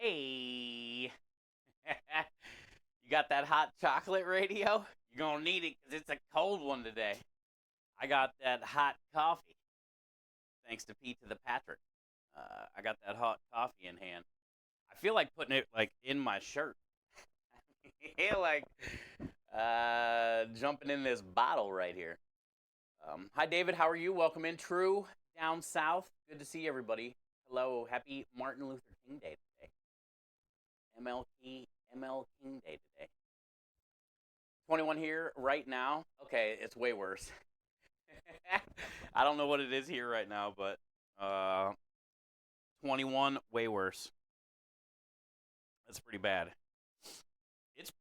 Hey, you got that hot chocolate radio? You're gonna need it because it's a cold one today. I got that hot coffee, thanks to Pete to the Patrick. I got that hot coffee in hand. I feel like putting it like in my shirt. like jumping in this bottle right here. Hi, David. How are you? Welcome in. True down south. Good to see everybody. Hello. Happy Martin Luther King Day today. ML King Day today. 21 here right now. Okay, it's way worse. I don't know what it is here right now, but 21 way worse. That's pretty bad. It's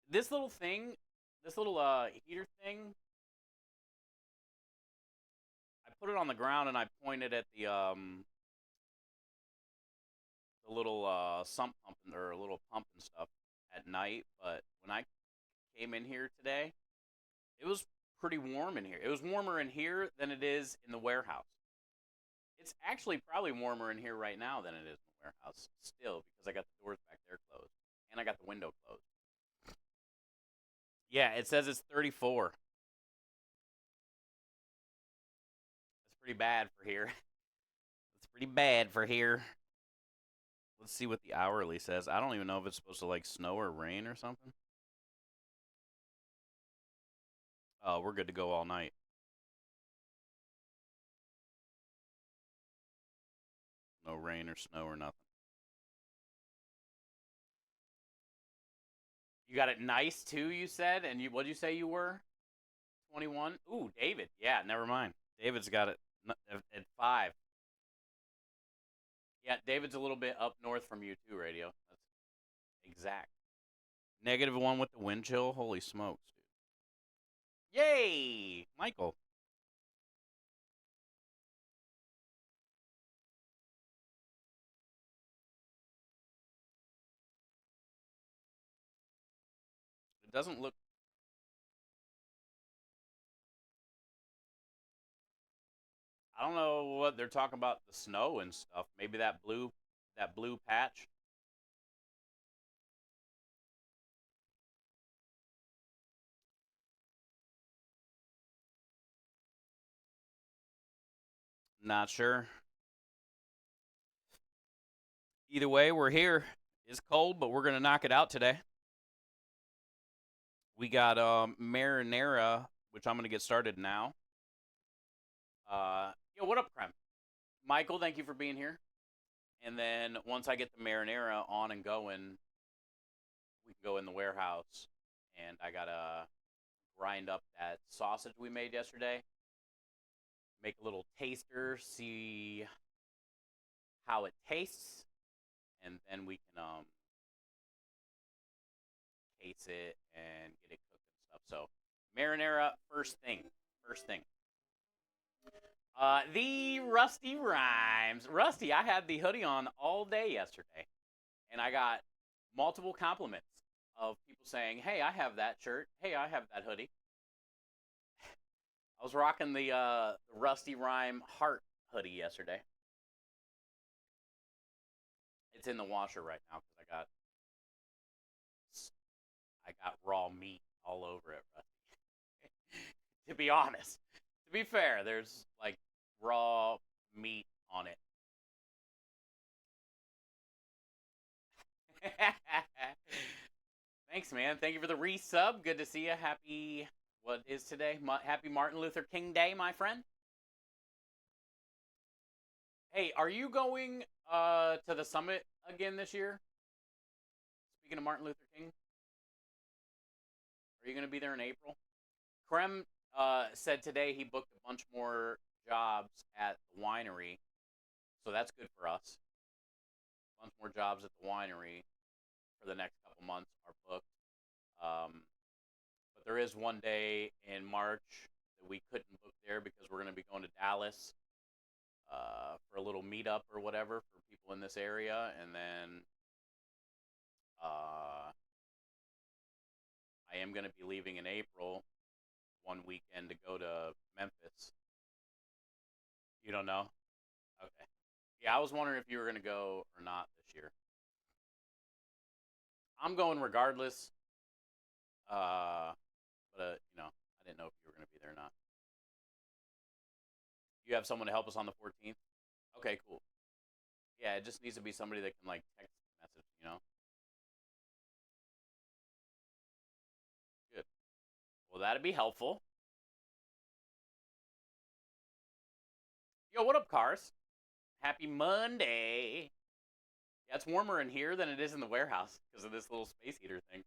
this little thing, this little heater thing. I put it on the ground and I pointed at the little sump pump or a little pump and stuff at night, but when I came in here today, it was pretty warm in here. It was warmer in here than it is in the warehouse. It's actually probably warmer in here right now than it is in the warehouse still because I got the doors back there closed and I got the window closed. Yeah, it says it's 34. That's pretty bad for here. That's pretty bad for here. Let's see what the hourly says. I don't even know if it's supposed to like snow or rain or something. Oh, we're good to go all night. No rain or snow or nothing. You got it nice too, you said? And what'd you say you were? 21? Ooh, David. Yeah, never mind. David's got it at 5. Yeah, David's a little bit up north from you too, radio. That's exact. -1 with the wind chill. Holy smokes, dude. Yay! Michael. It doesn't look. I don't know what they're talking about the snow and stuff. Maybe that blue patch. Not sure. Either way, we're here. It's cold, but we're gonna knock it out today. We got marinara, which I'm gonna get started now. Yo, what up, Creme? Michael, thank you for being here. And then once I get the marinara on and going, we can go in the warehouse. And I gotta grind up that sausage we made yesterday. Make a little taster, see how it tastes, and then we can case it and get it cooked and stuff. So marinara first thing. First thing. The Rusty Rhymes. Rusty, I had the hoodie on all day yesterday, and I got multiple compliments of people saying, "Hey, I have that shirt. Hey, I have that hoodie." I was rocking the Rusty Rhyme heart hoodie yesterday. It's in the washer right now because I got raw meat all over it. To be honest, to be fair, there's like raw meat on it. Thanks, man. Thank you for the resub. Good to see you. Happy, what is today? Happy Martin Luther King Day, my friend. Hey, are you going to the summit again this year? Speaking of Martin Luther King, are you going to be there in April? Krem said today he booked a bunch more jobs at the winery, so that's good for us. A bunch more jobs at the winery for the next couple months are booked. Um, but there is one day in March that we couldn't book there because we're going to be going to Dallas for a little meetup or whatever for people in this area, and then uh, I am going to be leaving in April one weekend to go to Memphis. You don't know? Okay. Yeah, I was wondering if you were going to go or not this year. I'm going regardless. But I didn't know if you were going to be there or not. You have someone to help us on the 14th. Okay, cool. Yeah, it just needs to be somebody that can like text message. Good. Well, that'd be helpful. Yo, what up, cars? Happy Monday. Yeah, it's warmer in here than it is in the warehouse because of this little space heater thing.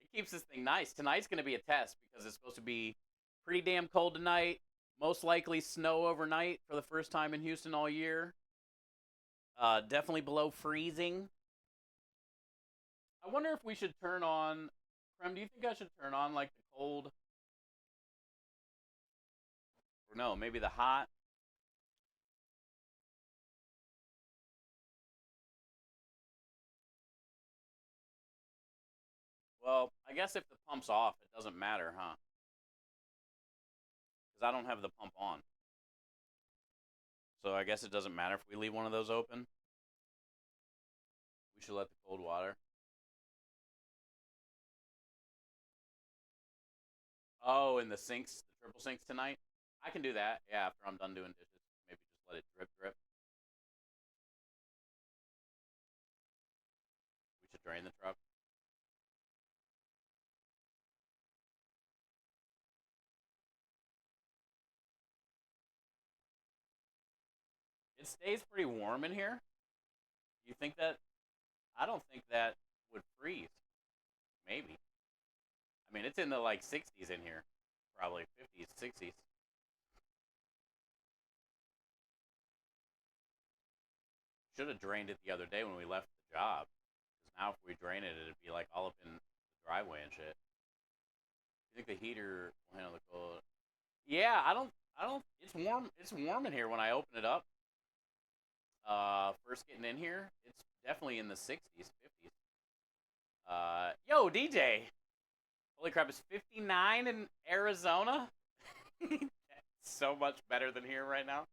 It keeps this thing nice. Tonight's going to be a test because it's supposed to be pretty damn cold tonight. Most likely snow overnight for the first time in Houston all year. Definitely below freezing. I wonder if we should turn on. Krem, do you think I should turn on like the cold? Or no, maybe the hot? Well, I guess if the pump's off, it doesn't matter, huh? Because I don't have the pump on. So I guess it doesn't matter if we leave one of those open. We should let the cold water. Oh, and the sinks, the triple sinks tonight? I can do that, yeah, after I'm done doing dishes. Maybe just let it drip, drip. We should drain the truck. It stays pretty warm in here. You think that? I don't think that would freeze. Maybe. I mean, it's in the like 60s in here. Probably 50s, 60s. Should have drained it the other day when we left the job. Because now if we drain it, it'd be like all up in the driveway and shit. You think the heater will handle the cold? Yeah, I don't. It's warm. It's warm in here when I open it up. First getting in here, it's definitely in the 60s, 50s. Yo, DJ. Holy crap! It's 59 in Arizona. That's so much better than here right now.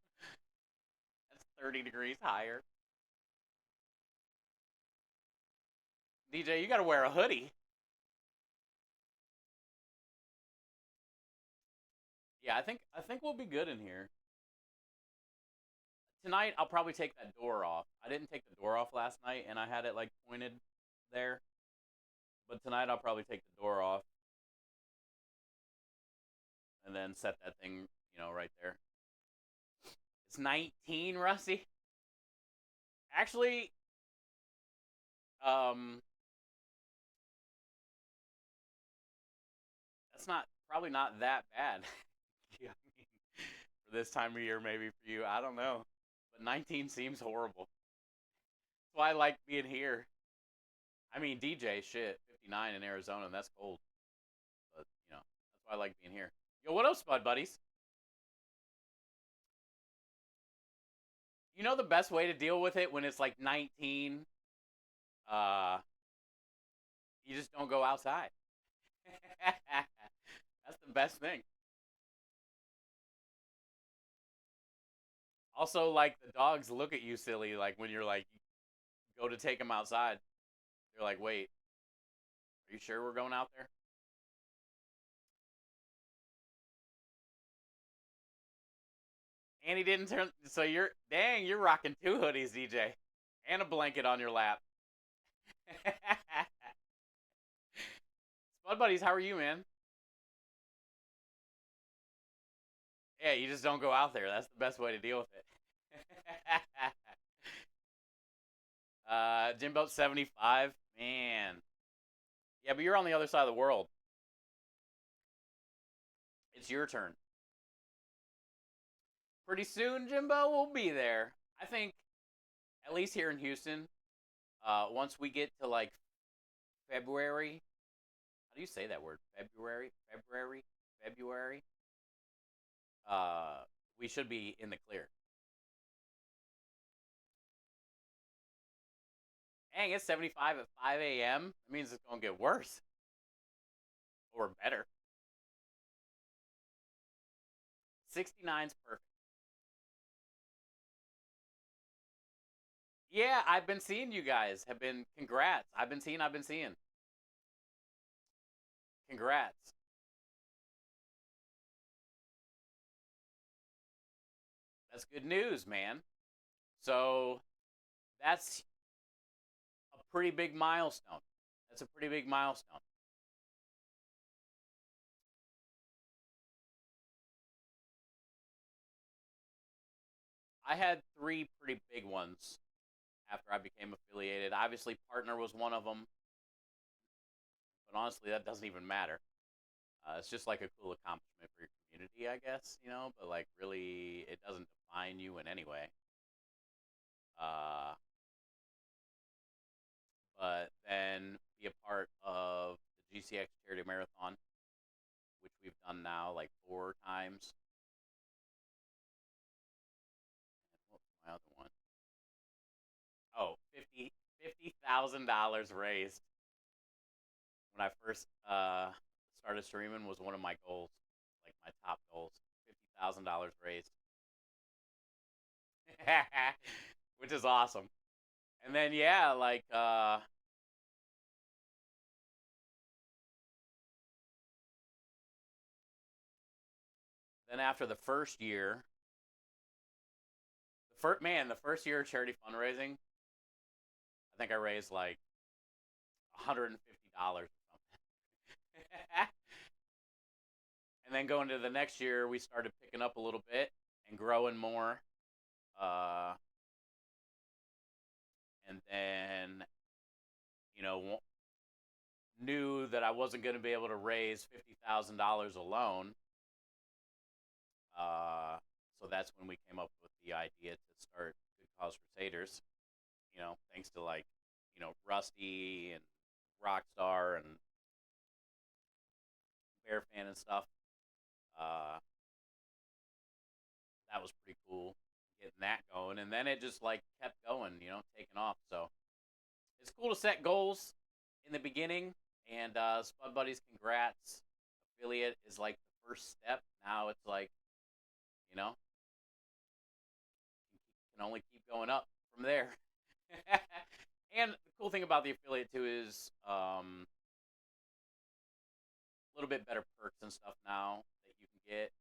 That's 30 degrees higher. DJ, you got to wear a hoodie. Yeah, I think we'll be good in here. Tonight I'll probably take that door off. I didn't take the door off last night and I had it like pointed there. But tonight I'll probably take the door off and then set that thing, right there. It's 19, Rusty. Actually, um that's not probably not that bad. Yeah, I mean, for this time of year maybe for you, I don't know. But 19 seems horrible. That's why I like being here. I mean, DJ shit, 59 in Arizona, and that's cold. But, that's why I like being here. Yo, what up, Spud Buddies? You know the best way to deal with it when it's like 19? Uh, you just don't go outside. That's the best thing. Also, like, the dogs look at you silly, like, when you're like, go to take them outside. They're like, wait, are you sure we're going out there? And he didn't turn. So you're rocking two hoodies, DJ, and a blanket on your lap. Spud buddies, how are you, man? Yeah, you just don't go out there. That's the best way to deal with it. Jimbo 75, man. Yeah, but you're on the other side of the world. It's your turn. Pretty soon, Jimbo will be there. I think, at least here in Houston, once we get to like February. How do you say that word? February. Uh, we should be in the clear. Dang, it's 75 at 5 a.m. That means it's gonna get worse or better. 69's perfect. Yeah, I've been seeing you guys. Have been congrats. I've been seeing. Congrats. That's good news, man. So that's a pretty big milestone. That's a pretty big milestone. I had three pretty big ones after I became affiliated. Obviously, partner was one of them, but honestly, that doesn't even matter. It's just like a cool accomplishment for your community, I guess, you know. But like, really, it doesn't define you in any way. Uh, but then be a part of the GCX Charity Marathon, which we've done now like 4 times. And what was my other one? Oh, $50,000 raised when I first started streaming was one of my goals, like my top goals. $50,000 raised, which is awesome. And then yeah, like then after the first year, the first year of charity fundraising, I think I raised like $150 or something. And then going to the next year, we started picking up a little bit and growing more. Uh, and then, you know, knew that I wasn't going to be able to raise $50,000 alone. Uh, so that's when we came up with the idea to start Good Cause Crusaders. You know, thanks to like, Rusty and Rockstar and Bear Fan and stuff. Uh, that was pretty cool getting that going, and then it just like kept going, taking off. So it's cool to set goals in the beginning. And Spud Buddies, congrats! Affiliate is like the first step. Now it's like, you know, can only keep going up from there. And the cool thing about the affiliate too is a little bit better perks and stuff now that you can get.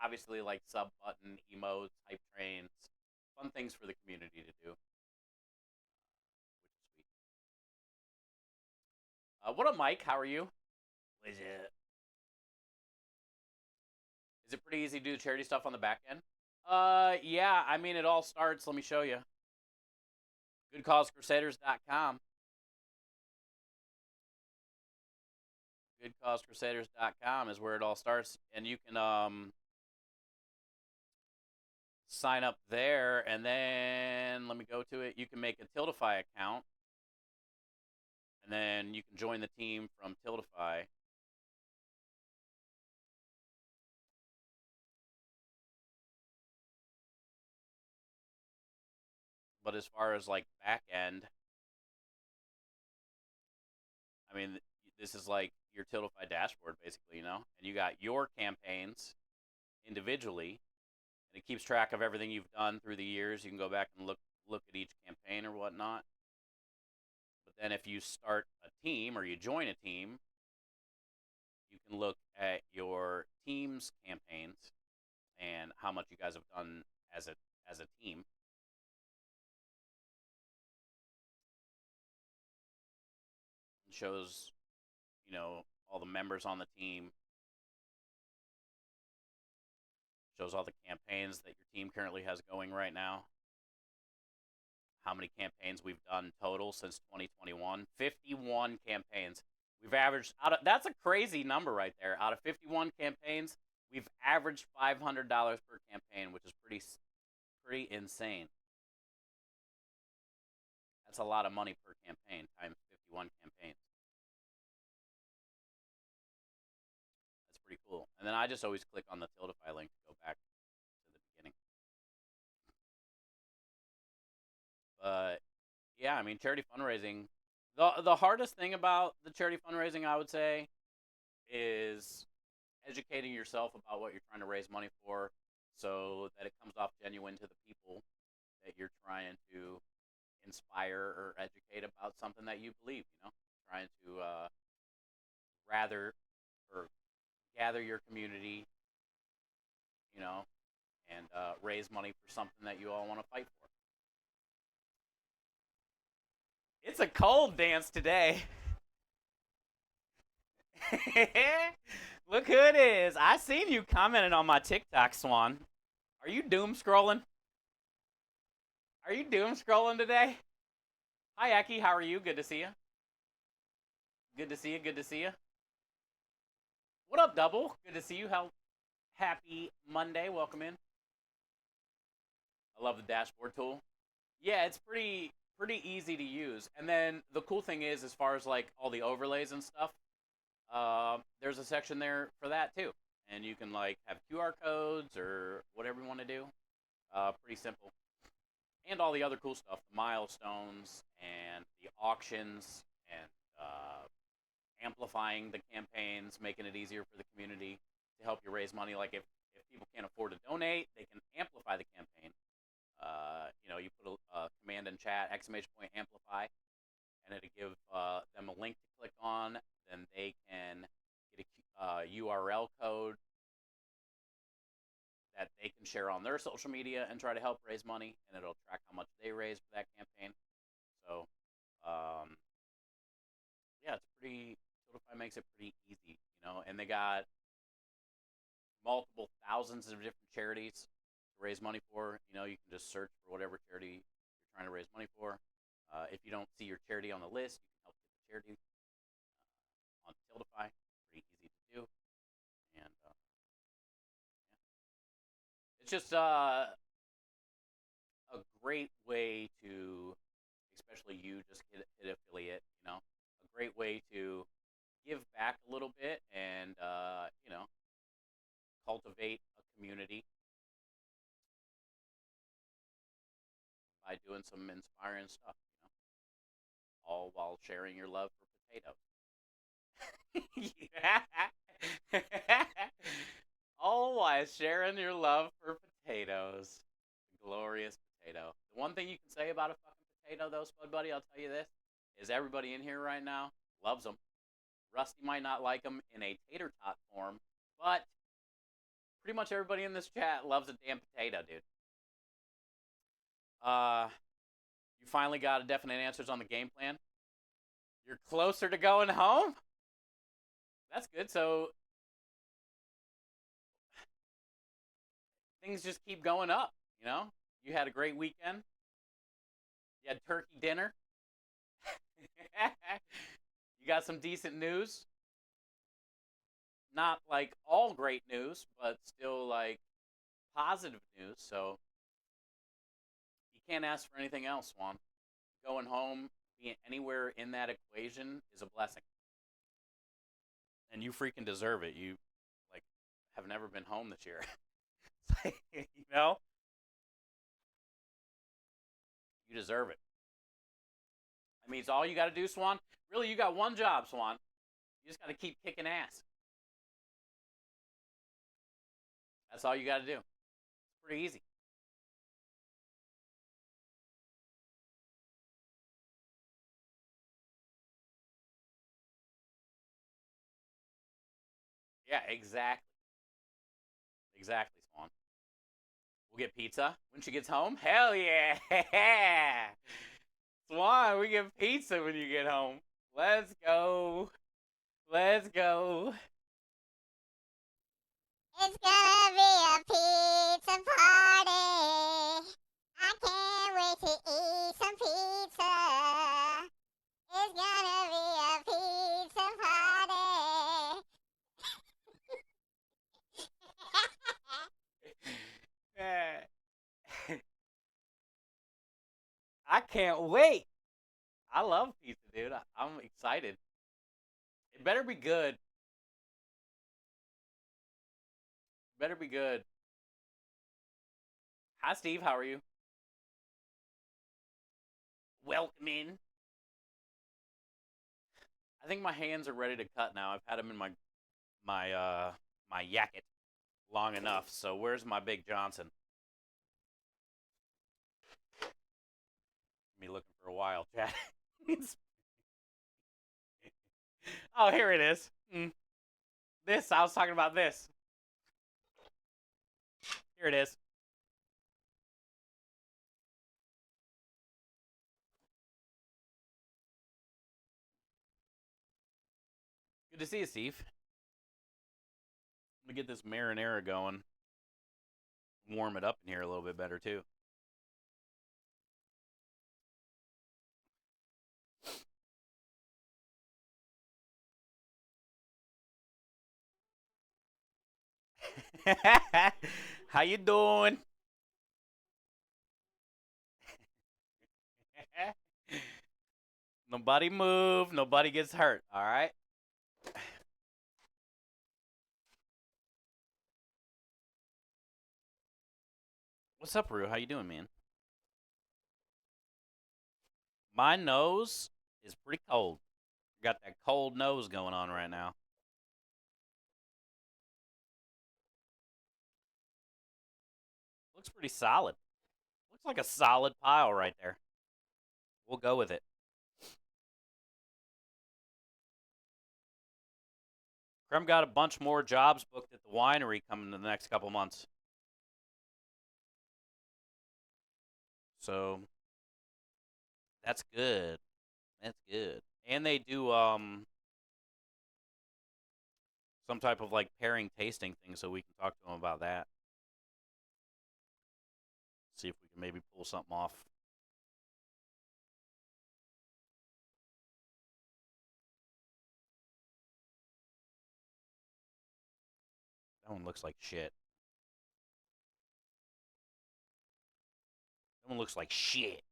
Obviously, like sub button, emotes, hype trains, fun things for the community to do, which is sweet. What up, Mike? How are you? Is it pretty easy to do charity stuff on the back end? Yeah. I mean, it all starts. Let me show you. GoodCauseCrusaders.com. GoodCauseCrusaders.com is where it all starts, and you can sign up there, and then let me go to it. You can make a Tiltify account, and then you can join the team from Tiltify. But as far as like back end, I mean, this is like your Tiltify dashboard, basically, and you got your campaigns individually, and it keeps track of everything you've done through the years. You can go back and look at each campaign or whatnot. But then if you start a team or you join a team, you can look at your team's campaigns and how much you guys have done as a team. It shows, all the members on the team, shows all the campaigns that your team currently has going right now. How many campaigns we've done total since 2021? 51 campaigns. We've averaged that's a crazy number right there. Out of 51 campaigns, we've averaged $500 per campaign, which is pretty insane. That's a lot of money per campaign times 51 campaigns. That's pretty cool. And then I just always click on the Tiltify link to go back to the beginning. But yeah, I mean, charity fundraising. The hardest thing about the charity fundraising, I would say, is educating yourself about what you're trying to raise money for, so that it comes off genuine to the people that you're trying to inspire or educate about something that you believe. Trying to rather or gather your community, you know, and raise money for something that you all want to fight for. It's a cold dance today. Look who it is. I seen you commenting on my TikTok, Swan. Are you doom scrolling? Are you doom scrolling today? Hi, Aki. How are you? Good to see you. Good to see you. Good to see you. What up, Double? Good to see you. How happy Monday. Welcome in. I love the dashboard tool. Yeah, it's pretty easy to use. And then the cool thing is, as far as like all the overlays and stuff, there's a section there for that too. And you can like have QR codes or whatever you want to do. Pretty simple. And all the other cool stuff, the milestones and the auctions and amplifying the campaigns, making it easier for the community to help you raise money. Like if people can't afford to donate, they can amplify the campaign. You put a command in chat, exclamation point amplify, and it'll give them a link to click on. Then they can get a URL code that they can share on their social media and try to help raise money, and it'll track how much they raise for that campaign. So, yeah, it's pretty. Solidify makes it pretty easy, and they got multiple thousands of different charities to raise money for. You can just search for whatever charity you're trying to raise money for. If you don't see your charity on the list, you can help get the charity on Tiltify. Pretty easy to do, and yeah. It's just a great way to, especially you just hit affiliate, a great way to give back a little bit and cultivate a community by doing some inspiring stuff, all while sharing your love for potatoes. All while sharing your love for potatoes. Glorious potato. The one thing you can say about a fucking potato, though, Spud Buddy, I'll tell you this, is everybody in here right now loves them. Rusty might not like them in a tater tot form, but pretty much everybody in this chat loves a damn potato, dude. You finally got definite answers on the game plan. You're closer to going home? That's good. So things just keep going up, You had a great weekend. You had turkey dinner. You got some decent news. Not like all great news, but still like positive news. So you can't ask for anything else, Swan. Going home, being anywhere in that equation is a blessing. And you freaking deserve it. You like have never been home this year. you know? You deserve it. That means all you got to do, Swan. Really, you got one job, Swan. You just got to keep kicking ass. That's all you got to do. It's pretty easy. Yeah, exactly. Exactly, Swan. We'll get pizza when she gets home. Hell yeah. Swan, we get pizza when you get home. Let's go. Let's go. It's gonna be a pizza party. I can't wait to eat some pizza. It's gonna be a pizza party. I can't wait. I love pizza, dude. I'm excited. It better be good. Better be good. Hi, Steve. How are you? Welcome in. I think my hands are ready to cut now. I've had them in my yacket long enough. So where's my Big Johnson? Me looking for a while, chat. Oh, here it is. Mm, this, I was talking about this. Here it is. Good to see you, Steve. Let me get this marinara going. Warm it up in here a little bit better, too. How you doing? Nobody move. Nobody gets hurt. All right. What's up, Rue? How you doing, man? My nose is pretty cold. Got that cold nose going on right now. Looks pretty solid. Looks like a solid pile right there. We'll go with it. Krem got a bunch more jobs booked at the winery coming in the next couple months. So that's good. That's good. And they do some type of like pairing tasting thing, so we can talk to them about that. See if we can maybe pull something off. That one looks like shit. That one looks like shit.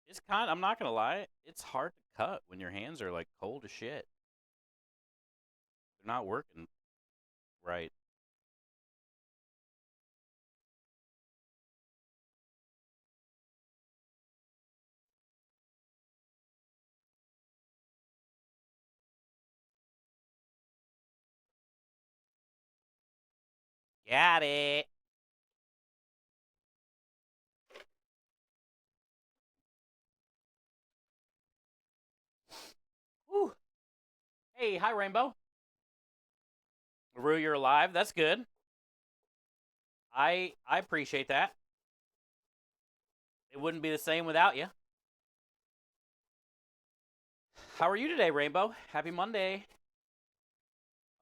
It's kind. I'm not gonna lie. It's hard to cut when your hands are like cold as shit. They're not working right. Got it. Whew. Hey, hi, Rainbow. Rue, you're alive. That's good. I appreciate that. It wouldn't be the same without you. How are you today, Rainbow? Happy Monday.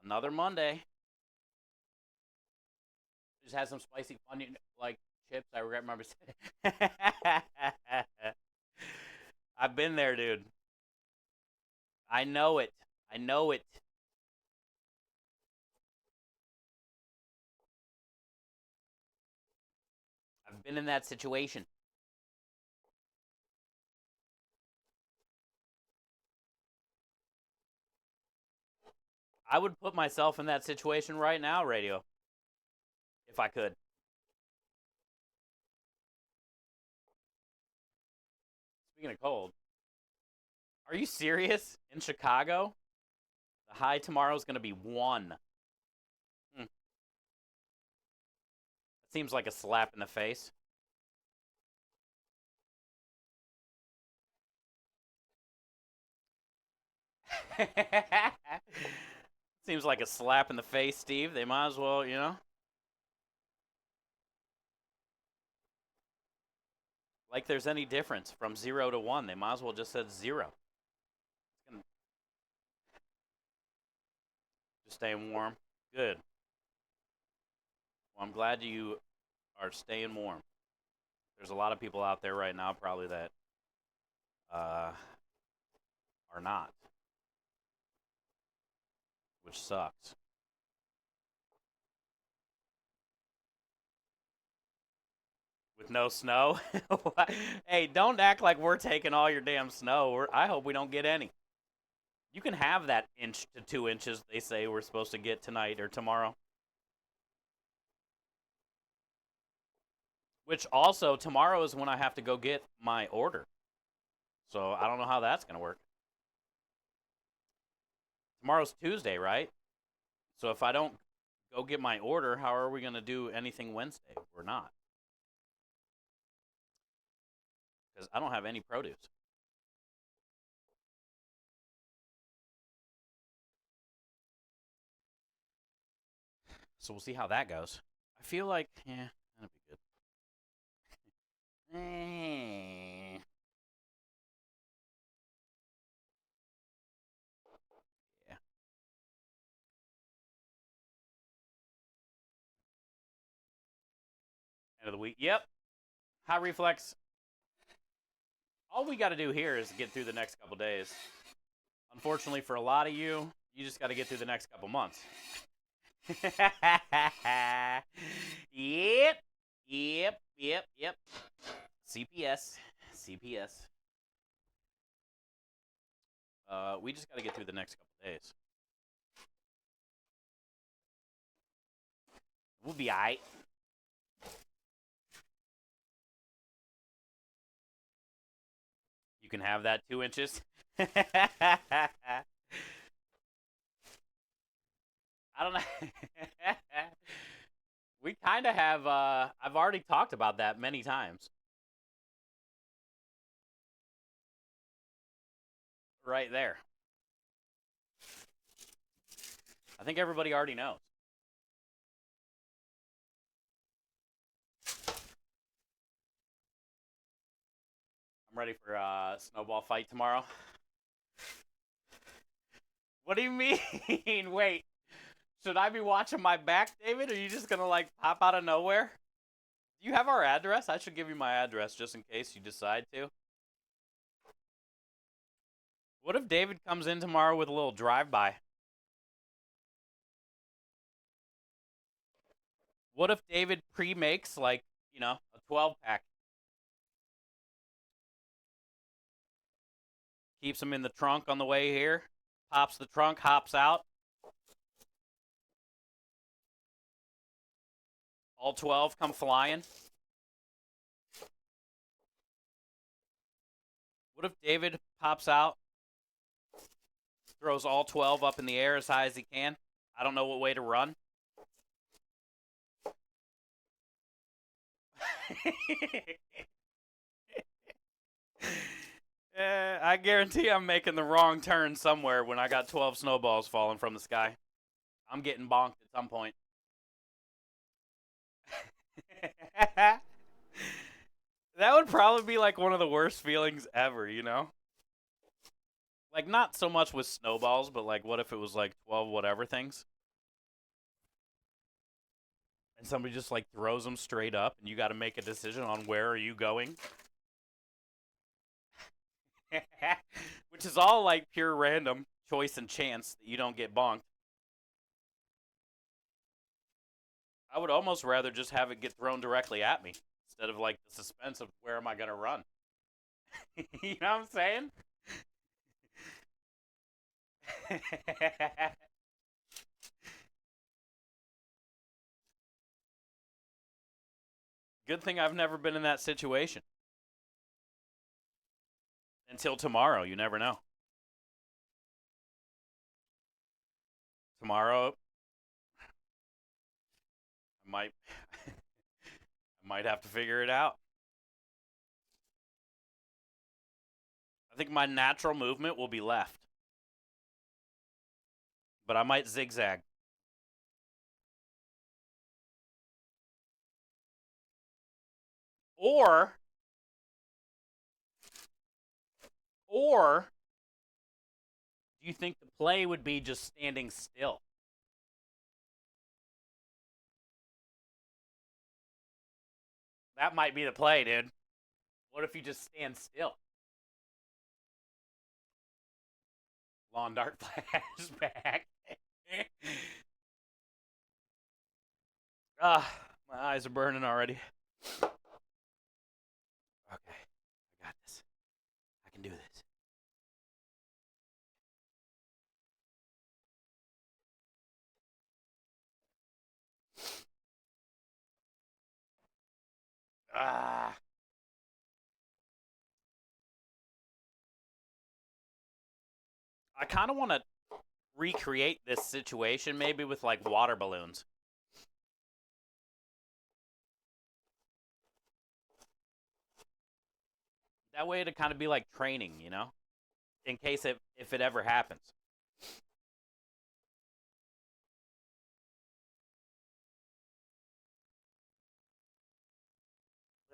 Another Monday. Just had some spicy onion like chips. I remember. I've been there, dude. I know it. I know it. I've been in that situation. I would put myself in that situation right now, radio, if I could. Speaking of cold, are you serious? In Chicago, the high tomorrow is going to be 1. Hmm. That seems like a slap in the face. Seems like a slap in the face, Steve. They might as well, you know? Like there's any difference from 0 to 1. They might as well just said 0. Just staying warm. Good. Well, I'm glad you are staying warm. There's a lot of people out there right now probably that uh, are not, which sucks. With no snow? Hey, don't act like we're taking all your damn snow. I hope we don't get any. You can have that inch to 2 inches they say we're supposed to get tonight or tomorrow. Which also, tomorrow is when I have to go get my order. So I don't know how that's going to work. Tomorrow's Tuesday, right? So if I don't go get my order, how are we going to do anything Wednesday? We're not. Because I don't have any produce. So we'll see how that goes. I feel like, yeah, that'll be good. Eh, yeah. End of the week. Yep. High reflex. All we got to do here is get through the next couple days. Unfortunately, for a lot of you, you just got to get through the next couple months. Yep. Yep. Yep. Yep. CPS. CPS. We just got to get through the next couple days. We'll be alright. You can have that 2 inches. I don't know. We kind of have. I've already talked about that many times. Right there. I think everybody already knows. I'm ready for a snowball fight tomorrow. What do you mean? Wait, should I be watching my back, David? Or are you just gonna like pop out of nowhere? Do you have our address? I should give you my address just in case you decide to. What if David comes in tomorrow with a little drive-by? What if David pre-makes like, a 12-pack? Keeps them in the trunk on the way here. Pops the trunk, hops out. All 12 come flying. What if David pops out, throws all 12 up in the air as high as he can? I don't know what way to run. I guarantee I'm making the wrong turn somewhere when I got 12 snowballs falling from the sky. I'm getting bonked at some point. That would probably be like one of the worst feelings ever, you know? Like, not so much with snowballs, but like, what if it was like 12 whatever things? And somebody just like throws them straight up, and you got to make a decision on where are you going? Which is all like pure random choice and chance that you don't get bonked. I would almost rather just have it get thrown directly at me instead of like the suspense of where am I going to run. You know what I'm saying? Good thing I've never been in that situation. Until tomorrow, you never know. Tomorrow, I might, I might have to figure it out. I think my natural movement will be left, but I might zigzag. Or, or, do you think the play would be just standing still? That might be the play, dude. What if you just stand still? Lawn dart flashback. My eyes are burning already. Okay, I got this. I can do this. Ah. I kind of want to recreate this situation maybe with like water balloons. That way it'd kind of be like training, you know, in case if it ever happens.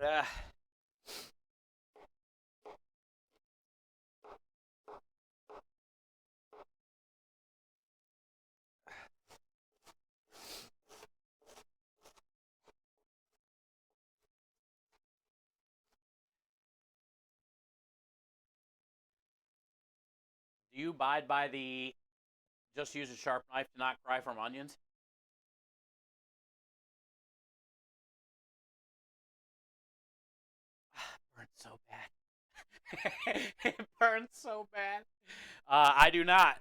Uh, do you abide by the just use a sharp knife to not cry from onions? Burns so bad. It burns so bad. I do not,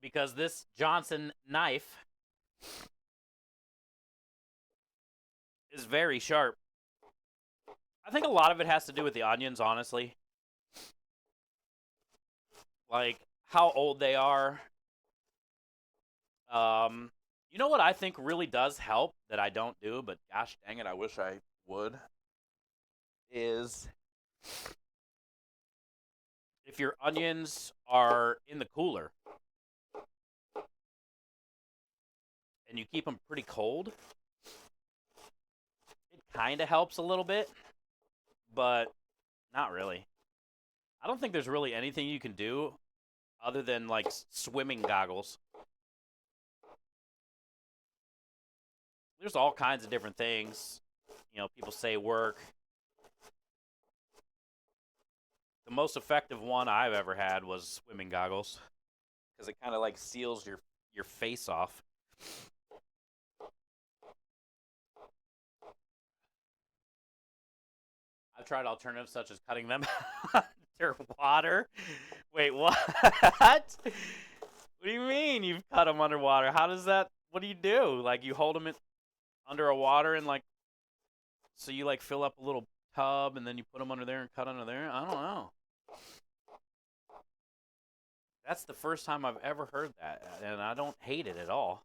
because this Johnson knife is very sharp. I think a lot of it has to do with the onions, honestly. Like how old they are. Um, you know what I think really does help that I don't do, but gosh dang it, I wish I would. Is if your onions are in the cooler and you keep them pretty cold, it kind of helps a little bit, but not really. I don't think there's really anything you can do other than like swimming goggles. There's all kinds of different things. You know, people say work. The most effective one I've ever had was swimming goggles because it kind of like seals your face off. I've tried alternatives such as cutting them underwater. Wait, what? What do you mean you've cut them underwater? How does that? What do you do? Like you hold them under a water and like so you like fill up a little tub and then you put them under there and cut under there? I don't know. That's the first time I've ever heard that, and I don't hate it at all.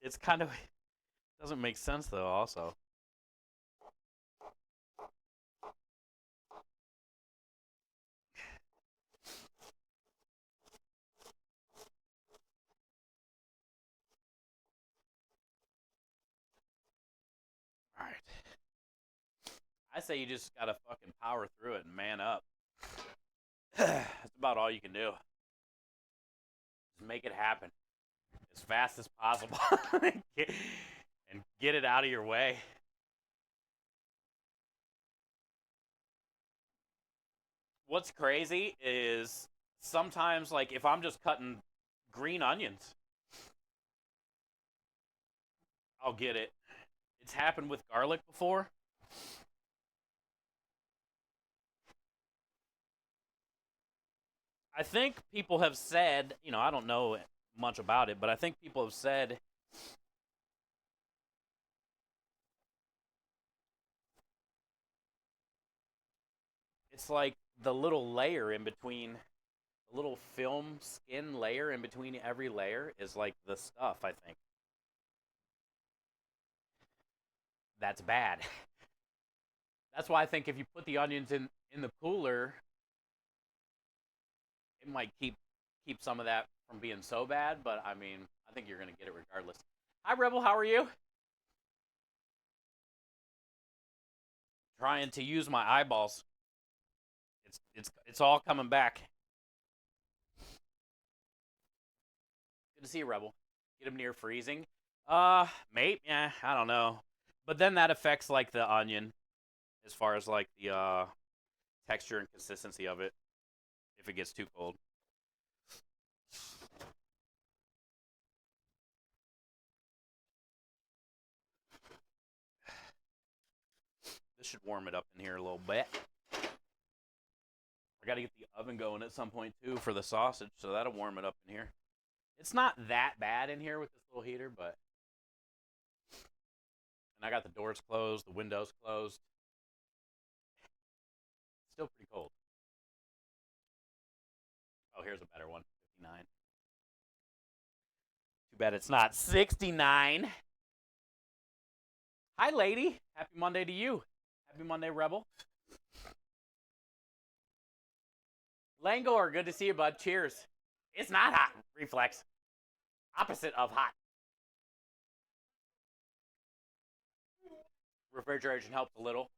It's kind of doesn't make sense though. Also, all right. I say you just gotta fucking power through it and man up. That's about all you can do. Just make it happen as fast as possible, and get it out of your way. What's crazy is sometimes, like, if I'm just cutting green onions, I'll get it. It's happened with garlic before. I think people have said, I don't know much about it, but I think people have said it's like the little layer in between, the little film skin layer in between every layer is like the stuff, I think. That's bad. That's why I think if you put the onions in the cooler, it might keep some of that from being so bad, but I mean, I think you're going to get it regardless. Hi Rebel, how are you? Trying to use my eyeballs. It's all coming back. Good to see you, Rebel. Get them near freezing. Mate, yeah, I don't know. But then that affects like the onion as far as like the texture and consistency of it if it gets too cold. This should warm it up in here a little bit. I got to get the oven going at some point too for the sausage, so that'll warm it up in here. It's not that bad in here with this little heater, but and I got the doors closed, the windows closed. Still pretty cold. Oh, here's a better one. 59. Too bad it's not 69. Hi, lady. Happy Monday to you. Happy Monday, Rebel. Langor, good to see you, bud. Cheers. It's not hot. Reflex. Opposite of hot. refrigeration helps a little.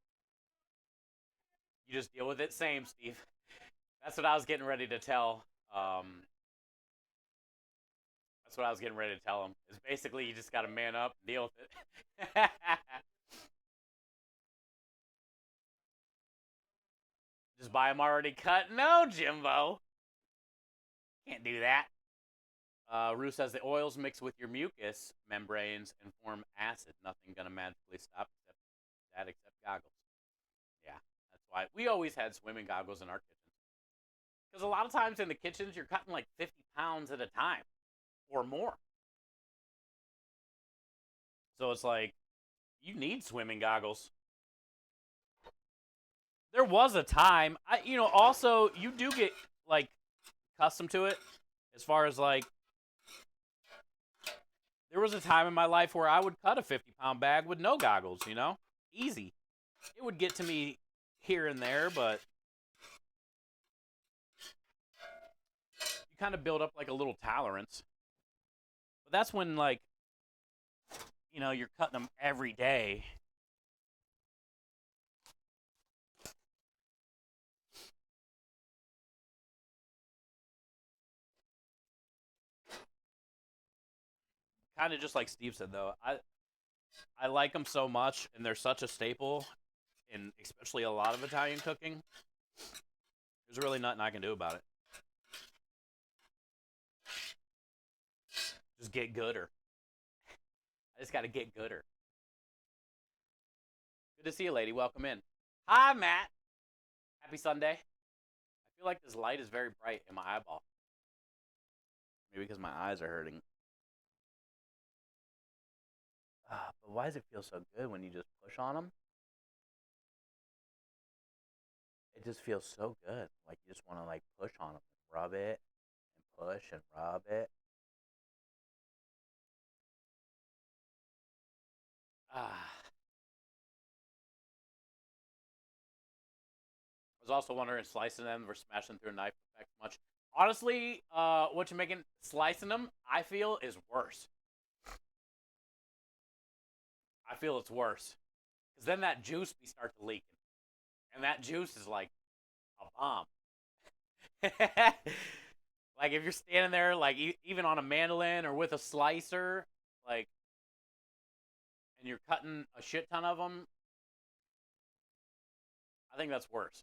You just deal with it. Same, Steve. That's what I was getting ready to tell. That's what I was getting ready to tell him. Is basically you just got to man up and deal with it. Just buy them already cut. No, Jimbo. Can't do that. Rue says the oils mix with your mucus membranes and form acid. Nothing gonna magically stop except goggles. Yeah, that's why we always had swimming goggles in our kitchens. Because a lot of times in the kitchens, you're cutting like 50 pounds at a time or more. So it's like, you need swimming goggles. There was a time, also, you do get like accustomed to it as far as like, there was a time in my life where I would cut a 50-pound bag with no goggles, easy. It would get to me here and there, but you kind of build up like a little tolerance. But that's when like, you're cutting them every day. Kind of just like Steve said though, I like them so much, and they're such a staple in especially a lot of Italian cooking. There's really nothing I can do about it. Just get gooder. I just got to get gooder. Good to see you, lady. Welcome in. Hi, Matt. Happy Sunday. I feel like this light is very bright in my eyeball. Maybe because my eyes are hurting. But why does it feel so good when you just push on them? It just feels so good. Like you just want to like push on them, and rub it, and push and rub it. Ah. I was also wondering, slicing them or smashing through a knife affect much. Honestly, what you're making, slicing them, I feel is worse. I feel it's worse. Because then that juice be start to leaking. And that juice is like a bomb. Like if you're standing there, like even on a mandolin or with a slicer, like, and you're cutting a shit ton of them, I think that's worse.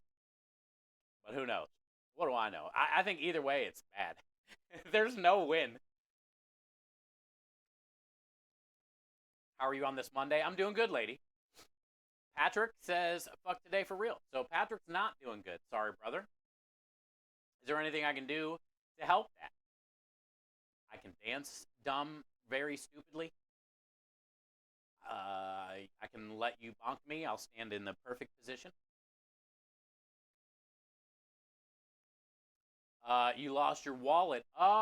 But who knows? What do I know? I think either way, it's bad. There's no win. How are you on this Monday? I'm doing good, lady. Patrick says, fuck today for real. So Patrick's not doing good. Sorry, brother. Is there anything I can do to help that? I can dance dumb, very stupidly. I can let you bonk me. I'll stand in the perfect position. You lost your wallet. Oh.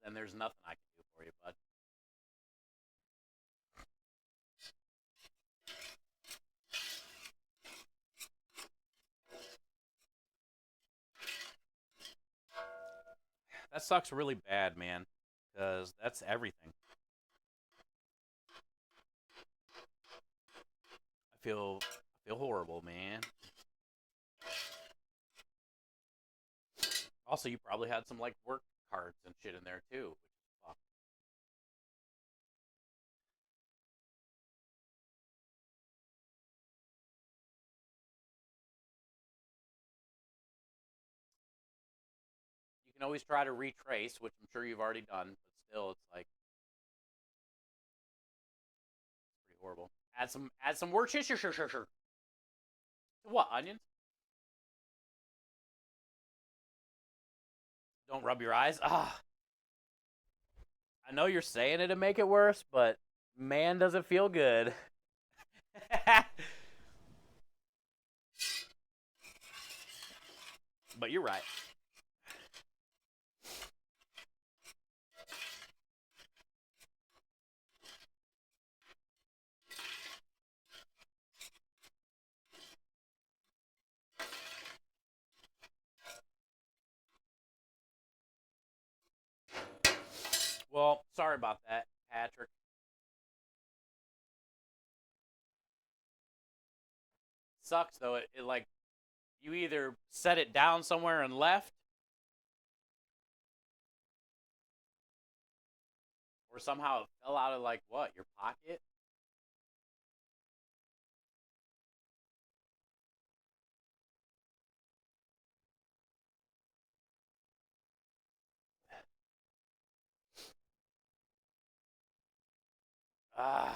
Then there's nothing I can do for you, bud. That sucks really bad, man. Because that's everything. I feel horrible, man. Also, you probably had some like work cards and shit in there too, which is fucked. You can always try to retrace, which I'm sure you've already done, but still, it's like pretty horrible. Add some Worcestershire. What, onions? Don't rub your eyes. Ah, I know you're saying it to make it worse, but man, does it feel good. But you're right. Well, sorry about that, Patrick. Sucks though. It like you either set it down somewhere and left, or somehow it fell out of like what your pocket. Ah,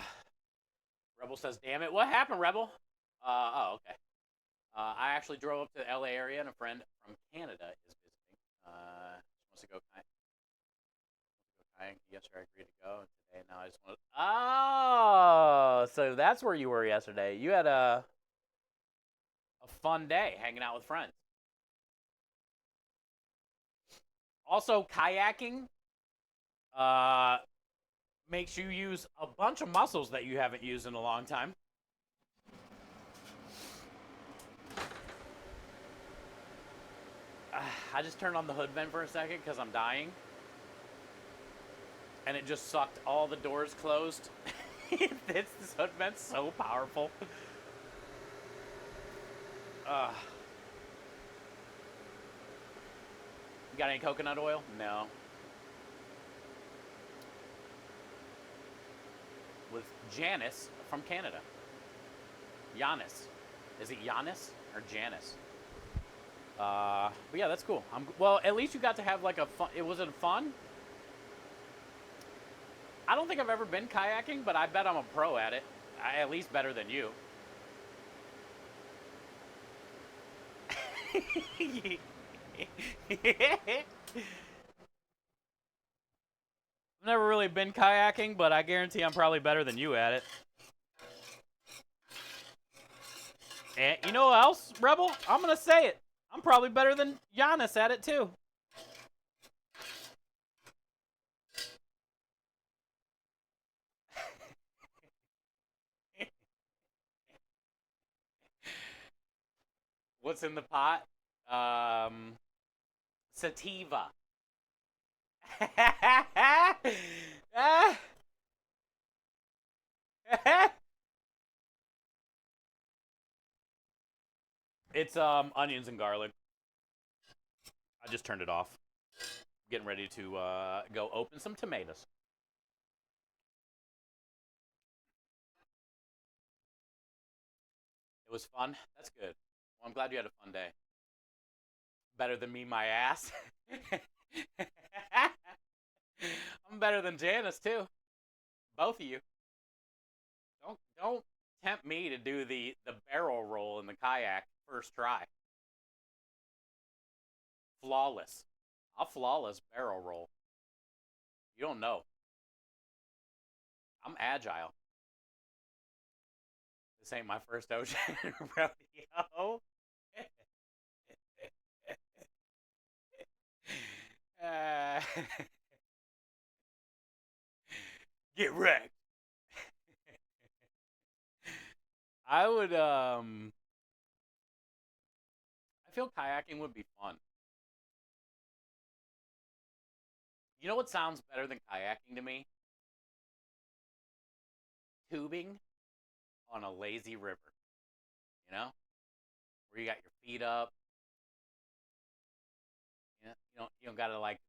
Rebel says, "Damn it, what happened, Rebel?" Oh, okay. I actually drove up to the LA area, and a friend from Canada is visiting. She wants to go kayaking. Yesterday, I agreed to go, and today now I just want to. Oh, so that's where you were yesterday. You had a fun day hanging out with friends. Also, kayaking uh, makes you use a bunch of muscles that you haven't used in a long time. I just turned on the hood vent for a second because I'm dying, and it just sucked all the doors closed. This hood vent's so powerful. Uh, you got any coconut oil? No. With Janice from Canada. Giannis. Is it Giannis or Janice? But yeah, that's cool. Well, at least you got to have like a fun. It was it fun? I don't think I've ever been kayaking, but I bet I'm a pro at it. At least better than you. I've never really been kayaking, but I guarantee I'm probably better than you at it. And you know what else, Rebel? I'm gonna say it. I'm probably better than Giannis at it too. What's in the pot? Sativa. It's onions and garlic. I just turned it off. Getting ready to go open some tomatoes. It was fun. That's good. Well, I'm glad you had a fun day. Better than me, my ass. I'm better than Janice too. Both of you. Don't tempt me to do the barrel roll in the kayak first try. Flawless. I'll flawless barrel roll. You don't know. I'm agile. This ain't my first ocean rodeo. uh, get wrecked. I would I feel kayaking would be fun. You know what sounds better than kayaking to me? Tubing on a lazy river. You know? Where you got your feet up. You don't gotta like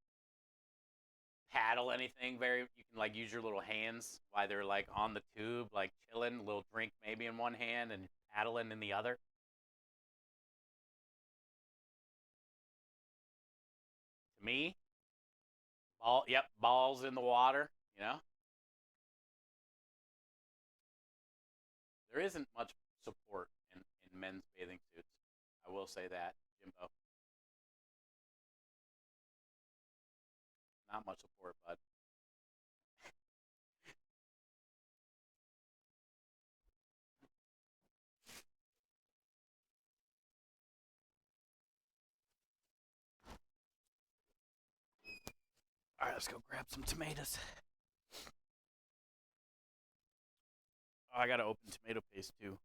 paddle anything very you can like use your little hands while they're like on the tube, like chilling, a little drink maybe in one hand and paddling in the other. To me, balls in the water, you know? There isn't much support in men's bathing suits. I will say that, Jimbo. Not much support, bud. All right, let's go grab some tomatoes. Oh, I gotta open tomato paste too.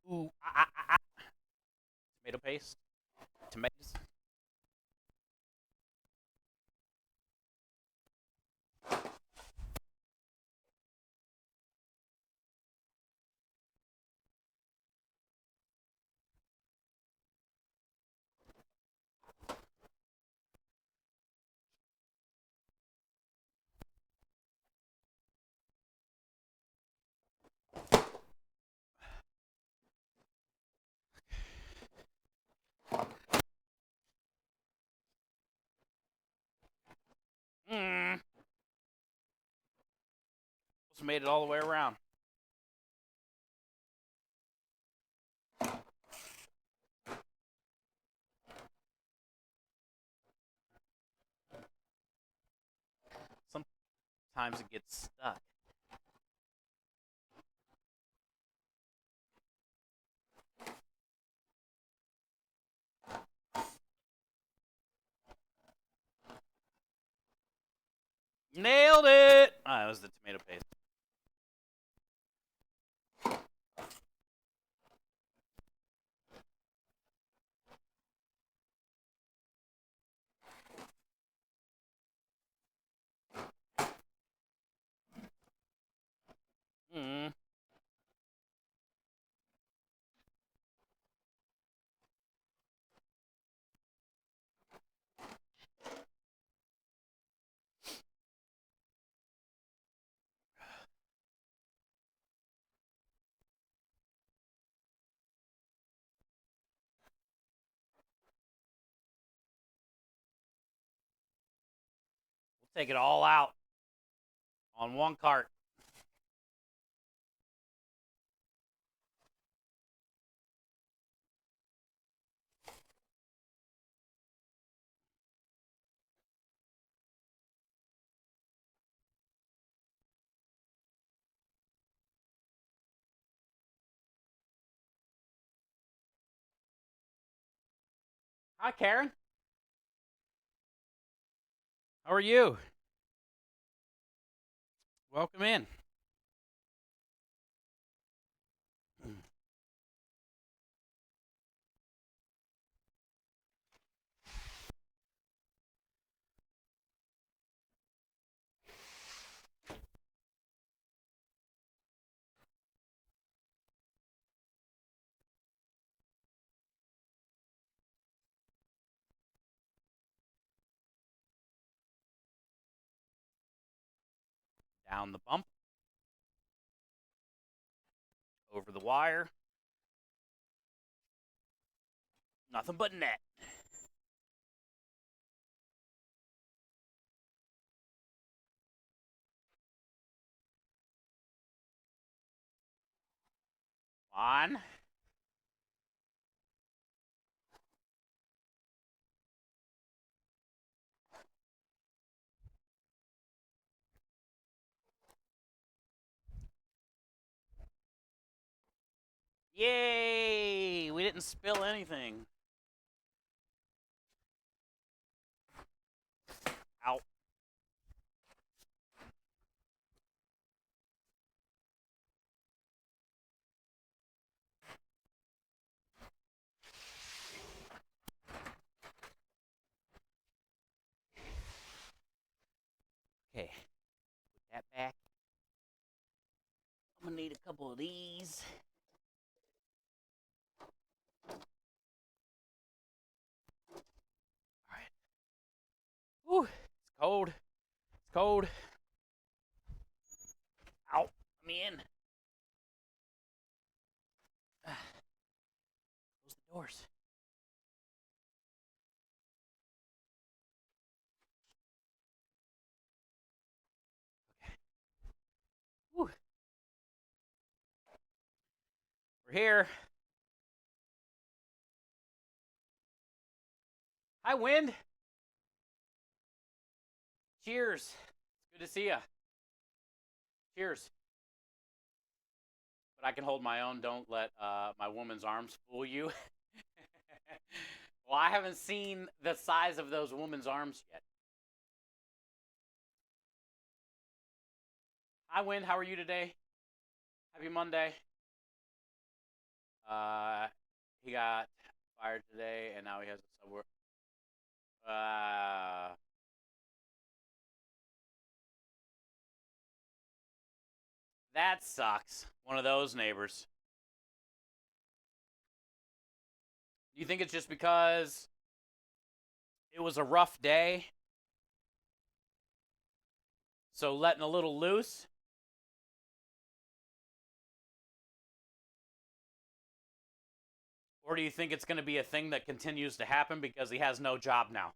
Ooh, tomato paste, tomatoes. Mmm. Just made it all the way around. Sometimes it gets stuck. Nailed it! Ah, it was the tomato paste. Mm. We'll take it all out on one cart. Hi, Karen. How are you? Welcome in. Down the bump, over the wire. Nothing but net. On. Yay! We didn't spill anything. Out. Okay. Put that back. I'm gonna need a couple of these. All right. Whew. It's cold. It's cold. Out. I'm in. Close the doors. Okay. Whew. We're here. Hi, Wind. Cheers. It's good to see you. Cheers. But I can hold my own. Don't let my woman's arms fool you. Well, I haven't seen the size of those woman's arms yet. Hi, Wind. How are you today? Happy Monday. Uh, he got fired today, and now he has a subway. Uh, that sucks. One of those neighbors. Do you think it's just because it was a rough day, so letting a little loose? Or do you think it's going to be a thing that continues to happen because he has no job now?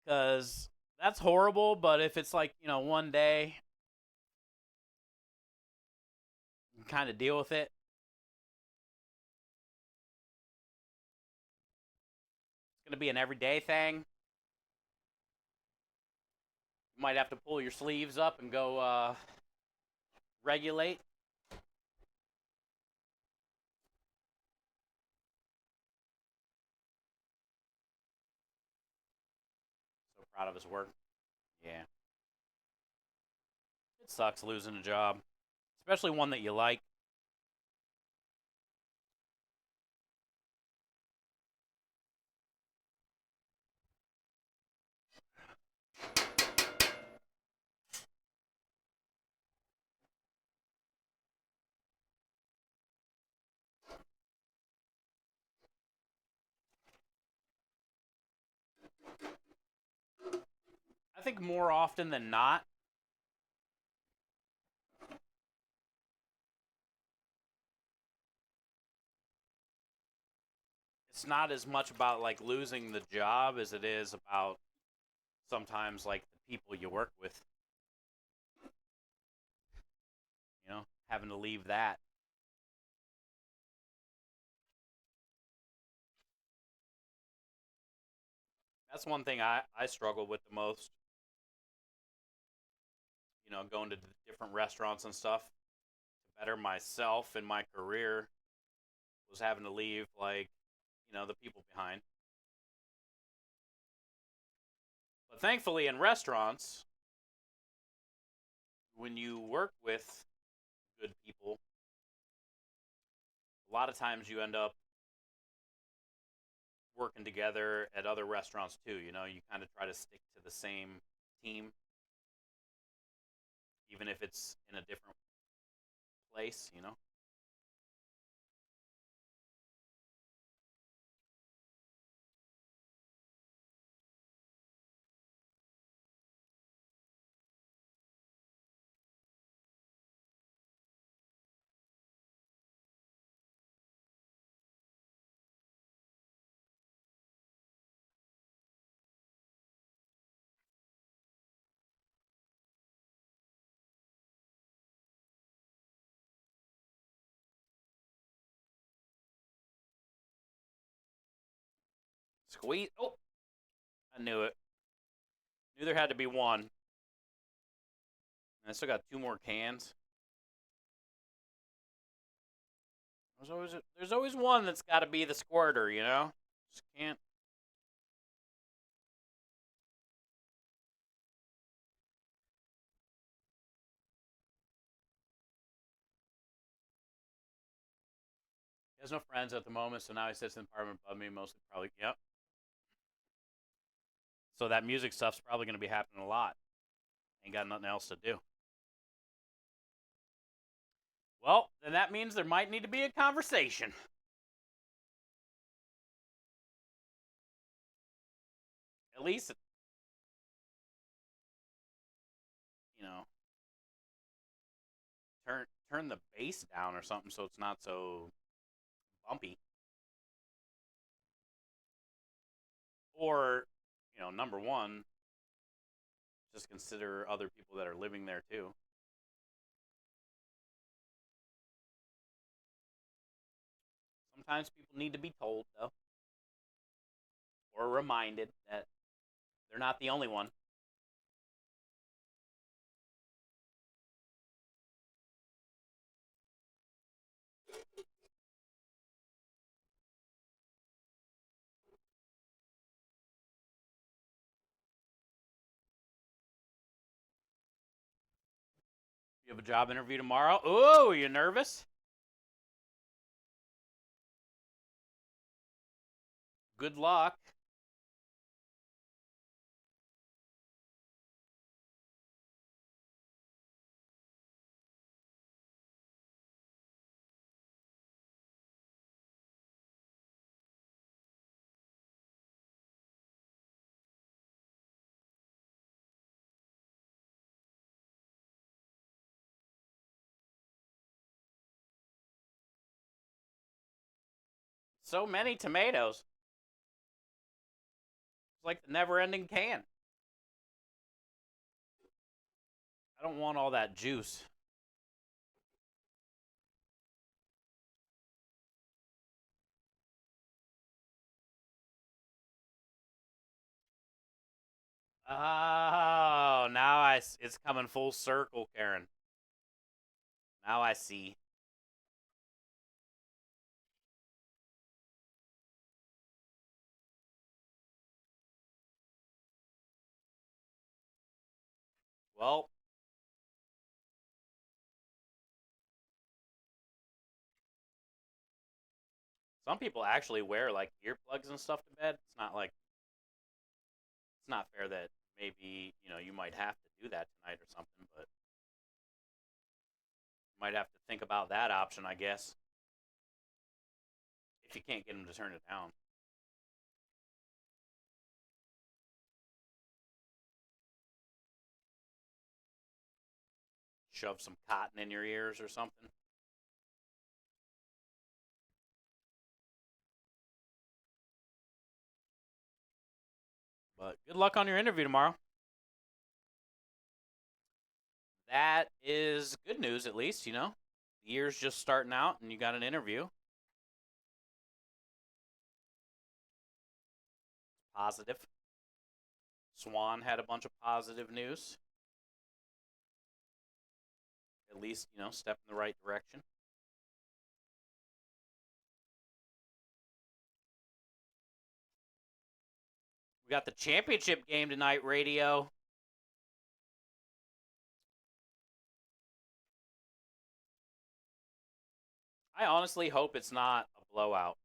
Because that's horrible, but if it's like, one day, you kind of deal with it. It's going to be an everyday thing. You might have to pull your sleeves up and go regulate. So proud of his work. Yeah. It sucks losing a job, especially one that you like. I think more often than not, it's not as much about like losing the job as it is about sometimes like the people you work with, having to leave that. That's one thing I struggle with the most, going to different restaurants and stuff to better myself in my career was having to leave like, the people behind. But thankfully in restaurants, when you work with good people, a lot of times you end up working together at other restaurants too. You kind of try to stick to the same team, even if it's in a different place. Squeeze. Oh, I knew it. Knew there had to be one. And I still got two more cans. There's always one that's got to be the squirter. Just can't. He has no friends at the moment, so now he sits in the apartment above me, mostly probably. Yep. So that music stuff's probably going to be happening a lot. Ain't got nothing else to do. Well, then that means there might need to be a conversation. At least, you know, turn the bass down or something so it's not so bumpy. Or, number one, just consider other people that are living there too. Sometimes people need to be told though, or reminded that they're not the only one. You have a job interview tomorrow. Oh, you nervous? Good luck. So many tomatoes. It's like the never-ending can. I don't want all that juice. Oh, now it's coming full circle, Karen. Now I see. Well, some people actually wear like earplugs and stuff to bed. It's not fair that maybe, you might have to do that tonight or something, but you might have to think about that option, I guess, if you can't get them to turn it down. Shove some cotton in your ears or something. But good luck on your interview tomorrow. That is good news, at least. The year's just starting out and you got an interview. Positive. Swan had a bunch of positive news. At least, step in the right direction. We got the championship game tonight, radio. I honestly hope it's not a blowout.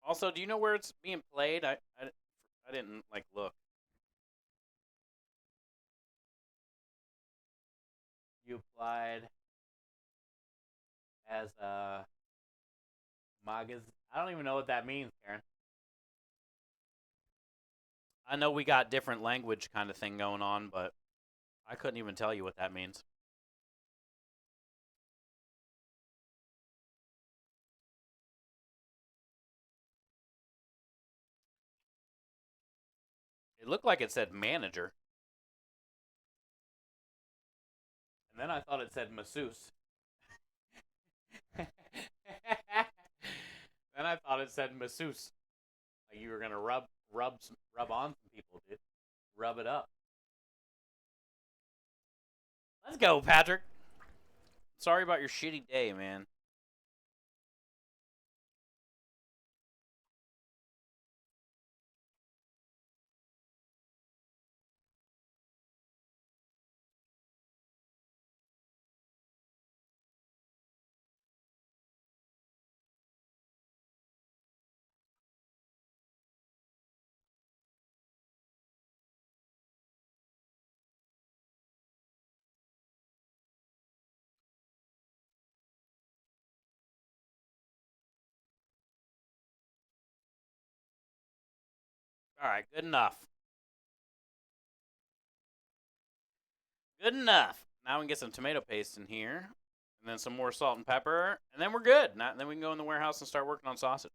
Also, do you know where it's being played? I didn't look. You applied as a magazine. I don't even know what that means, Karen. I know we got different language kind of thing going on, but I couldn't even tell you what that means. It looked like it said manager, and then I thought it said masseuse. Then I thought it said masseuse. Like you were gonna rub on some people, dude. Rub it up. Let's go, Patrick. Sorry about your shitty day, man. All right, good enough. Good enough. Now we can get some tomato paste in here, and then some more salt and pepper, and then we're good. Now, then we can go in the warehouse and start working on sausage.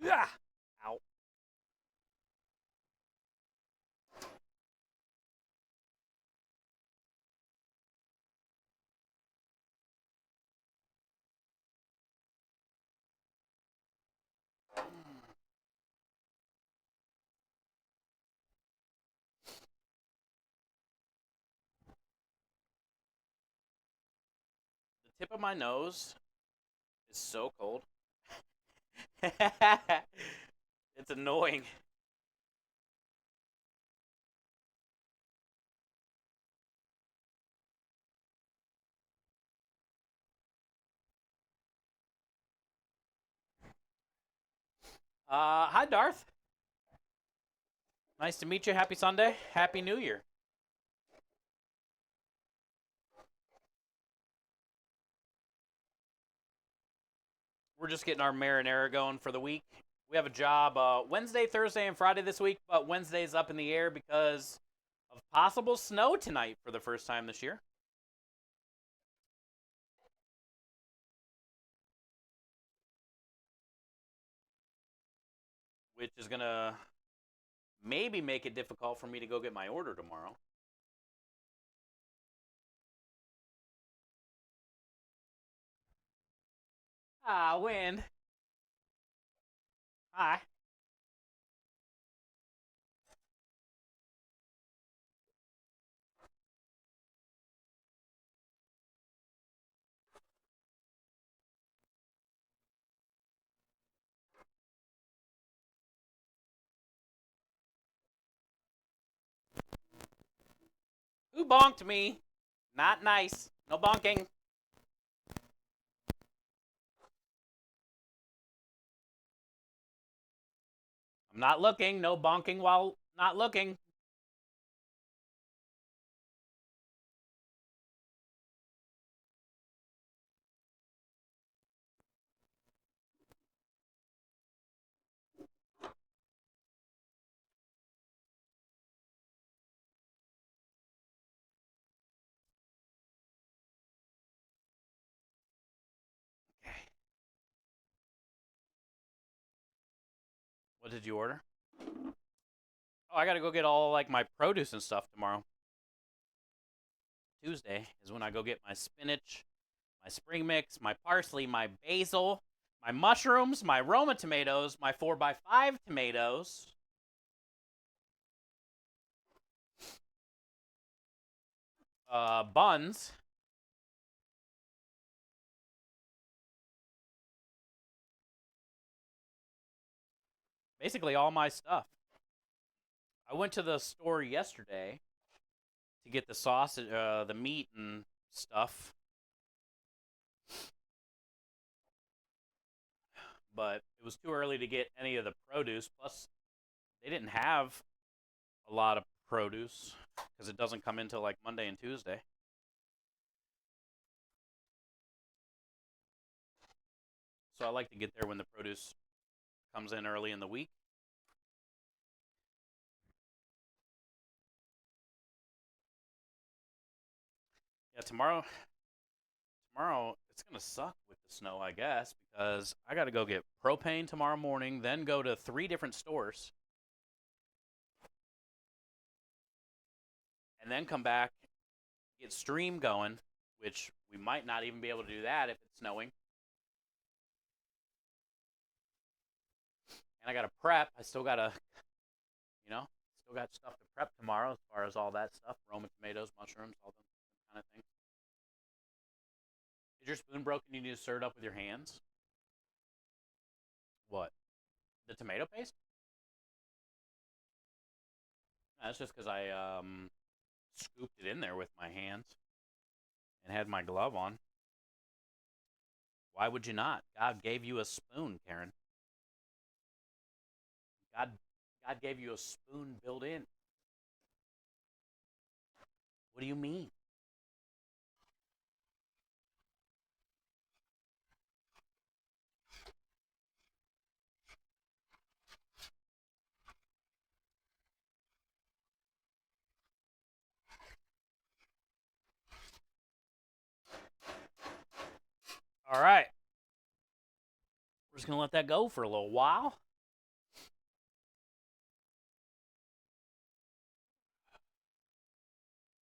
Yeah. Ow. tip of my nose is so cold. It's annoying. Hi, Darth. Nice to meet you. Happy Sunday. Happy New Year. We're just getting our marinara going for the week. We have a job Wednesday, Thursday, and Friday this week, but Wednesday's up in the air because of possible snow tonight for the first time this year, which is going to maybe make it difficult for me to go get my order tomorrow. Ah, wind. Hi. Who bonked me? Not nice. No bonking. I'm not looking. No bonking while not looking. Okay. What did you order? Oh, I gotta go get all like my produce and stuff tomorrow. Tuesday is when I go get my spinach, my spring mix, my parsley, my basil, my mushrooms, my Roma tomatoes, my 4x5 tomatoes. Buns. Basically all my stuff. I went to the store yesterday to get the sausage, the meat and stuff, but it was too early to get any of the produce. Plus, they didn't have a lot of produce because it doesn't come until like Monday and Tuesday. So I like to get there when the produce comes in early in the week. Yeah, tomorrow it's gonna suck with the snow, I guess, because I got to go get propane tomorrow morning, then go to 3 different stores, and then come back get stream going, which we might not even be able to do that if it's snowing. And I got to prep. I still got to, still got stuff to prep tomorrow as far as all that stuff: Roma tomatoes, mushrooms, all them kind of things. Is your spoon broken? You need to stir it up with your hands. What? The tomato paste? That's just because I scooped it in there with my hands and had my glove on. Why would you not? God gave you a spoon, Karen. God, God gave you a spoon built in. What do you mean? All right, we're just gonna let that go for a little while.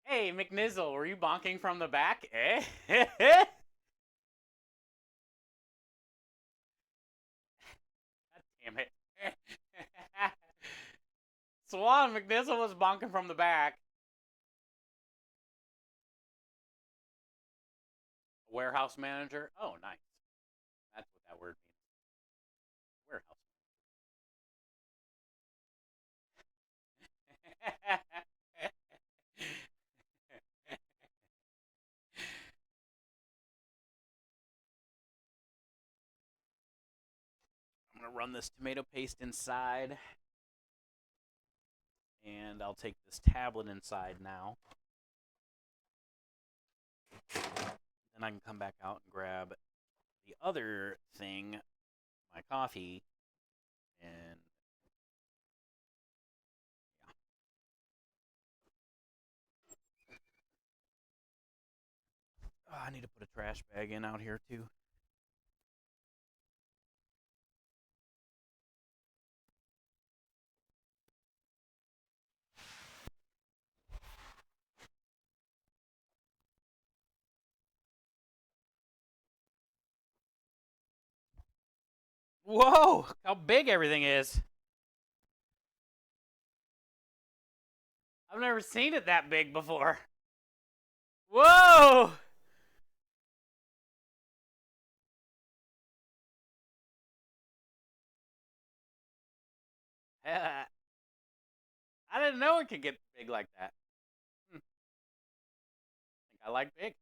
Hey, McNizzle, were you bonking from the back? Eh? God damn it. Swan McNizzle was bonking from the back. A warehouse manager. Oh, nice. That's what that word means. Warehouse. I'm gonna run this tomato paste inside, and I'll take this tablet inside now. Then I can come back out and grab the other thing, my coffee, and yeah. Oh, I need to put a trash bag in out here too. Whoa! How big everything is. I've never seen it that big before. Whoa! I didn't know it could get big like that. I think I like big.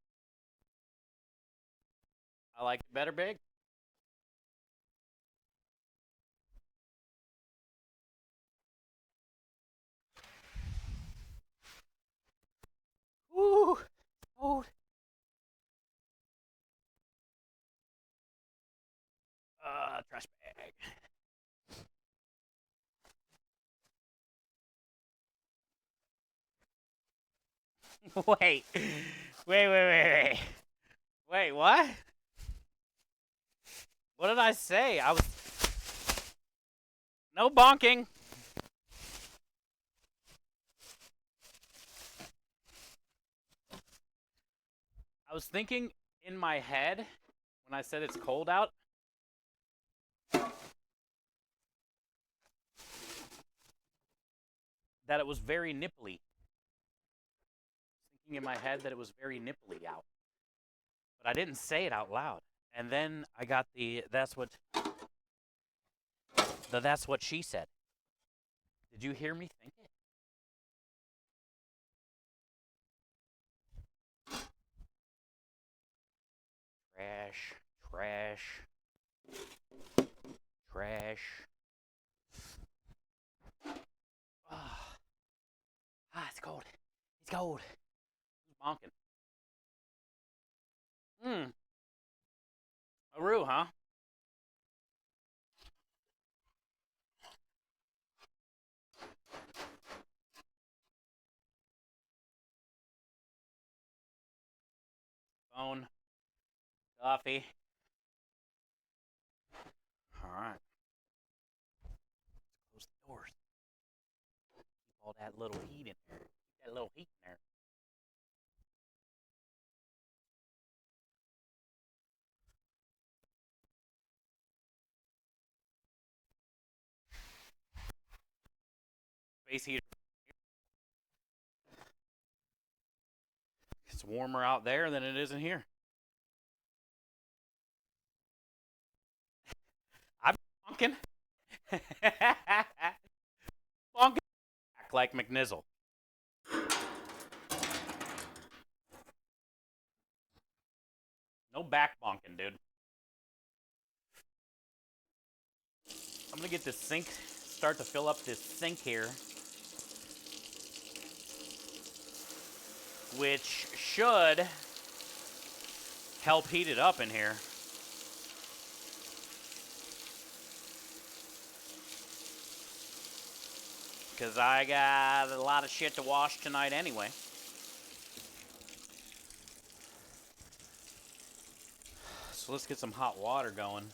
I like it better big. Ooh, oh. Trash bag. Wait. Wait, what? What did I say? I was no bonking. I was thinking in my head when I said it's cold out. That it was very nipply. Thinking in my head that it was very nipply out. But I didn't say it out loud. And then I got the that's what she said. Did you hear me think it? Trash, trash, trash. It's cold. It's cold. Who's bonking? Aru, huh? Phone, coffee. All right. Let's close the doors. Keep all that little heat in there. Keep that little heat in there. Space heater. It's warmer out there than it is in here. I'm bonking. Bonking back like McNizzle. No back bonking, dude. I'm gonna get this sink, start to fill up this sink here, which should help heat it up in here. Because I got a lot of shit to wash tonight anyway. So let's get some hot water going.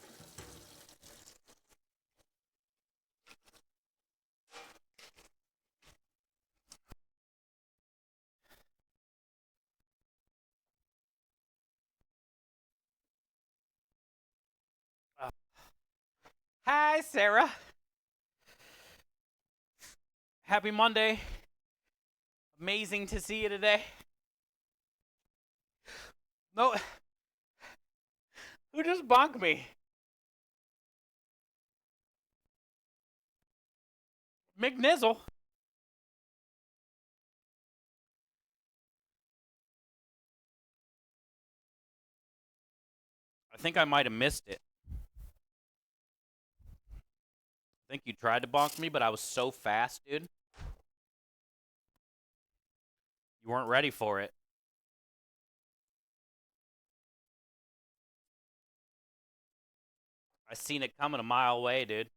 Hi, Sarah. Happy Monday. Amazing to see you today. No, Who just bonked me? McNizzle. I think I might have missed it. I think you tried to bonk me, but I was so fast, dude. You weren't ready for it. I seen it coming a mile away, dude.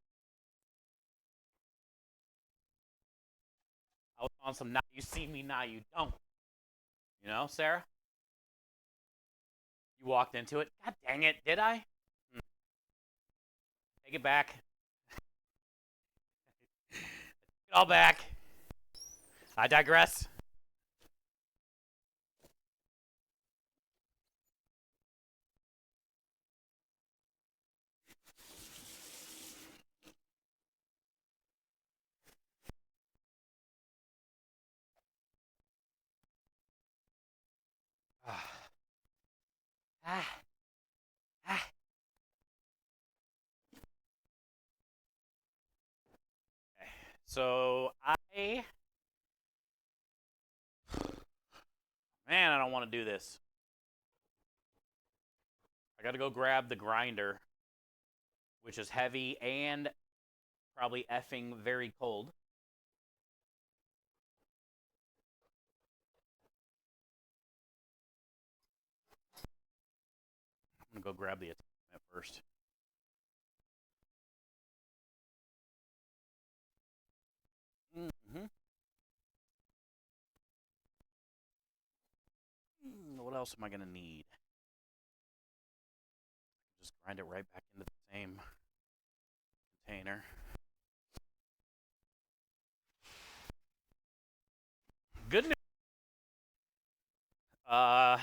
I was on some now you see me, now you don't. You know, Sarah? You walked into it. God dang it, did I? Take it back. Take it all back. I digress. Ah, ah. Okay. So man, I don't want to do this. I got to go grab the grinder, which is heavy and probably effing very cold. I'm gonna go grab the attachment first. Mm-hmm. What else am I gonna need? Just grind it right back into the same container. Good news. Uh,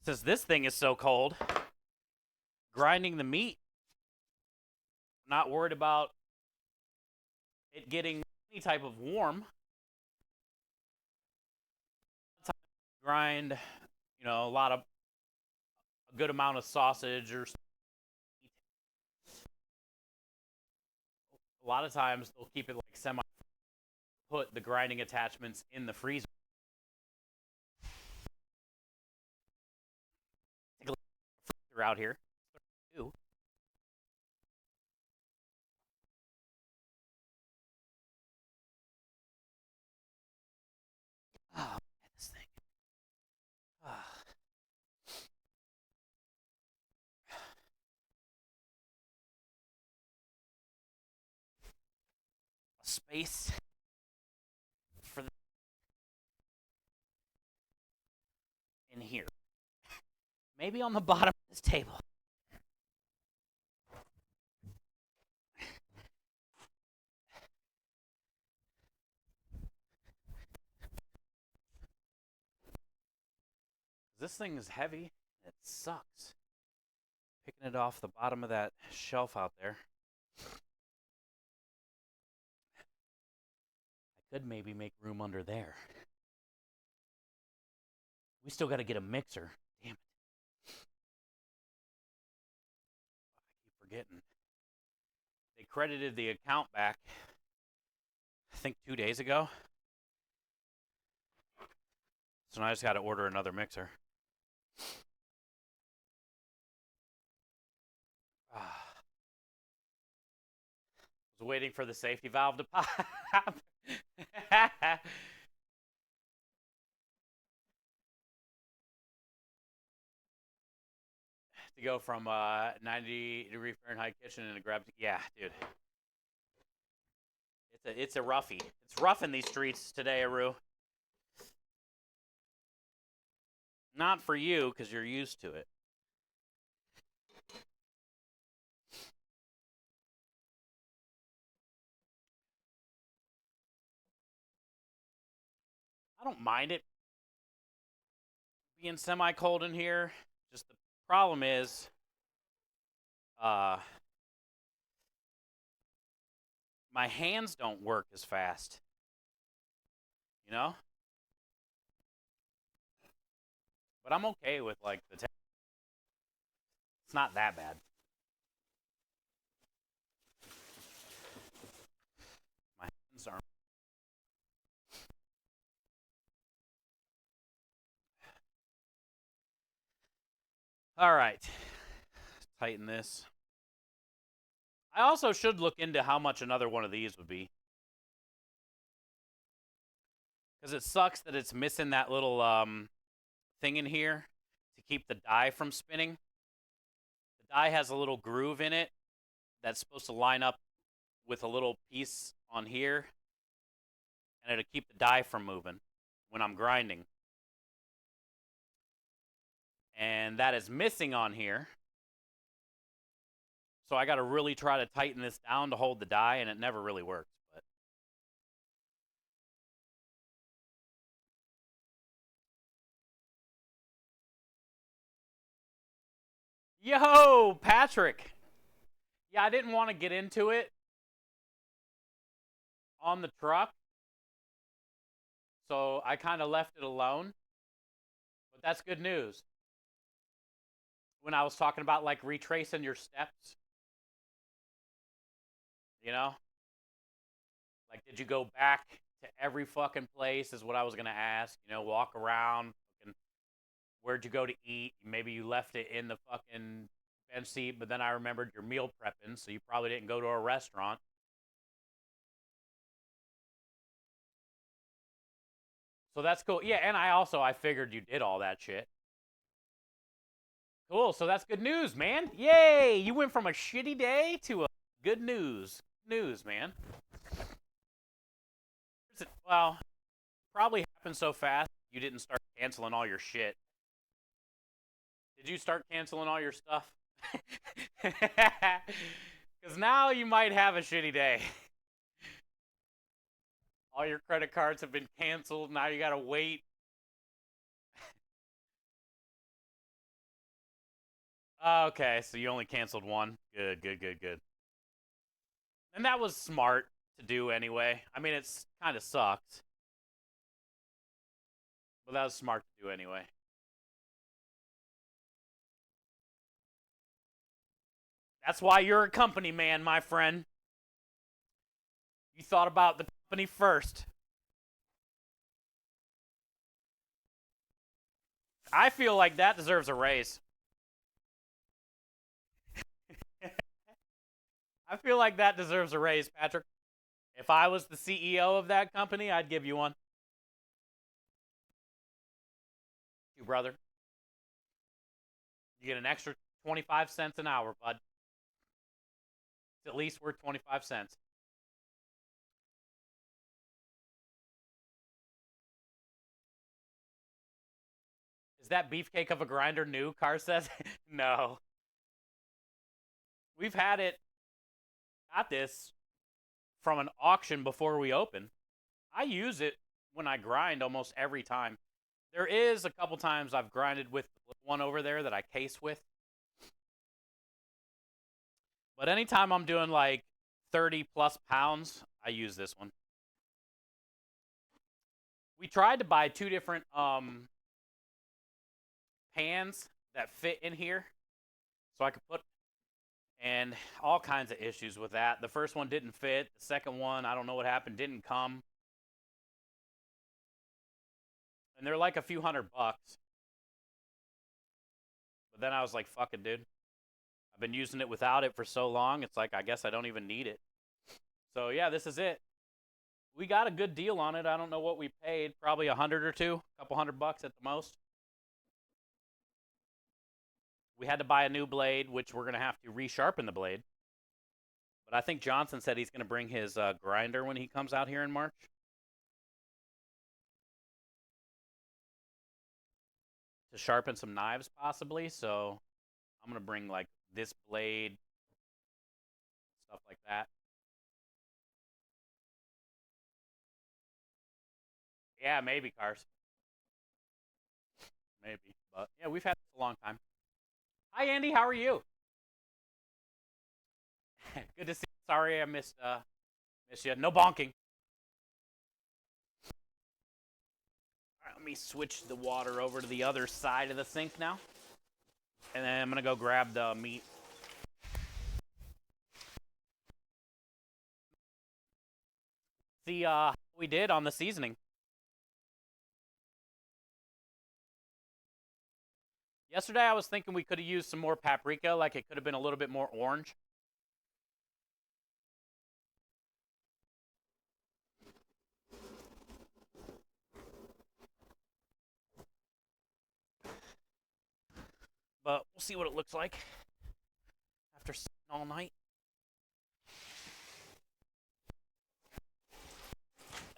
since this thing is so cold, grinding the meat, not worried about it getting any type of warm. Grind, a lot of a good amount of sausage or a lot of times they'll keep it like semi. Put the grinding attachments in the freezer. Take a look at the freezer out here. Ooh. Oh, look at this thing. Ah. Space for the in here. Maybe on the bottom of this table. This thing is heavy. It sucks. Picking it off the bottom of that shelf out there. I could maybe make room under there. We still got to get a mixer. Damn it. I keep forgetting. They credited the account back, I think 2 days ago. So now I just got to order another mixer. Was waiting for the safety valve to pop. To go from 90-degree Fahrenheit kitchen and grab. Yeah, dude. It's a roughie. It's rough in these streets today, Aru. Not for you, because you're used to it. I don't mind it being semi-cold in here. Just the problem is, my hands don't work as fast. You know? But I'm okay with like the It's not that bad. My hands are. All right. Tighten this. I also should look into how much another one of these would be. Because it sucks that it's missing that little thing in here to keep the die from spinning. The die has a little groove in it that's supposed to line up with a little piece on here, and it'll keep the die from moving when I'm grinding. And that is missing on here. So I got to really try to tighten this down to hold the die, and it never really works. But yo, Patrick. Yeah, I didn't want to get into it on the truck, so I kind of left it alone. But that's good news. When I was talking about like retracing your steps, you know, like did you go back to every fucking place? Is what I was gonna ask. You know, walk around. Fucking, where'd you go to eat? Maybe you left it in the fucking bench seat, but then I remembered your meal prepping, so you probably didn't go to a restaurant. So that's cool. Yeah, and I figured you did all that shit. Cool. So that's good news, man. Yay! You went from a shitty day to a good news. News, man. Well, probably happened so fast you didn't start canceling all your shit. Did you start canceling all your stuff? Because now you might have a shitty day. All your credit cards have been canceled. Now you gotta wait. Okay, so you only canceled one. Good, good, good, good. And that was smart to do anyway. I mean, it's kind of sucked. But that was smart to do anyway. That's why you're a company man, my friend. You thought about the company first. I feel like that deserves a raise. I feel like that deserves a raise, Patrick. If I was the CEO of that company, I'd give you one. You brother. You get an extra 25 cents an hour, bud. It's at least worth 25 cents. Is that beefcake of a grinder new? Car says. No. We've had it, got this from an auction before we open. I use it when I grind almost every time. There is a couple times I've grinded with one over there that I case with. But anytime I'm doing like 30 plus pounds, I use this one. We tried to buy two different pans that fit in here so I could put, and all kinds of issues with that. The first one didn't fit. The second one, I don't know what happened, didn't come. And they're like a few $100. But then I was like, fuck it, dude. I've been using it without it for so long. It's like, I guess I don't even need it. So yeah, this is it. We got a good deal on it. I don't know what we paid. Probably 100 or two, a couple $100 at the most. We had to buy a new blade, which we're going to have to resharpen the blade. But I think Johnson said he's going to bring his grinder when he comes out here in March. To sharpen some knives, possibly. So I'm going to bring, like, this blade, stuff like that. Yeah, maybe, Cars. Maybe. But, yeah, we've had this a long time. Hi, Andy. How are you? Good to see you. Sorry I missed you. No bonking. All right, let me switch the water over to the other side of the sink now. And then I'm going to go grab the meat. See how we did on the seasoning. Yesterday I was thinking we could have used some more paprika, like it could have been a little bit more orange. But we'll see what it looks like after sitting all night.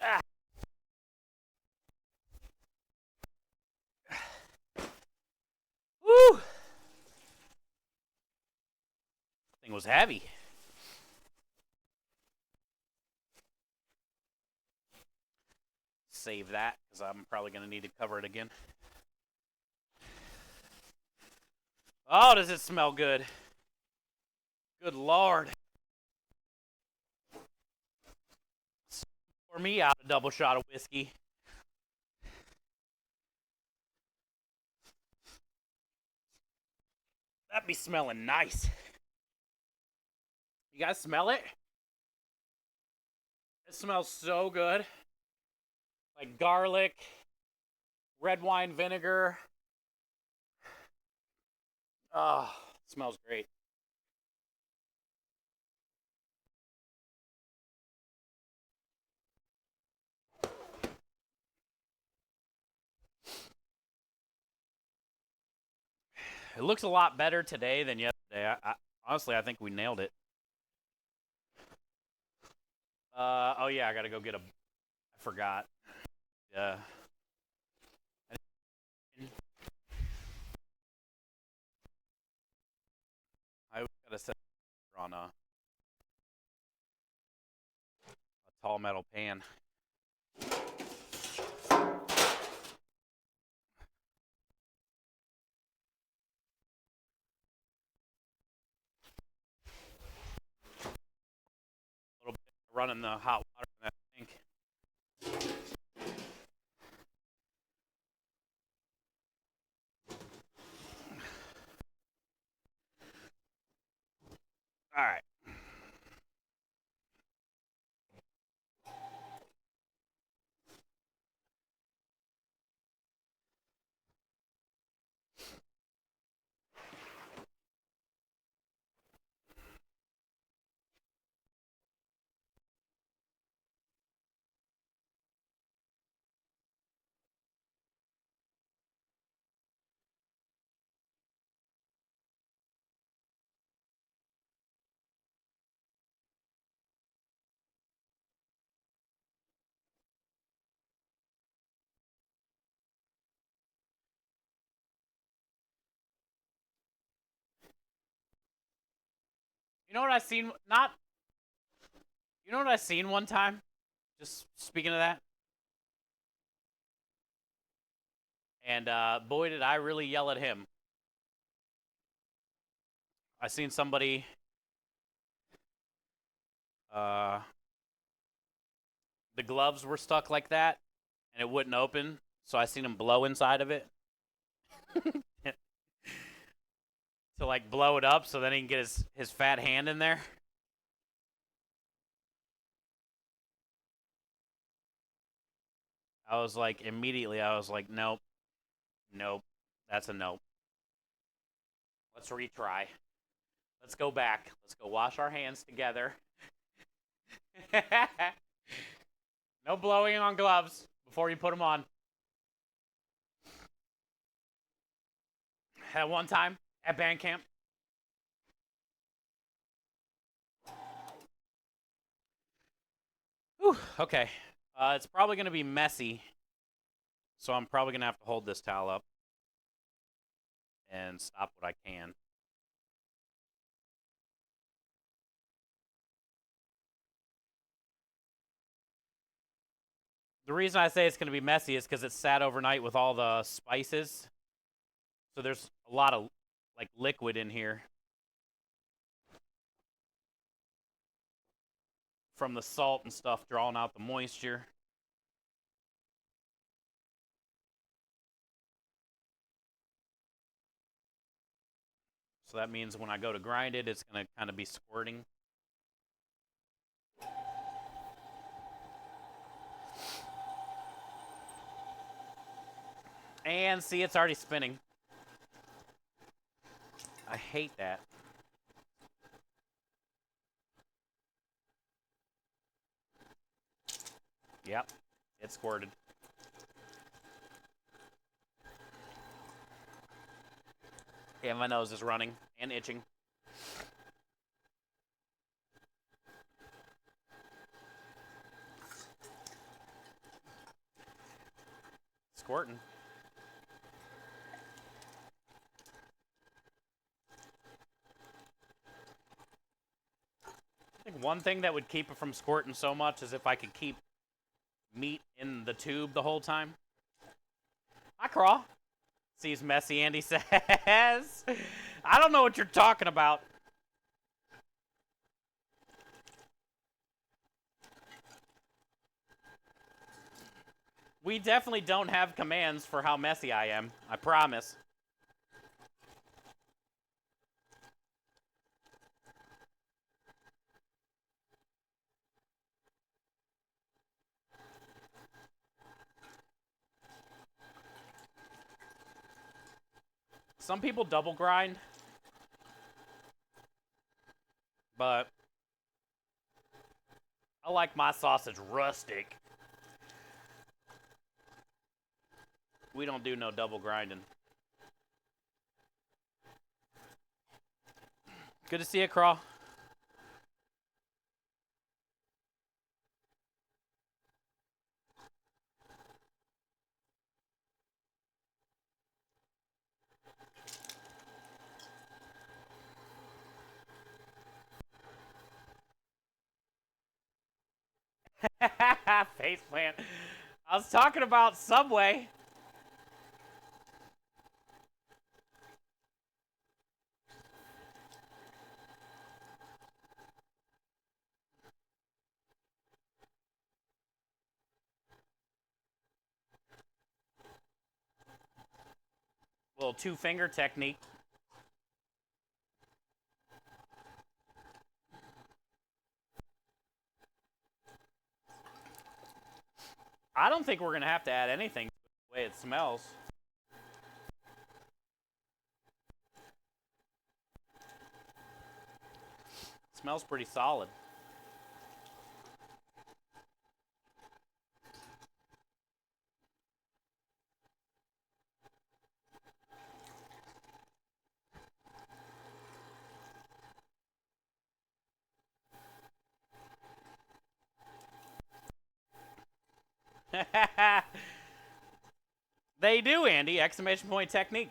Ah. Woo! Thing was heavy. Save that because I'm probably going to need to cover it again. Oh, does it smell good? Good Lord. Pour me out a double shot of whiskey. That be smelling nice. You guys smell it? It smells so good. Like garlic, red wine vinegar. Oh, it smells great. It looks a lot better today than yesterday. Honestly, I think we nailed it. Oh yeah, I gotta go get a. I forgot. Yeah. I gotta set on a tall metal pan. A little bit running the hot water in that sink. All right. You know what I seen? Not. You know what I seen one time? Just speaking of that. And boy, did I really yell at him. I seen somebody. Uh, the gloves were stuck like that, and it wouldn't open. So I seen him blow inside of it to like blow it up, so then he can get his fat hand in there. I was like, immediately, I was like, nope, nope, that's a nope. Let's retry. Let's go back. Let's go wash our hands together. No blowing on gloves before you put them on. At one time at band camp. Whew, okay. It's probably going to be messy, so I'm probably going to have to hold this towel up and stop what I can. The reason I say it's going to be messy is because it's sat overnight with all the spices. So there's a lot of like liquid in here from the salt and stuff drawing out the moisture. So that means when I go to grind it, it's going to kind of be squirting. And see, it's already spinning. I hate that. Yep, it squirted. Yeah, my nose is running and itching. Squirting. I think one thing that would keep it from squirting so much is if I could keep meat in the tube the whole time. Hi, Craw. Sees messy, Andy says. I don't know what you're talking about. We definitely don't have commands for how messy I am. I promise. Some people double grind, but I like my sausage rustic. We don't do no double grinding. Good to see you, Craw. Faceplant. I was talking about Subway. Little two-finger technique. I don't think we're going to have to add anything to the way it smells. It smells pretty solid. They do, Andy! Exclamation point technique.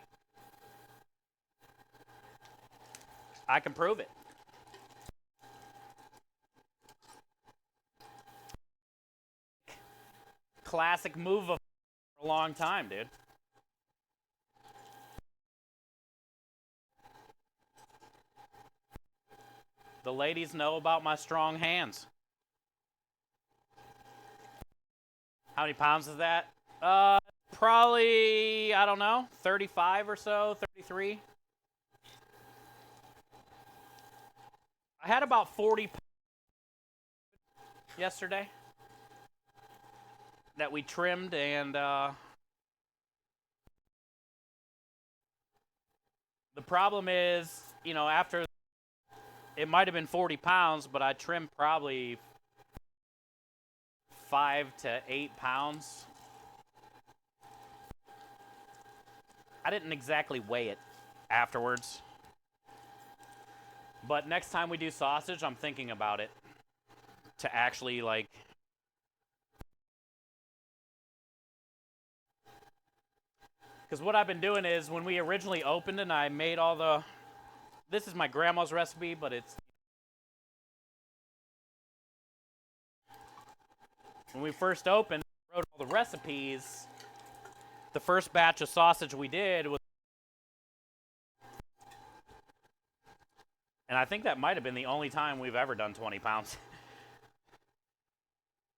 I can prove it. Classic move of a long time, dude. The ladies know about my strong hands. How many pounds is that? Probably, I don't know, 35 or so, 33. I had about 40 pounds yesterday that we trimmed, and the problem is, you know, after it might have been 40 pounds, but I trimmed probably 5 to 8 pounds. I didn't exactly weigh it afterwards. But next time we do sausage, I'm thinking about it. To actually, like... Because what I've been doing is, when we originally opened and I made all the... This is my grandma's recipe, but it's... When we first opened, I wrote all the recipes. The first batch of sausage we did was... And I think that might have been the only time we've ever done 20 pounds.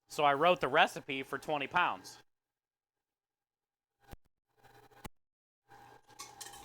So I wrote the recipe for 20 pounds.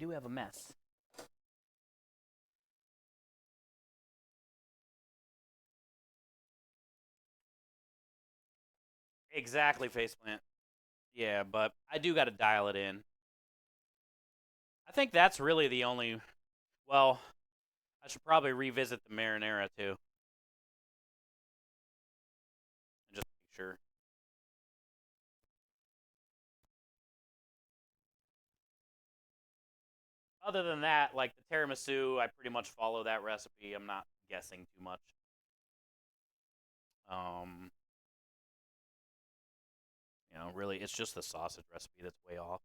we do have a mess. Exactly, faceplant. Yeah, but I do got to dial it in. I think that's really the only. Well, I should probably revisit the Marinara too, and just make sure. Other than that, like the tiramisu, I pretty much follow that recipe. I'm not guessing too much. Um, really, it's just the sausage recipe that's way off.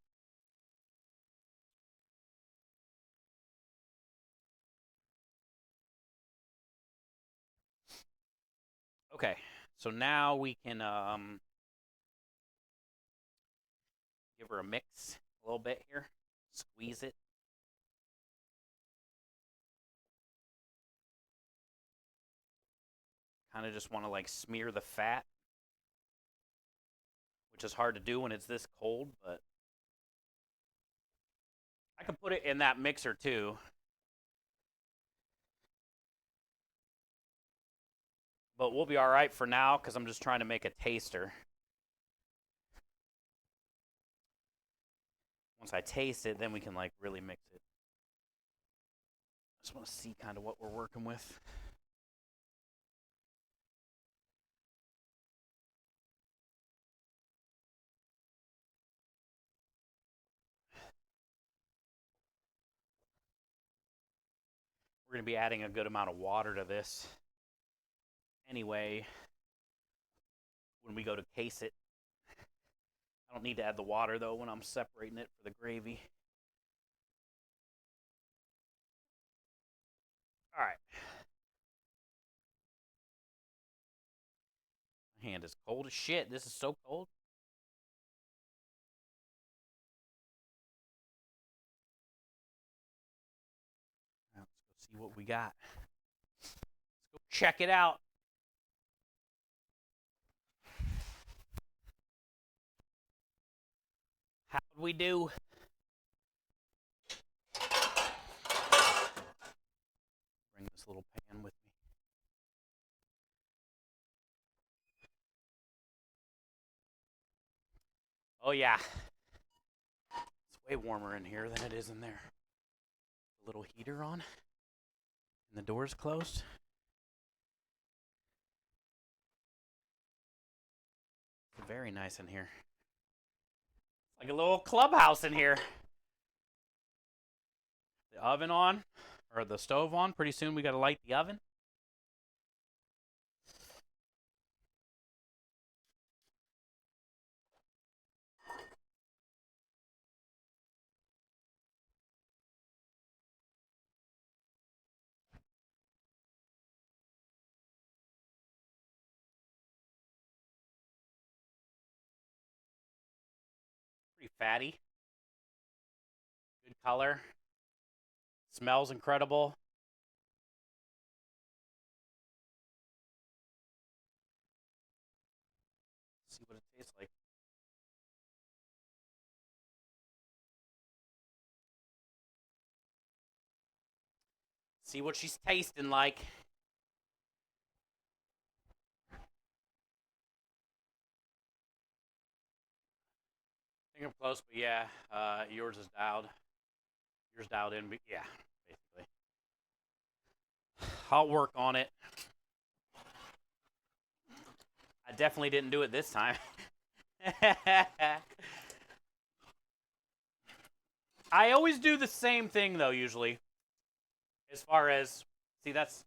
Okay, so now we can give her a mix a little bit here. Squeeze it. Kind of just want to like smear the fat, which is hard to do when it's this cold, but I can put it in that mixer too. But we'll be all right for now because I'm just trying to make a taster. Once I taste it, then we can like really mix it. I just want to see kind of what we're working with. We're going to be adding a good amount of water to this. Anyway, when we go to case it, I don't need to add the water though when I'm separating it for the gravy. All right. My hand is cold as shit. This is so cold. Let's go see what we got. Let's go check it out. How'd we do? Bring this little pan with me. Oh yeah. It's way warmer in here than it is in there. A little heater on. And the door's closed. It's very nice in here. It's like a little clubhouse in here. The oven on, or the stove on. Pretty soon we gotta light the oven. Pretty fatty. Good color. Smells incredible. Let's see what it tastes like. See what she's tasting like. I think I'm close, but yeah, yours is dialed. Yours dialed in, but yeah, basically. I'll work on it. I definitely didn't do it this time. I always do the same thing though, usually. As far as see, that's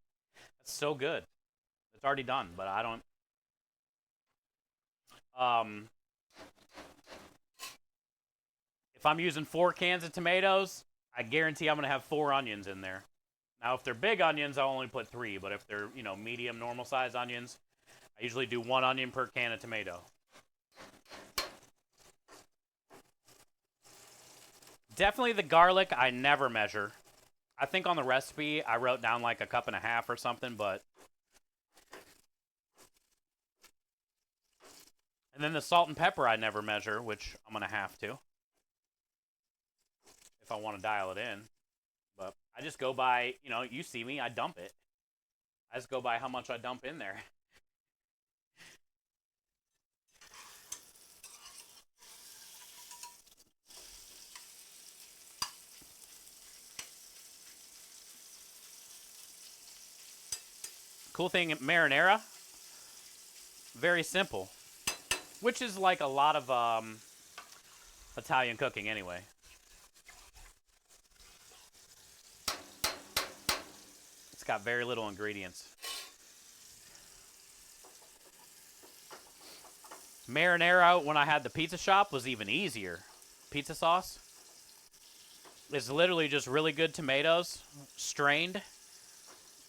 so good. It's already done, but I don't. Um, if I'm using 4 cans of tomatoes, I guarantee I'm gonna have 4 onions in there. Now, if they're big onions, I'll only put 3. But if they're medium, normal size onions, I usually do 1 onion per can of tomato. Definitely the garlic, I never measure. I think on the recipe, I wrote down like a cup and a half or something, but. And then the salt and pepper, I never measure, which I'm going to have to. if I want to dial it in. But I just go by, you see me, I dump it. I just go by how much I dump in there. Cool thing, marinara, very simple, which is like a lot of Italian cooking anyway. It's got very little ingredients. Marinara, when I had the pizza shop, was even easier. Pizza sauce is literally just really good tomatoes, strained,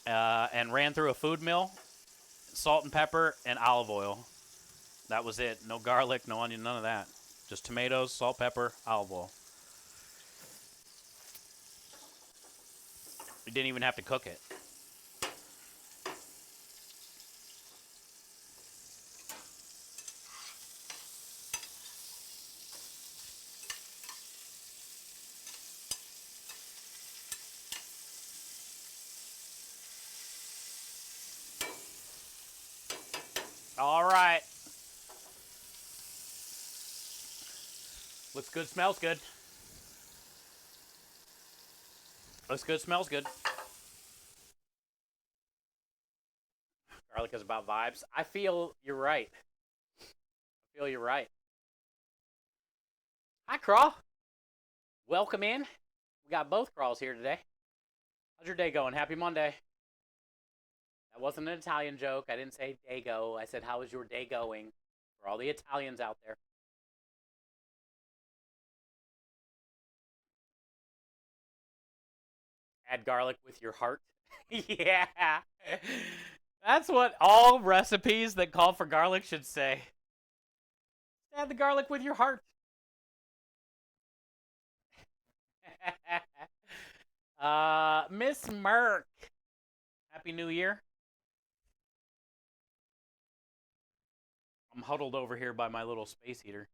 and ran through a food mill, salt and pepper, and olive oil. That was it. No garlic, no onion, none of that. Just tomatoes, salt, pepper, olive oil. You didn't even have to cook it. All right. Looks good, smells good. Looks good, smells good. Garlic is about vibes. I feel you're right. I feel you're right. Hi, Crawl. Welcome in. We got both Crawls here today. How's your day going? Happy Monday. That wasn't an Italian joke. I didn't say Dago. I said, how is your day going? For all the Italians out there. Add garlic with your heart. Yeah. That's what all recipes that call for garlic should say. Add the garlic with your heart. Miss Merck. Happy New Year. I'm huddled over here by my little space heater.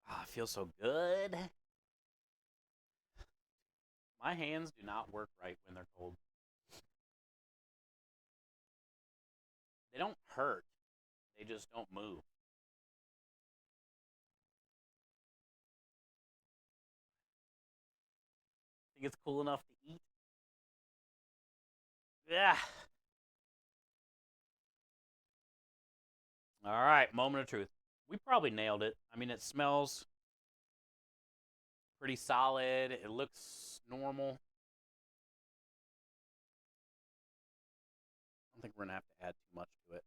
Ah, it feels so good. My hands do not work right when they're cold. They don't hurt. They just don't move. Think it's cool enough to eat? Yeah. All right, moment of truth. We probably nailed it. I mean, it smells pretty solid. It looks normal. I don't think we're gonna have to add too much to it.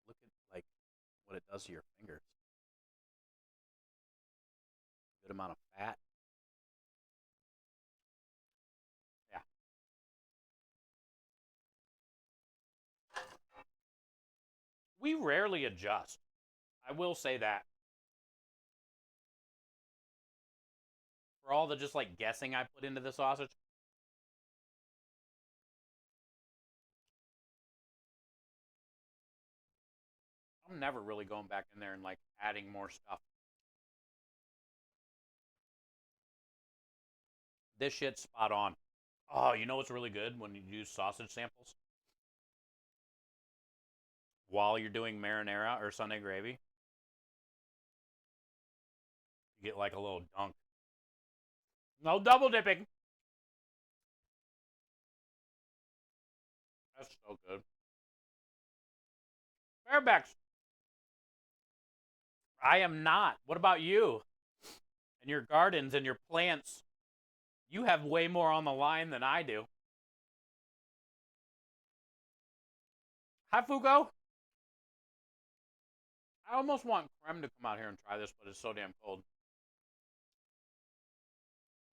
Look at like what it does to your fingers. Good amount of fat. Yeah. We rarely adjust. I will say that. For all the just like guessing I put into the sausage. I'm never really going back in there and like adding more stuff. This shit's spot on. Oh, you know what's really good when you use sausage samples? While you're doing marinara or Sunday gravy, you get like a little dunk. No double dipping. That's so good. Fairbex, I am not. What about you? And your gardens and your plants? You have way more on the line than I do. Hi, Fugo. I almost want Creme to come out here and try this, but it's so damn cold.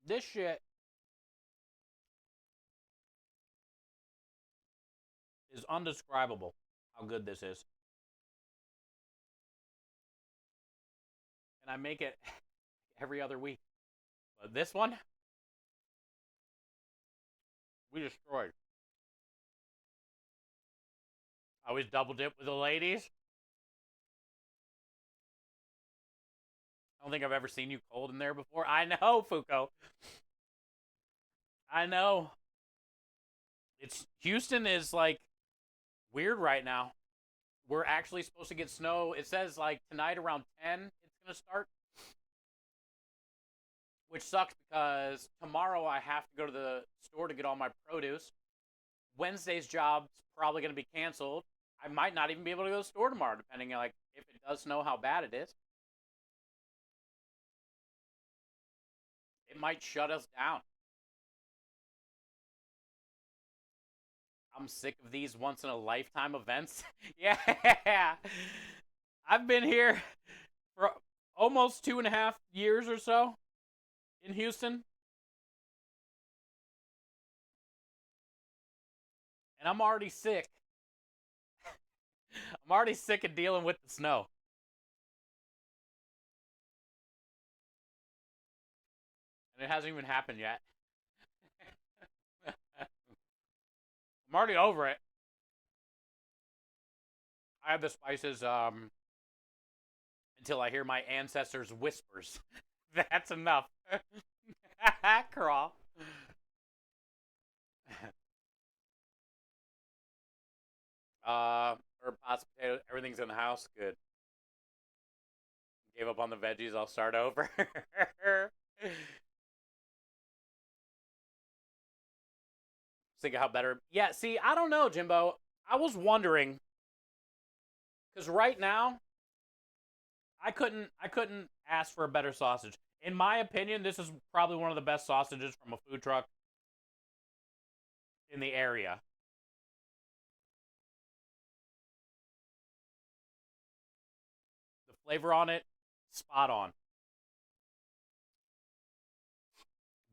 This shit is undescribable how good this is. And I make it every other week. But this one, we destroyed. I always double dip with the ladies. I don't think I've ever seen you cold in there before. I know, Fuko. I know. It's Houston is like weird right now. We're actually supposed to get snow. It says like tonight around 10 it's going to start, which sucks because tomorrow I have to go to the store to get all my produce. Wednesday's job's probably going to be canceled. I might not even be able to go to the store tomorrow, depending on like if it does snow, how bad it is. It might shut us down. I'm sick of these once in a lifetime events. Yeah, I've been here for almost 2.5 years or so in Houston, and I'm already sick. I'm already sick of dealing with the snow, and it hasn't even happened yet. I'm already over it. I have the spices until I hear my ancestors' whispers. That's enough. Crawl. Herb, pasta, potato, everything's in the house. Good. Gave up on the veggies. I'll start over. Think of how better. Yeah. See, I don't know, Jimbo. I was wondering because right now I couldn't ask for a better sausage. In my opinion, this is probably one of the best sausages from a food truck in the area. The flavor on it, spot on.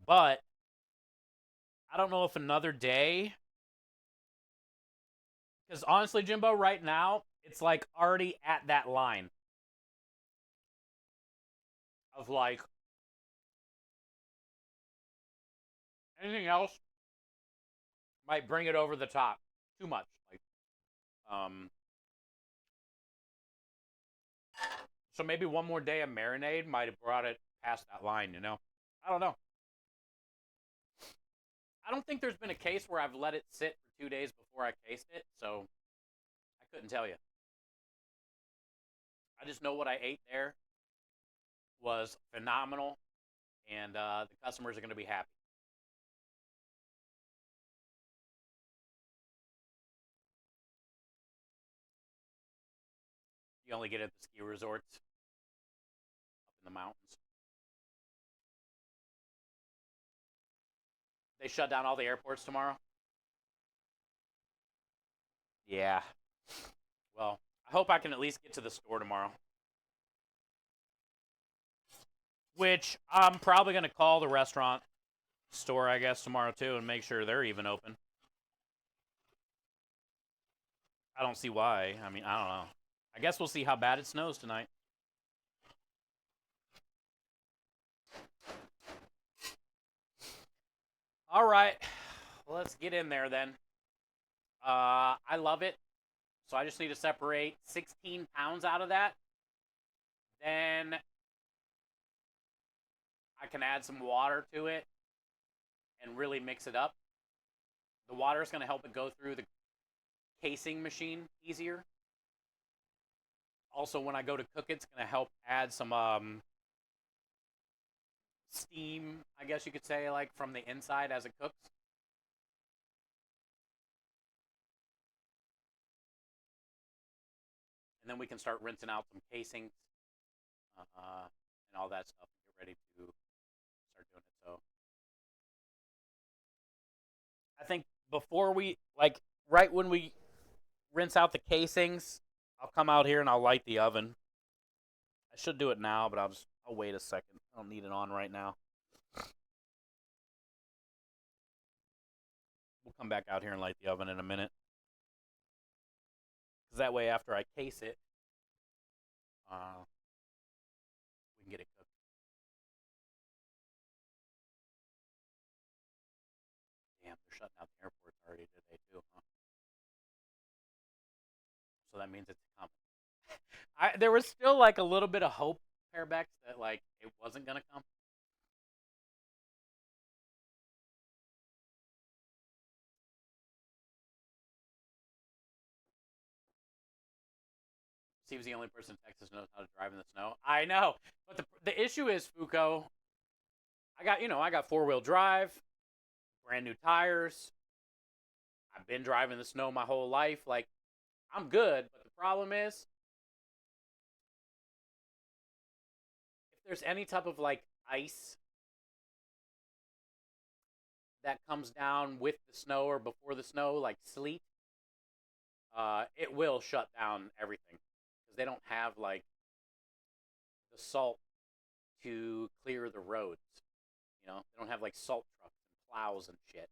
But I don't know if another day, because honestly, Jimbo, right now it's like already at that line of like anything else might bring it over the top too much. Like, um, so maybe one more day of marinade might have brought it past that line. I don't know. I don't think there's been a case where I've let it sit for 2 days before I taste it, so I couldn't tell you. I just know what I ate there was phenomenal, and the customers are going to be happy. You only get it at the ski resorts up in the mountains. They shut down all the airports tomorrow. Yeah. Well, I hope I can at least get to the store tomorrow. Which I'm probably going to call the restaurant store, I guess, tomorrow too and make sure they're even open. I don't see why. I mean, I don't know. I guess we'll see how bad it snows tonight. All right. Let's get in there then. I love it. So I just need to separate 16 pounds out of that. Then I can add some water to it and really mix it up. The water is going to help it go through the casing machine easier. Also, when I go to cook it, it's going to help add some steam, I guess you could say, like from the inside as it cooks. And then we can start rinsing out some casings and all that stuff and get ready to start doing it. So I think before we, like, right when we rinse out the casings, I'll come out here and I'll light the oven. I should do it now, but I'll wait a second. I don't need it on right now. We'll come back out here and light the oven in a minute. Because that way, after I case it, we can get it cooked. Damn, they're shutting down the airport already today too, huh? So that means it's coming. There was still like a little bit of hope Pearbex that like it wasn't gonna come? Seems the only person in Texas knows how to drive in the snow. I know, but the issue is Fuko. I got 4-wheel drive, brand new tires. I've been driving the snow my whole life. Like I'm good, but the problem is if there's any type of like ice that comes down with the snow or before the snow, like sleet, it will shut down everything because they don't have like the salt to clear the roads. They don't have like salt trucks and plows and shit.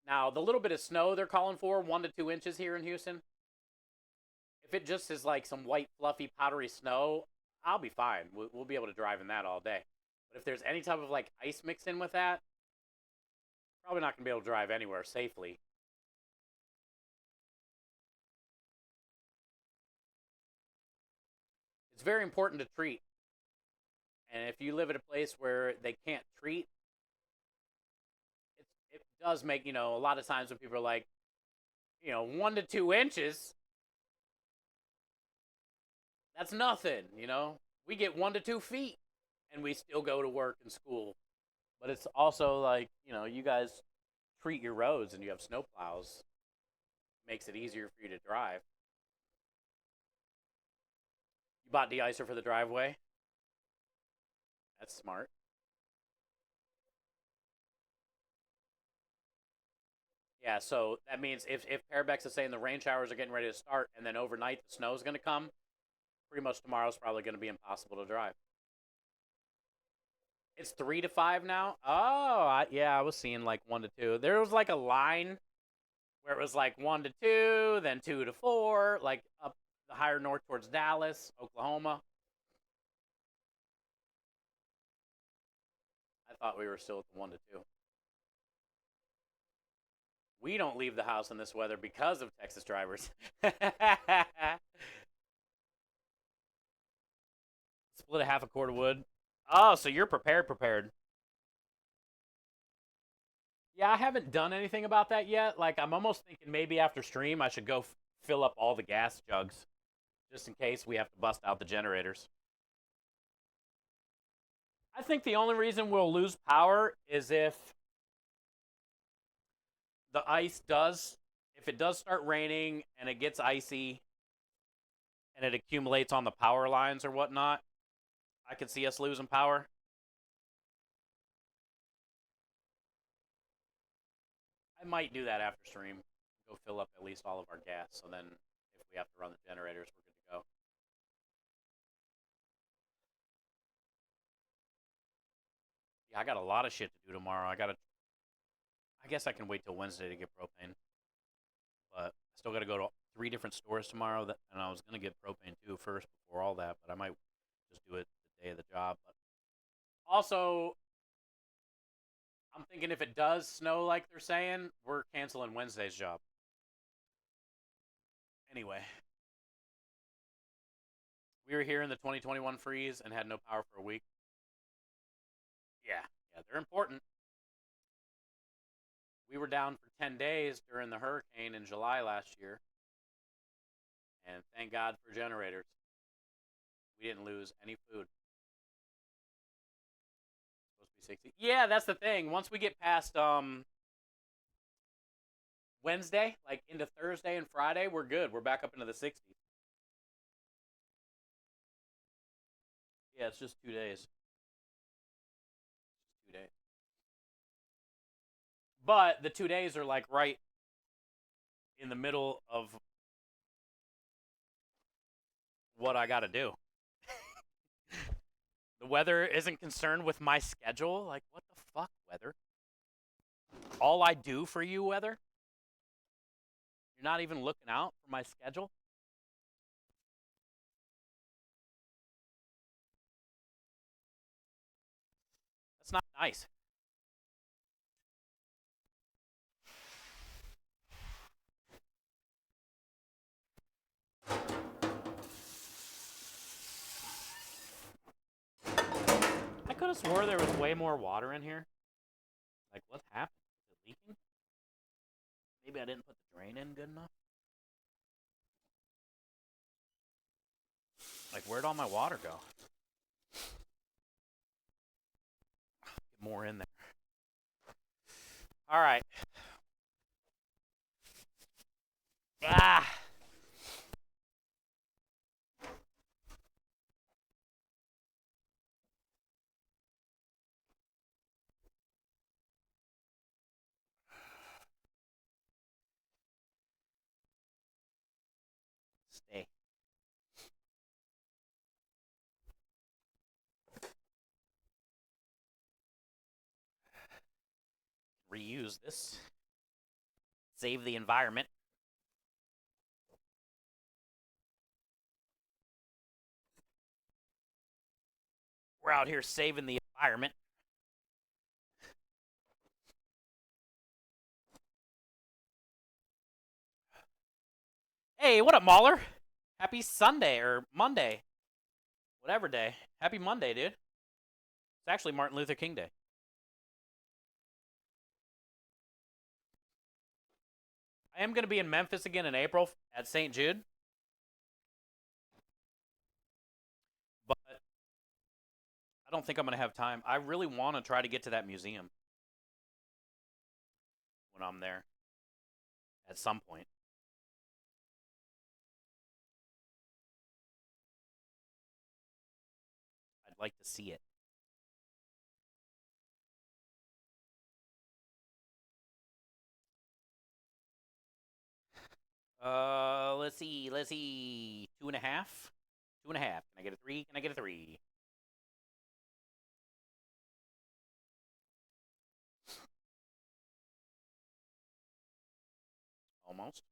Now, the little bit of snow they're calling for, 1 to 2 inches here in Houston, if it just is like some white, fluffy, powdery snow, I'll be fine. We'll be able to drive in that all day. But if there's any type of like ice mixed in with that, probably not going to be able to drive anywhere safely. It's very important to treat. And if you live at a place where they can't treat, it does make, a lot of times when people are like, 1 to 2 inches, that's nothing. We get 1 to 2 feet and we still go to work and school. But it's also like, you guys treat your roads and you have snow plows. Makes it easier for you to drive. You bought de-icer for the driveway. That's smart. Yeah, so that means if Parabex is saying the rain showers are getting ready to start and then overnight the snow is going to come, pretty much tomorrow's probably going to be impossible to drive. It's 3 to 5 now. Oh, yeah, I was seeing like 1 to 2. There was like a line where it was like 1 to 2, then 2 to 4, like up the higher north towards Dallas, Oklahoma. I thought we were still at the 1 to 2. We don't leave the house in this weather because of Texas drivers. Split a half a cord of wood. Oh, so you're prepared. Yeah, I haven't done anything about that yet. Like, I'm almost thinking maybe after stream I should go fill up all the gas jugs just in case we have to bust out the generators. I think the only reason we'll lose power is the ice does, if it does start raining and it gets icy and it accumulates on the power lines or whatnot. I could see us losing power. I might do that after stream. Go fill up at least all of our gas, so then if we have to run the generators, we're good to go. Yeah, I got a lot of shit to do tomorrow. I guess I can wait till Wednesday to get propane, but I still got to go to 3 different stores tomorrow. And I was gonna get propane too first before all that, but I might just do it the day of the job. But also, I'm thinking if it does snow like they're saying, we're canceling Wednesday's job. Anyway, we were here in the 2021 freeze and had no power for a week. Yeah, they're important. We were down for 10 days during the hurricane in July last year, and thank God for generators. We didn't lose any food. It's supposed to be 60. Yeah, that's the thing. Once we get past Wednesday, like into Thursday and Friday, we're good. We're back up into the 60s. Yeah, it's just 2 days. Just 2 days. But the 2 days are like right in the middle of what I got to do. The weather isn't concerned with my schedule. Like, what the fuck, weather? All I do for you, weather? You're not even looking out for my schedule? That's not nice. have swore there was way more water in here. Like, what happened? Is it leaking? Maybe I didn't put the drain in good enough. Like, where'd all my water go? Get more in there. All right. Ah. Stay. Reuse this. Save the environment. We're out here saving the environment. Hey, what up, Mauler? Happy Sunday or Monday. Whatever day. Happy Monday, dude. It's actually Martin Luther King Day. I am going to be in Memphis again in April at St. Jude. But I don't think I'm going to have time. I really want to try to get to that museum when I'm there at some point. I'd like to see it. Let's see. Let's see. 2.5. 2.5. Can I get a 3? Can I get a 3? Almost.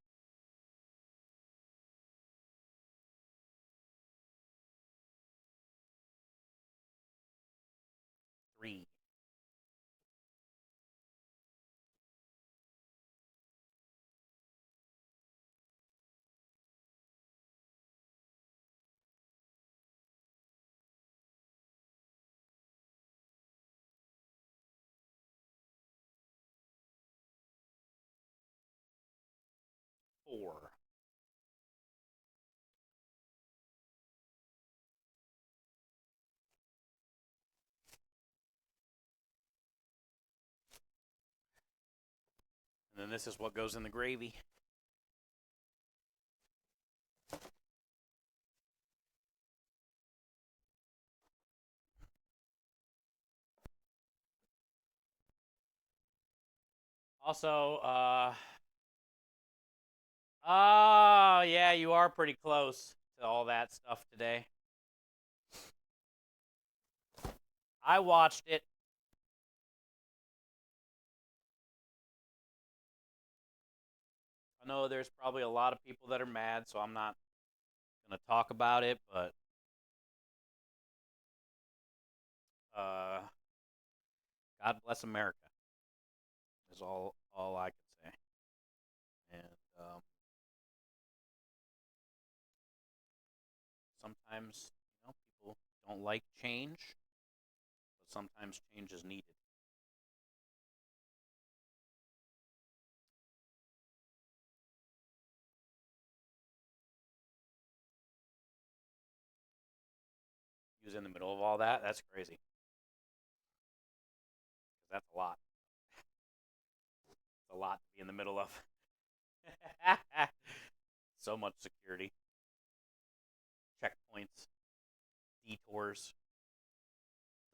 3. 4. And then this is what goes in the gravy. Also, oh, yeah, you are pretty close to all that stuff today. I watched it. I know there's probably a lot of people that are mad, so I'm not going to talk about it, but God bless America is all I can say. And sometimes, people don't like change, but sometimes change is needed. He was in the middle of all that. That's crazy. That's a lot. It's a lot to be in the middle of. So much security, checkpoints, detours,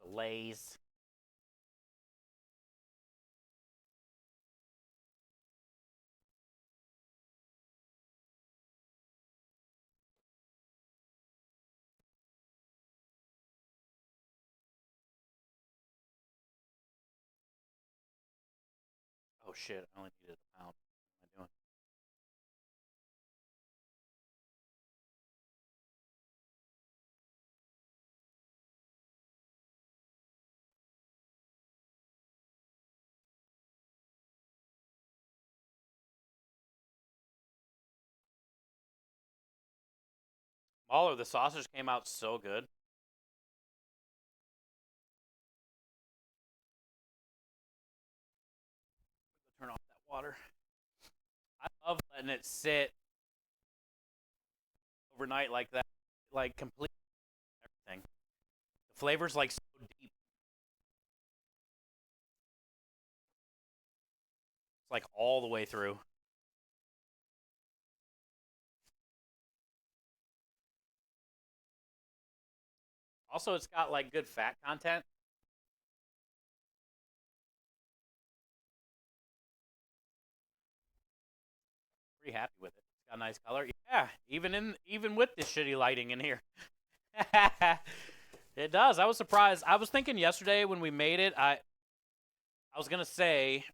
delays. Oh shit! I only needed a pound. What am I doing? Mahler, the sausage came out so good. water. I love letting it sit overnight like that, like complete everything. The flavor's like so deep. It's like all the way through. Also, it's got like good fat content. Pretty happy with it. It's got a nice color. Yeah, even with this shitty lighting in here. It does. I was surprised. I was thinking yesterday when we made it, I was gonna say,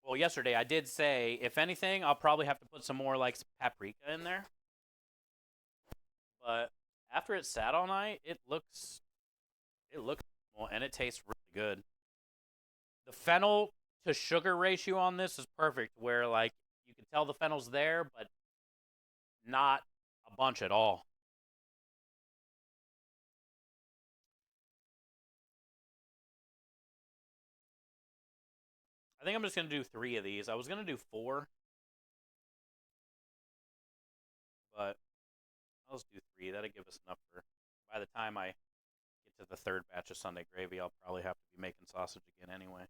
well, yesterday I did say, if anything, I'll probably have to put some more like paprika in there. But after it sat all night, it looks well, and it tastes really good. The fennel to sugar ratio on this is perfect, where like you can tell the fennel's there, but not a bunch at all. I think I'm just gonna do 3 of these. I was gonna do four, but I'll just do three. That'll give us enough for. By the time I get to the third batch of Sunday gravy, I'll probably have to be making sausage again anyway.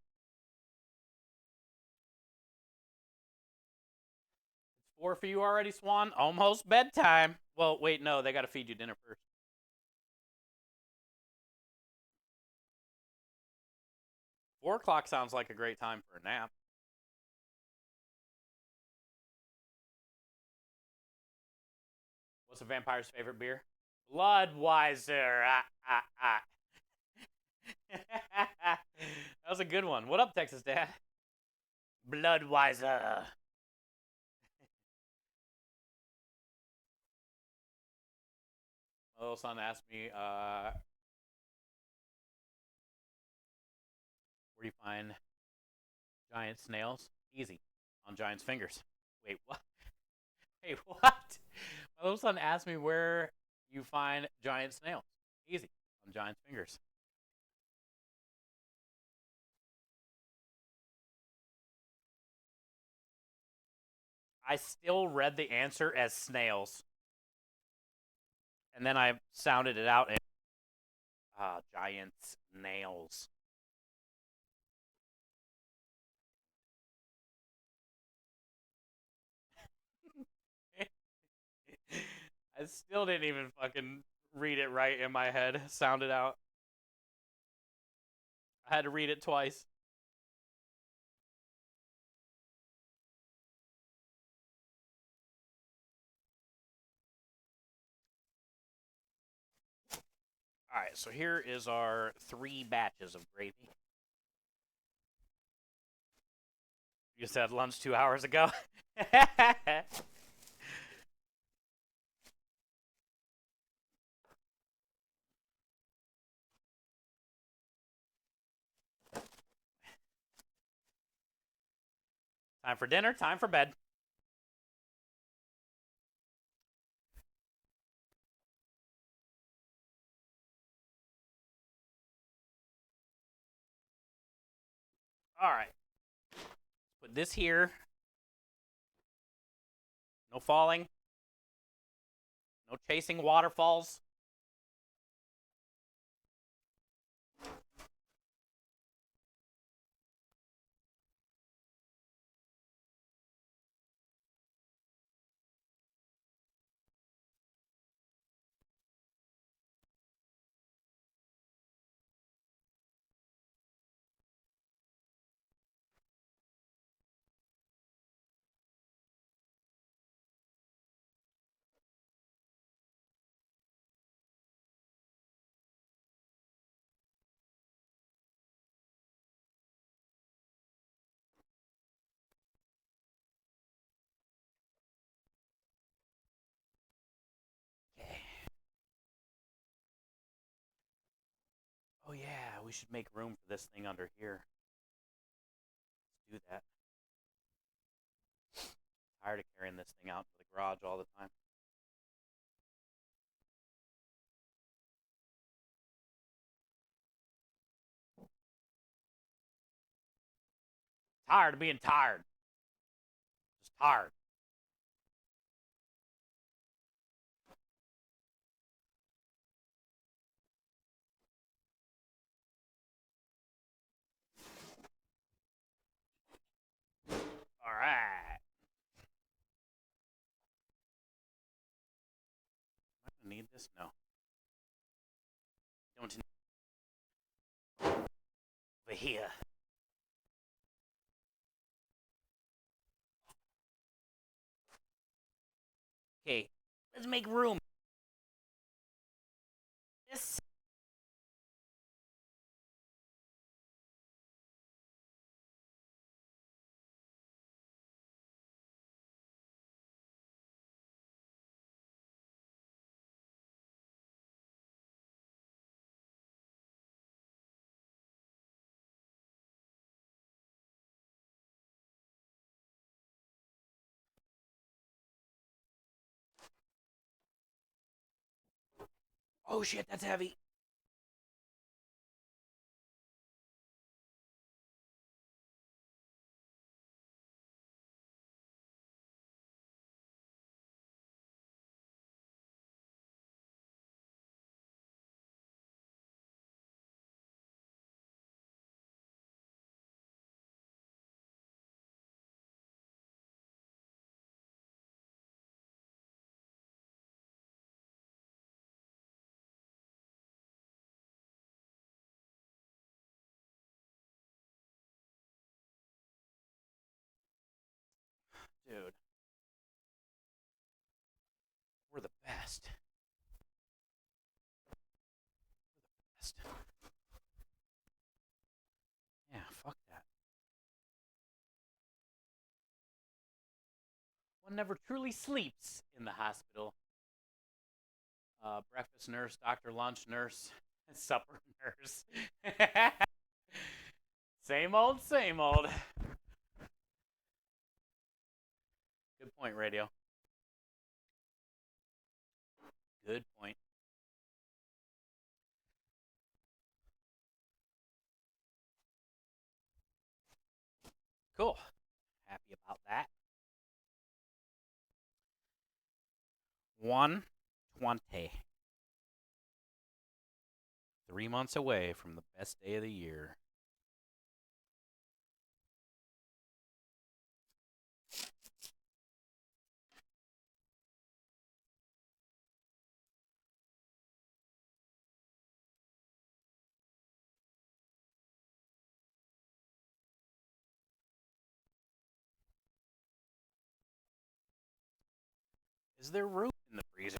It's four for you already, Swan. Almost bedtime. Well, wait, no, they gotta feed you dinner first. 4 o'clock sounds like a great time for a nap. What's a vampire's favorite beer? Bloodweiser. That was a good one. What up, Texas Dad? Bloodweiser. My little son asked me, where do you find giant snails? Easy. On giant's fingers. Wait, what? Wait, what? My little son asked me where you find giant snails. Easy. On giant's fingers. I still read the answer as snails. And then I sounded it out and giant snails. I still didn't even fucking read it right in my head. Sound it out. I had to read it twice. All right, so here is our 3 batches of gravy. You just had lunch 2 hours ago. Time for dinner, time for bed. All right, put this here. No falling. No chasing waterfalls. Okay. Oh yeah, we should make room for this thing under here. Let's do that. Tired of carrying this thing out to the garage all the time. Tired of being tired. Just tired. All right. Am I gonna need this? No. Don't need over here. Okay. Let's make room. This. Oh shit, that's heavy. Dude, we're the best. Best. Yeah, fuck that. One never truly sleeps in the hospital. Breakfast nurse, doctor, lunch nurse, supper nurse. Same old, same old. Good point, radio. Good point. Cool. Happy about that. 120. 3 months away from the best day of the year. Is there room in the freezer?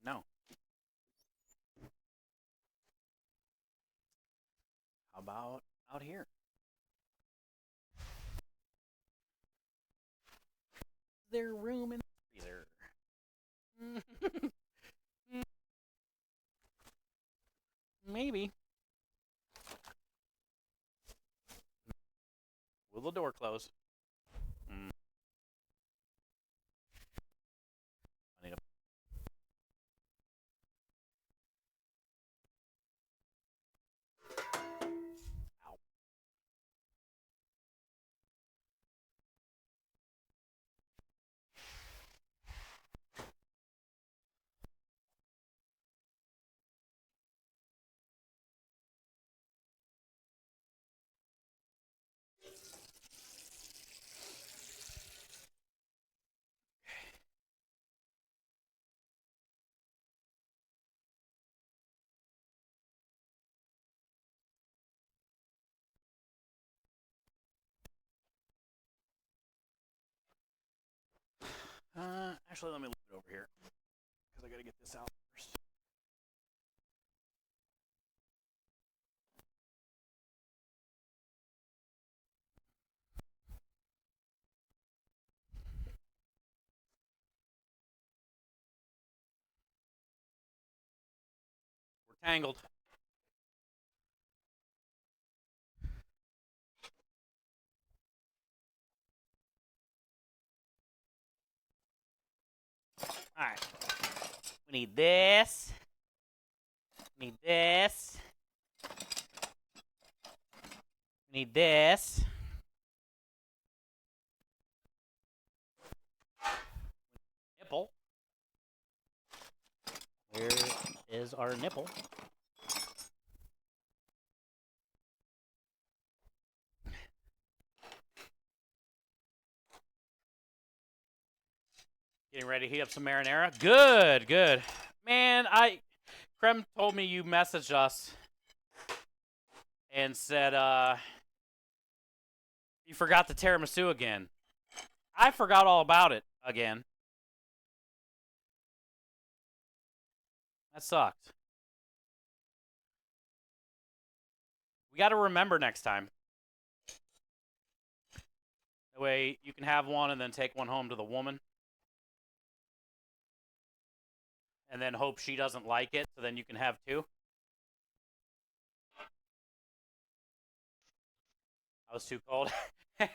No. How about out here? Is there room in the freezer? Maybe. Will the door close? Mm, I need a. Ow. Actually, let me leave it over here because I gotta get this out first. We're tangled. All right. We need this. We need this. We need this. Nipple. Where is our nipple? Getting ready to heat up some marinara. Good, good. Man, Krem told me you messaged us and said you forgot the tiramisu again. I forgot all about it again. That sucked. We got to remember next time. That way you can have one and then take one home to the woman. And then hope she doesn't like it, so then you can have two. I was too cold. I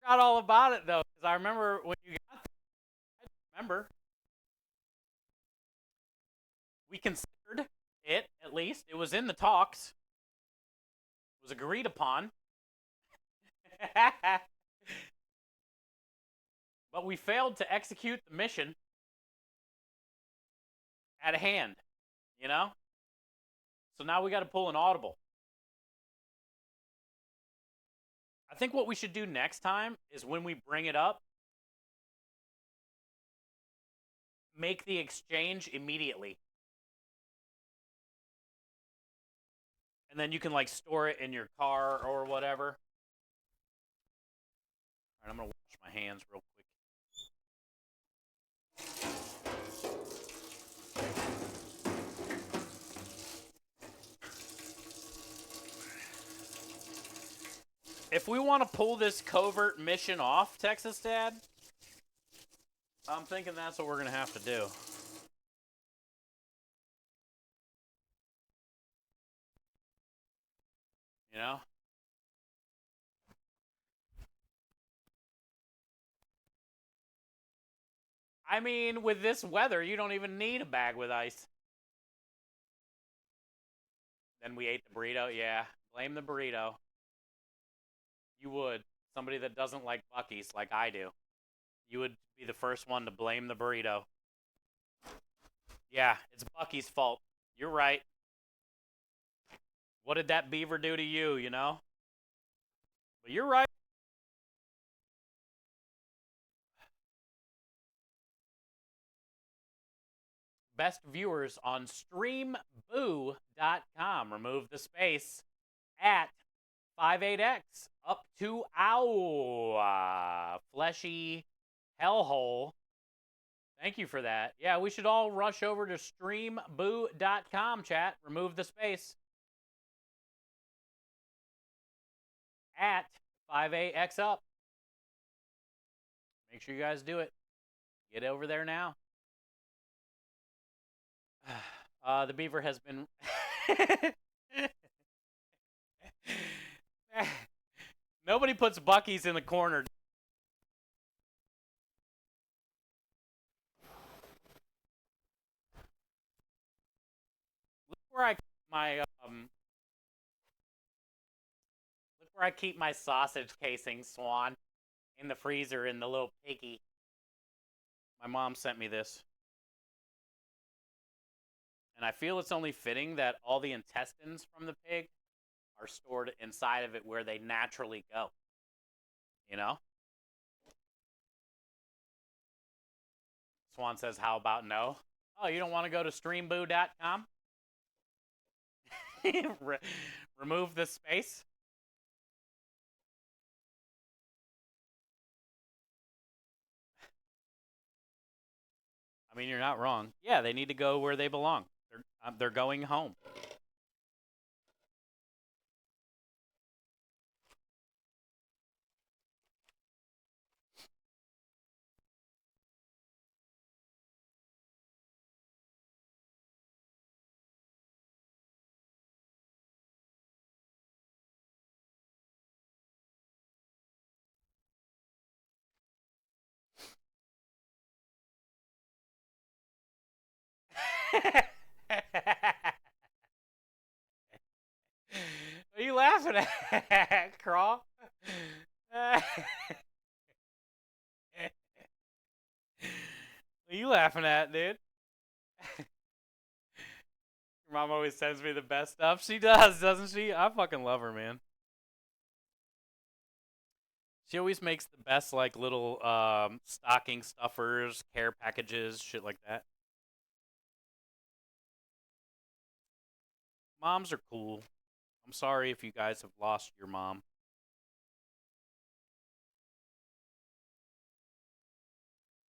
forgot all about it, though, because I remember when you got there. I remember. We considered it, at least. It was in the talks. It was agreed upon. But we failed to execute the mission at hand, you know? So now we got to pull an audible. I think what we should do next time is when we bring it up, make the exchange immediately. And then you can like store it in your car or whatever. All right, I'm going to wash my hands real quick. If we want to pull this covert mission off, Texas Dad, I'm thinking that's what we're going to have to do. You know? I mean, with this weather, you don't even need a bag with ice. Then we ate the burrito. Yeah, blame the burrito. You would. Somebody that doesn't like Buc-ee's like I do. You would be the first one to blame the burrito. Yeah, it's Buc-ee's fault. You're right. What did that beaver do to you, you know? But you're right. Best viewers on streamboo.com. Remove the space at 58X. Up to our fleshy hellhole. Thank you for that. Yeah, we should all rush over to streamboo.com, chat. Remove the space. At 5AX up. Make sure you guys do it. Get over there now. The beaver has been... Nobody puts Buc-ee's in the corner. Look where I keep my look where I keep my sausage casing, Swan, in the freezer in the little piggy. My mom sent me this. And I feel it's only fitting that all the intestines from the pig are stored inside of it where they naturally go. You know? Swan says, how about no? Oh, you don't want to go to streamboo.com? Remove the space? I mean, you're not wrong. Yeah, they need to go where they belong. They're going home. What are you laughing laughing at, Craw? What are you laughing at, dude? Your mom always sends me the best stuff. She does, doesn't she? I fucking love her, man. She always makes the best, like, little stocking stuffers, care packages, shit like that. Moms are cool. I'm sorry if you guys have lost your mom.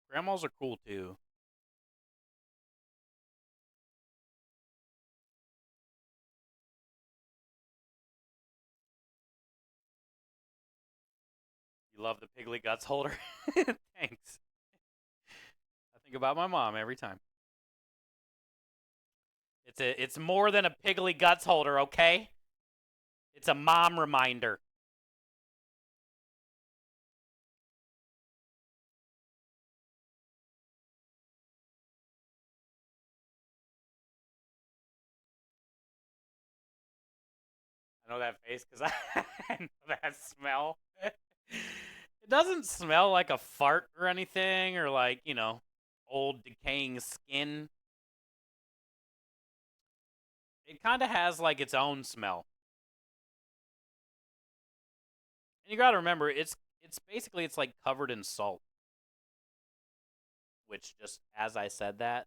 Grandmas are cool too. You love the piggly guts holder? Thanks. I think about my mom every time. It's more than a piggly guts holder, okay? It's a mom reminder. I know that face because I know that smell. It doesn't smell like a fart or anything, or like, old decaying skin. It kind of has like its own smell. And you got to remember, it's basically it's like covered in salt, which just as I said that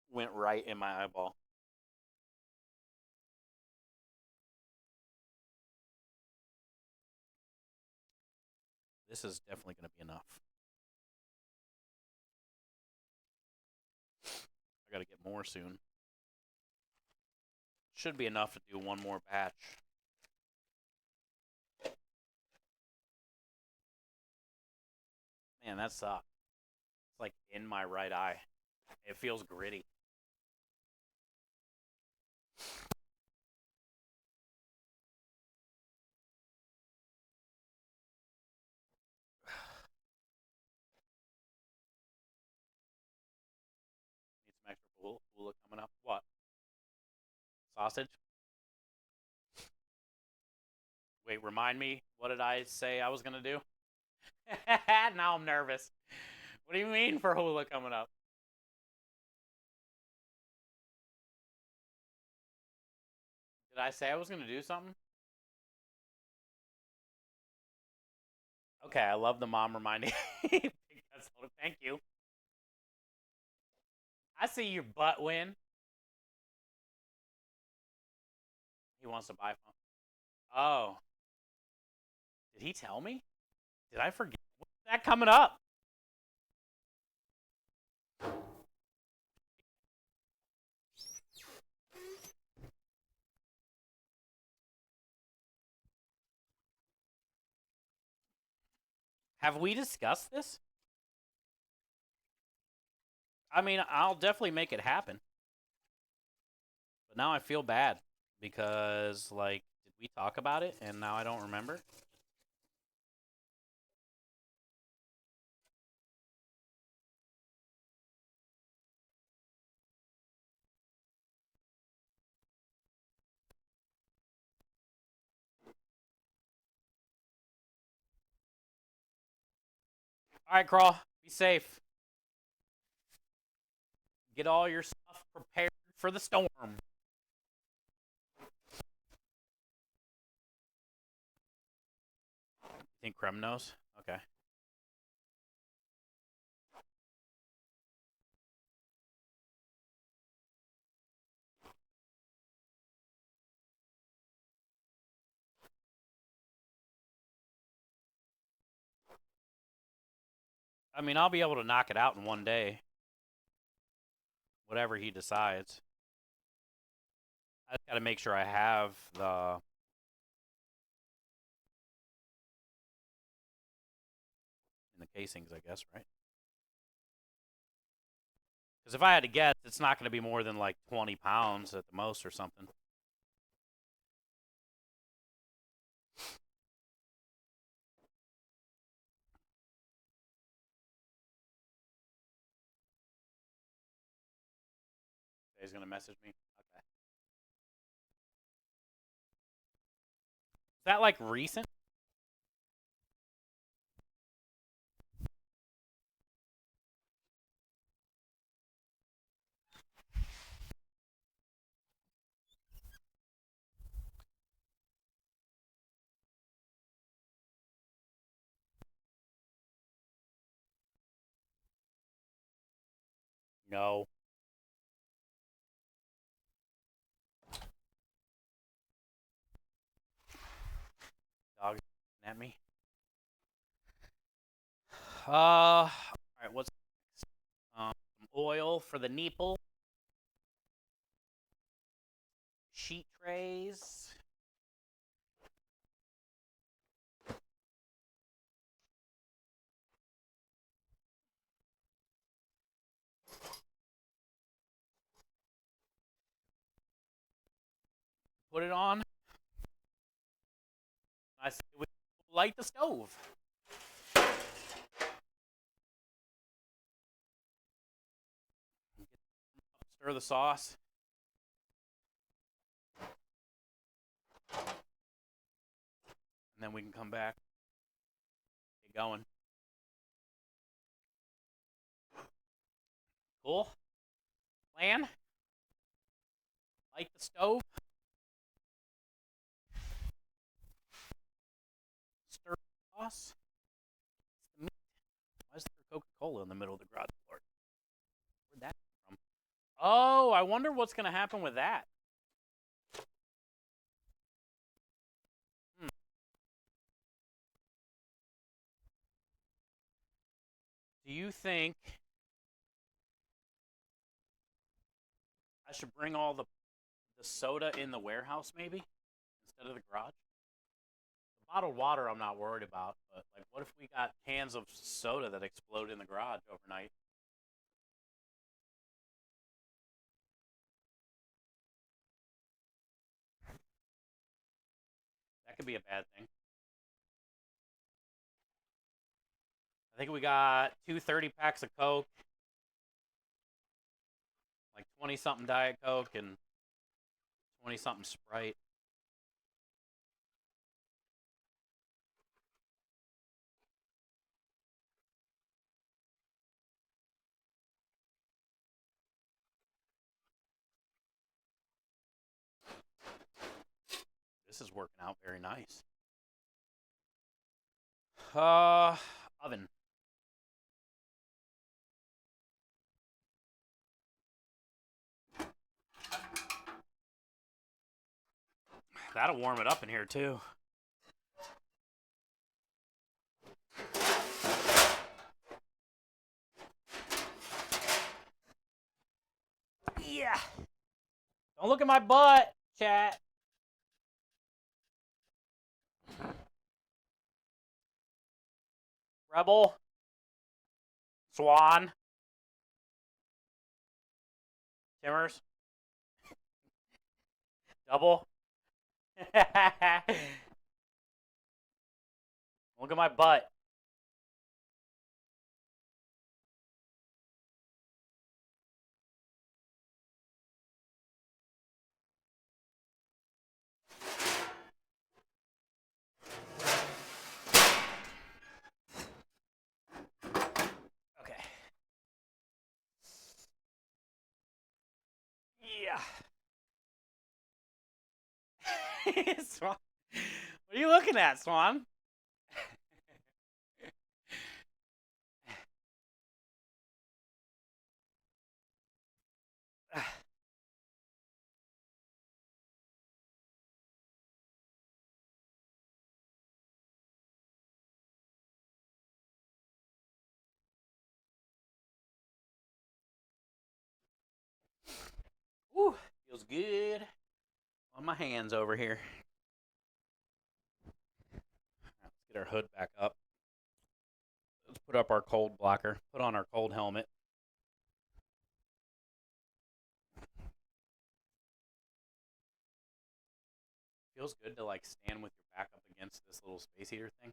went right in my eyeball. This is definitely going to be enough. I got to get more soon. Should be enough to do one more batch. Man, that sucks. It's like in my right eye. It feels gritty. Need some extra fula coming up. What? Sausage? Wait, remind me. What did I say I was gonna do? Now I'm nervous. What do you mean for hula coming up? Did I say I was gonna do something? Okay, I love the mom reminding. Thank you. I see your butt win. He wants to buy phone. Oh, did he tell me? Did I forget? What's that coming up? Have we discussed this? I mean, I'll definitely make it happen. But now I feel bad because, like, did we talk about it and now I don't remember? All right, Crawl, be safe. Get all your stuff prepared for the storm. You think Krem knows? Okay. I mean, I'll be able to knock it out in one day. Whatever he decides. I just got to make sure I have in the casings, I guess, right? Because if I had to guess, it's not going to be more than like 20 pounds at the most or something. He's going to message me. Okay. that like recent? No. Dog at me. All right. What's some oil for the nipple? Sheet trays. Put it on. I say we light the stove. Stir the sauce. And then we can come back. Get going. Cool. Plan. Light the stove. Stir the sauce. It's the meat. Why is there Coca-Cola in the middle of the garage floor? Where'd that come from? Oh, I wonder what's going to happen with that. Hmm. Do you think I should bring all the soda in the warehouse maybe instead of the garage? The bottled water I'm not worried about, but like what if we got cans of soda that explode in the garage overnight? That could be a bad thing. I think we got two 30 packs of Coke, like 20 something Diet Coke and 20 something Sprite. This is working out very nice. Oven. That'll warm it up in here too. Yeah. Don't look at my butt, chat. Rebel. Swan. Timmers. Double. Look at my butt. Okay. Yeah. Swan. What are you looking at, Swan? Woo, feels good on my hands over here. Let's get our hood back up. Let's put up our cold blocker. Put on our cold helmet. Feels good to like stand with your back up against this little space heater thing.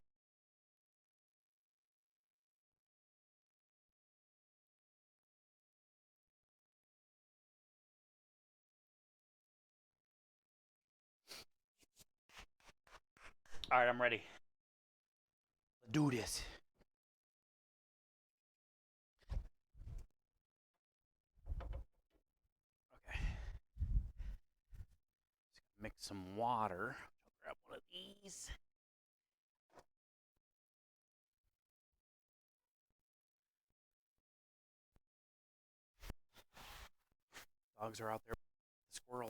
All right, I'm ready. Let's do this. Okay. Mix some water. I'll grab one of these. Dogs are out there. Squirrel.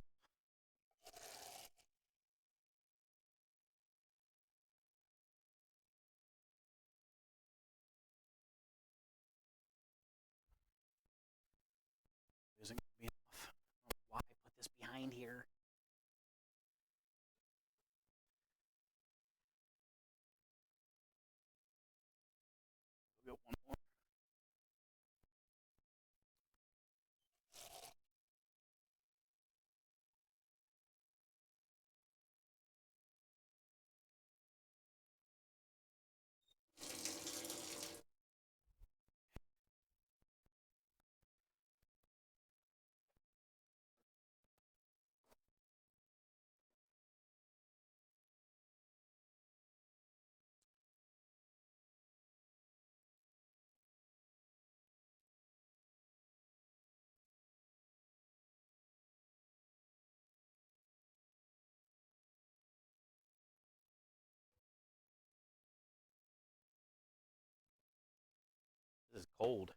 Isn't gonna be enough. I don't know why I put this behind here. We'll get one more. This is cold.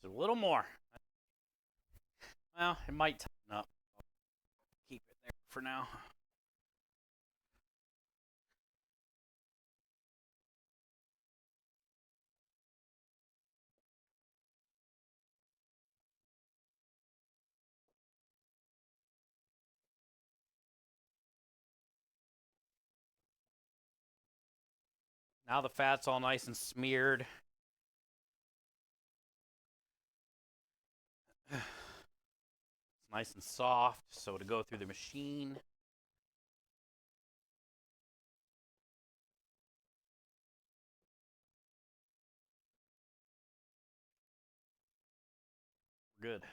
Just a little more. Well, it might tighten up. I'll keep it there for now. Now the fat's all nice and smeared. It's nice and soft, so to go through the machine. We're good.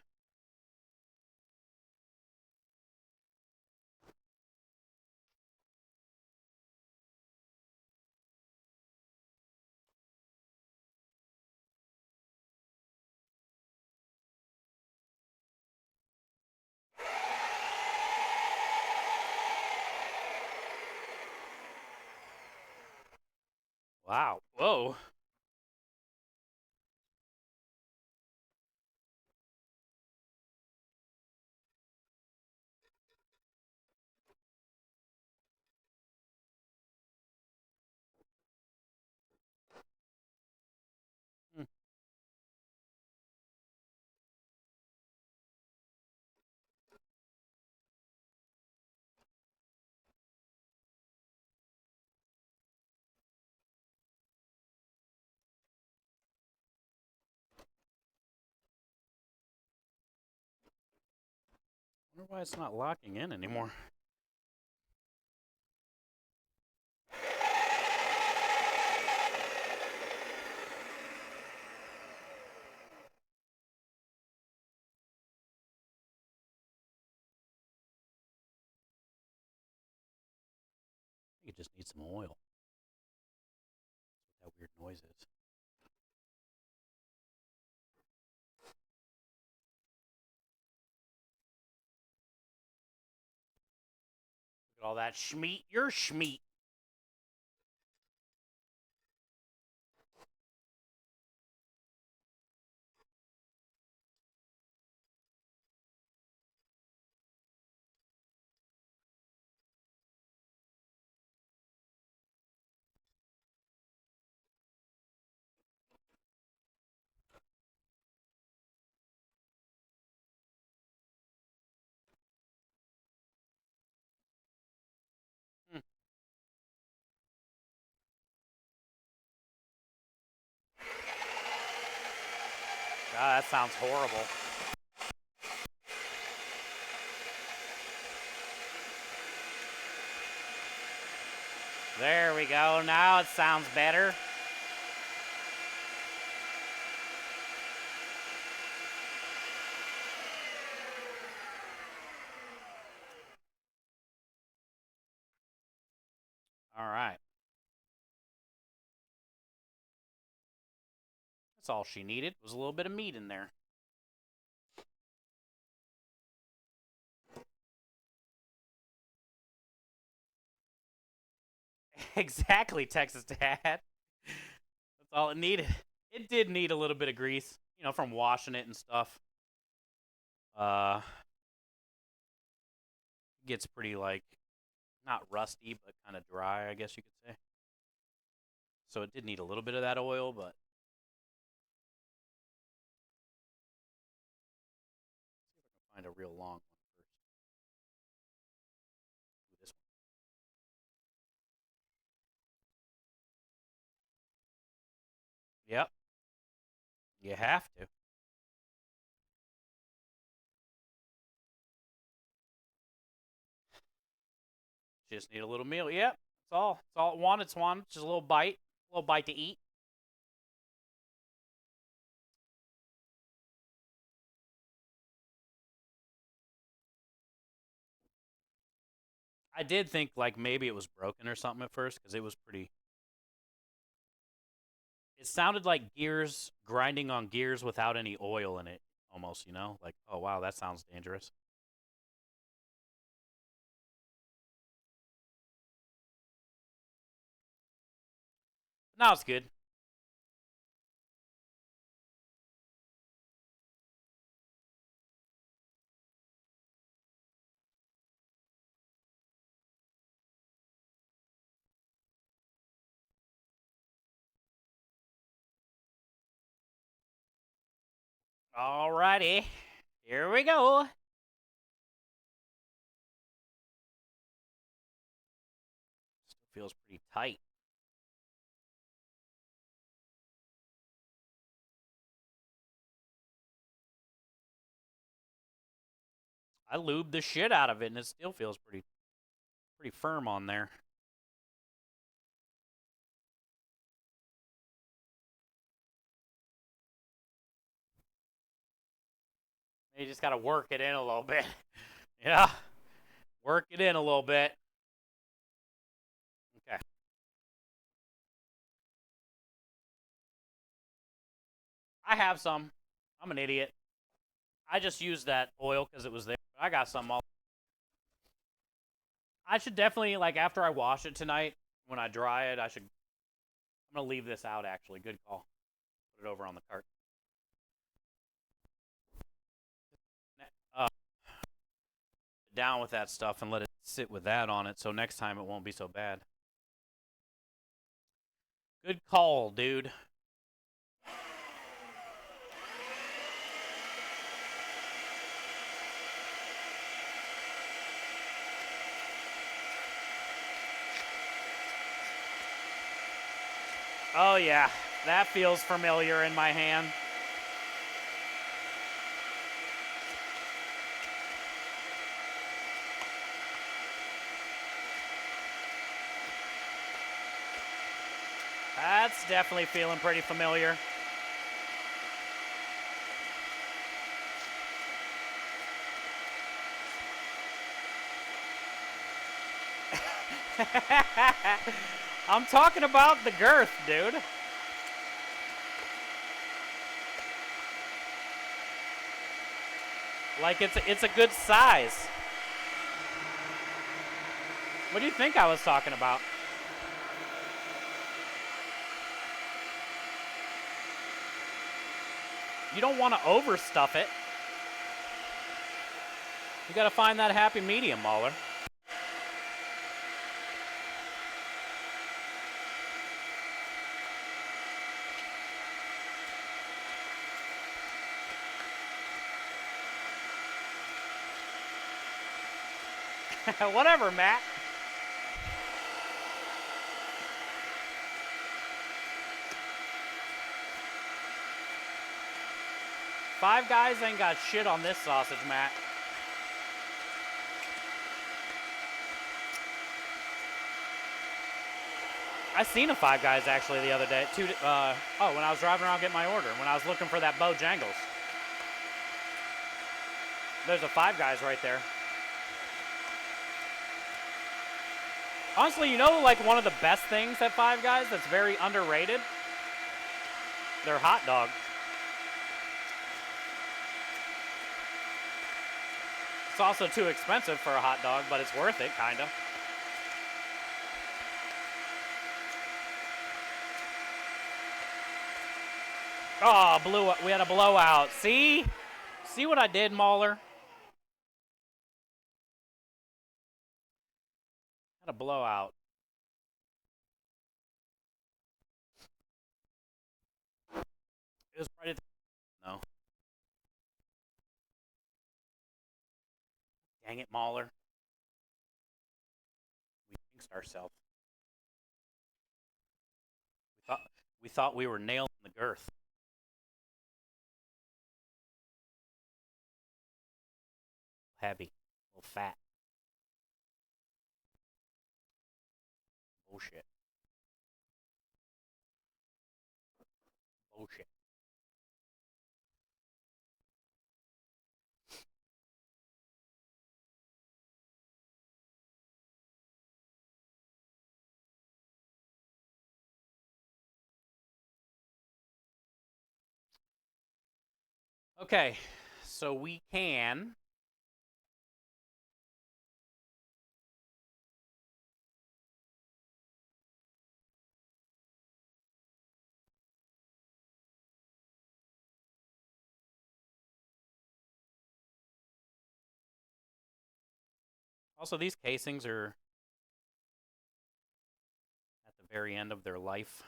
Wow. Whoa. Hmm. I wonder why it's not locking in anymore. I think it just needs some oil. That's what that weird noise is. Look at all that schmeat. You're schmeat. God, that sounds horrible. There we go. Now it sounds better. All right. That's all she needed was a little bit of meat in there. Exactly, Texas Dad. That's all it needed. It did need a little bit of grease, you know, from washing it and stuff. Gets pretty like not rusty, but kind of dry, I guess you could say. So it did need a little bit of that oil, but see if I can find a real long one first. Ooh, this one. Yep, you have to. Just need a little meal. Yep, that's all. That's all it wanted. It's wanted just a little bite to eat. I did think like maybe it was broken or something at first because it was pretty. It sounded like gears grinding on gears without any oil in it, almost. You know, like oh wow, that sounds dangerous. Now it's good. Alrighty, here we go. Still feels pretty tight. I lubed the shit out of it, and it still feels pretty firm on there. You just gotta work it in a little bit. Yeah, work it in a little bit. Okay. I have some. I'm an idiot. I just used that oil because it was there. I got some all. I should definitely like after I wash it tonight. When I dry it, I should. I'm gonna leave this out. Actually, good call. Put it over on the cart. Uh, down with that stuff and let it sit with that on it, so next time it won't be so bad. Good call, dude. Oh yeah, that feels familiar in my hand. That's definitely feeling pretty familiar. I'm talking about the girth, dude. Like it's a good size. What do you think I was talking about? You don't want to overstuff it. You got to find that happy medium, Mauler. Whatever, Matt. Five Guys ain't got shit on this sausage, Matt. I seen a Five Guys actually the other day. When I was driving around getting my order, when I was looking for that Bojangles. There's a Five Guys right there. Honestly, you know, like one of the best things at Five Guys that's very underrated? Their hot dog. It's also too expensive for a hot dog, but it's worth it, kinda. Oh, we had a blowout. See? See what I did, Mauler? Had a blowout. It was right at the... No. Dang it, Mauler. We jinxed ourselves. We thought we were nailing the girth. Heavy. A little fat. Bullshit. Bullshit. Okay, so we can... Also, these casings are at the very end of their life.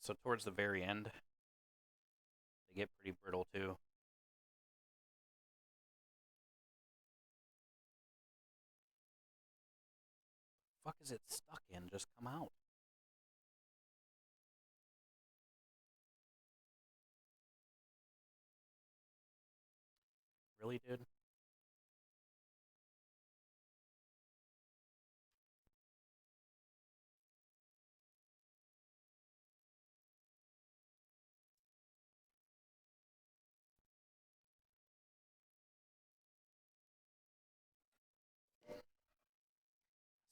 So towards the very end, they get pretty brittle too. Fuck is it stuck in? Just come out. Really, dude?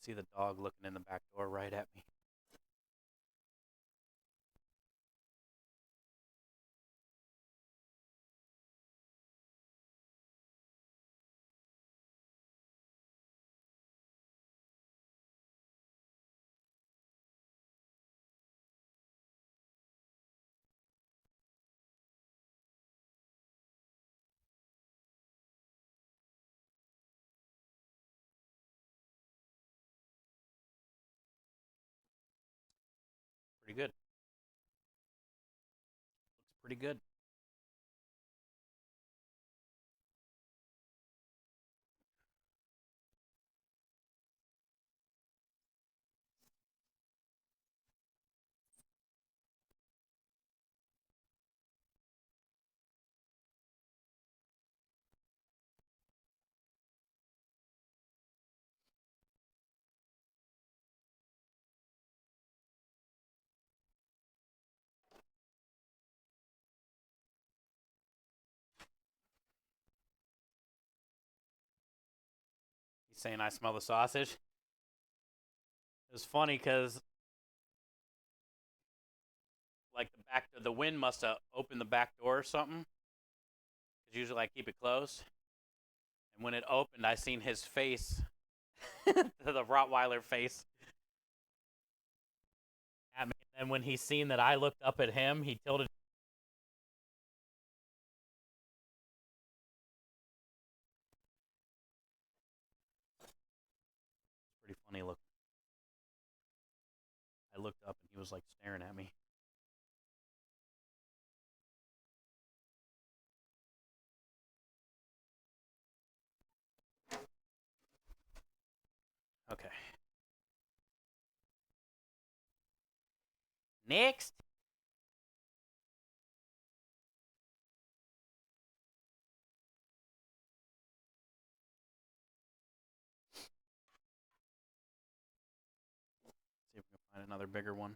See the dog looking in the back door right at me. Pretty good. Looks pretty good. He's saying I smell the sausage. It was funny because like the wind must have opened the back door or something. Because usually I keep it closed. And when it opened, I seen his face, the Rottweiler face at me. And when he seen that I looked up at him, he tilted. It's pretty funny look. I looked up and he was like staring at me. Okay. Next. See if we can find another bigger one.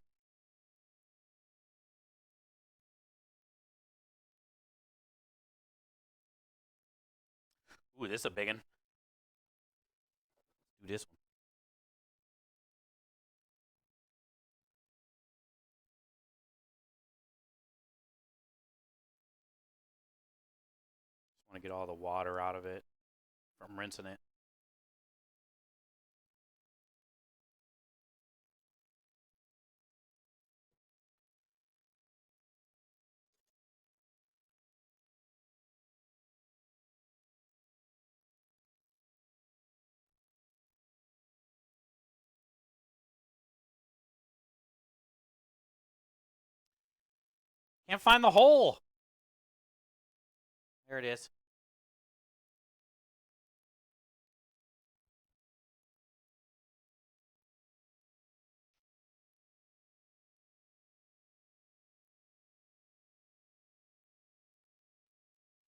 Ooh, this is a big one. Do this one. Just want to get all the water out of it from rinsing it. Can't find the hole. There it is.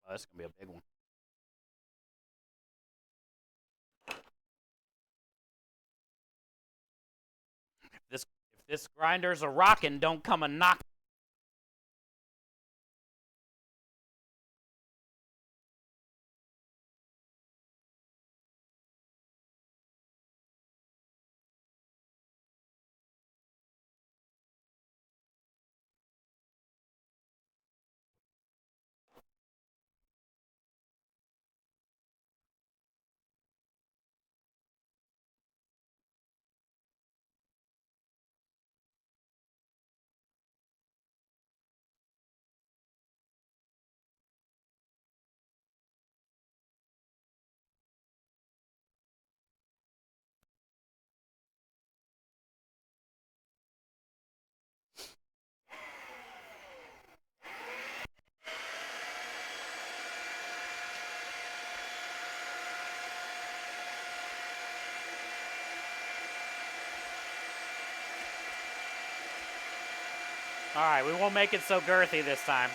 Oh, this is going to be a big one. If this grinder's a rockin', don't come a knock. All right, we won't make it so girthy this time.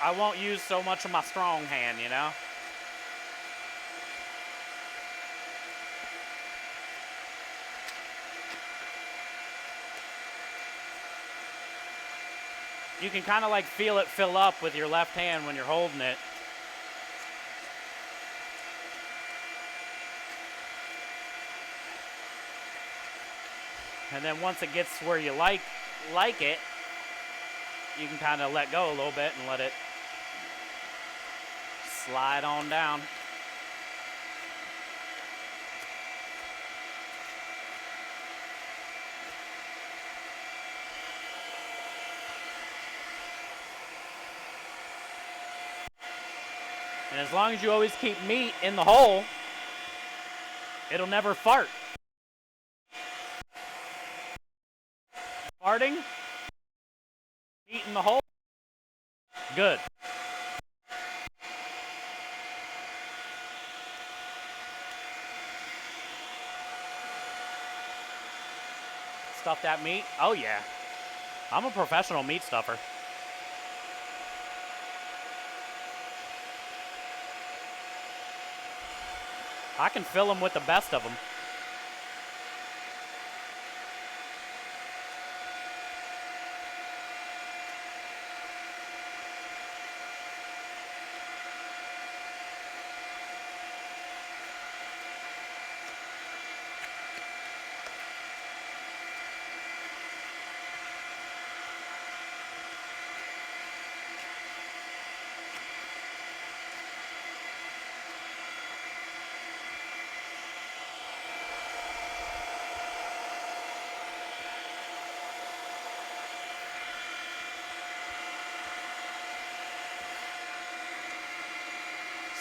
I won't use so much of my strong hand, you know? You can kind of like feel it fill up with your left hand when you're holding it. And then once it gets where you like it, you can kind of let go a little bit and let it slide on down. And as long as you always keep meat in the hole, it'll never fart. Farting, meat in the hole, good. Stuff that meat? Oh yeah. I'm a professional meat stuffer. I can fill them with the best of them.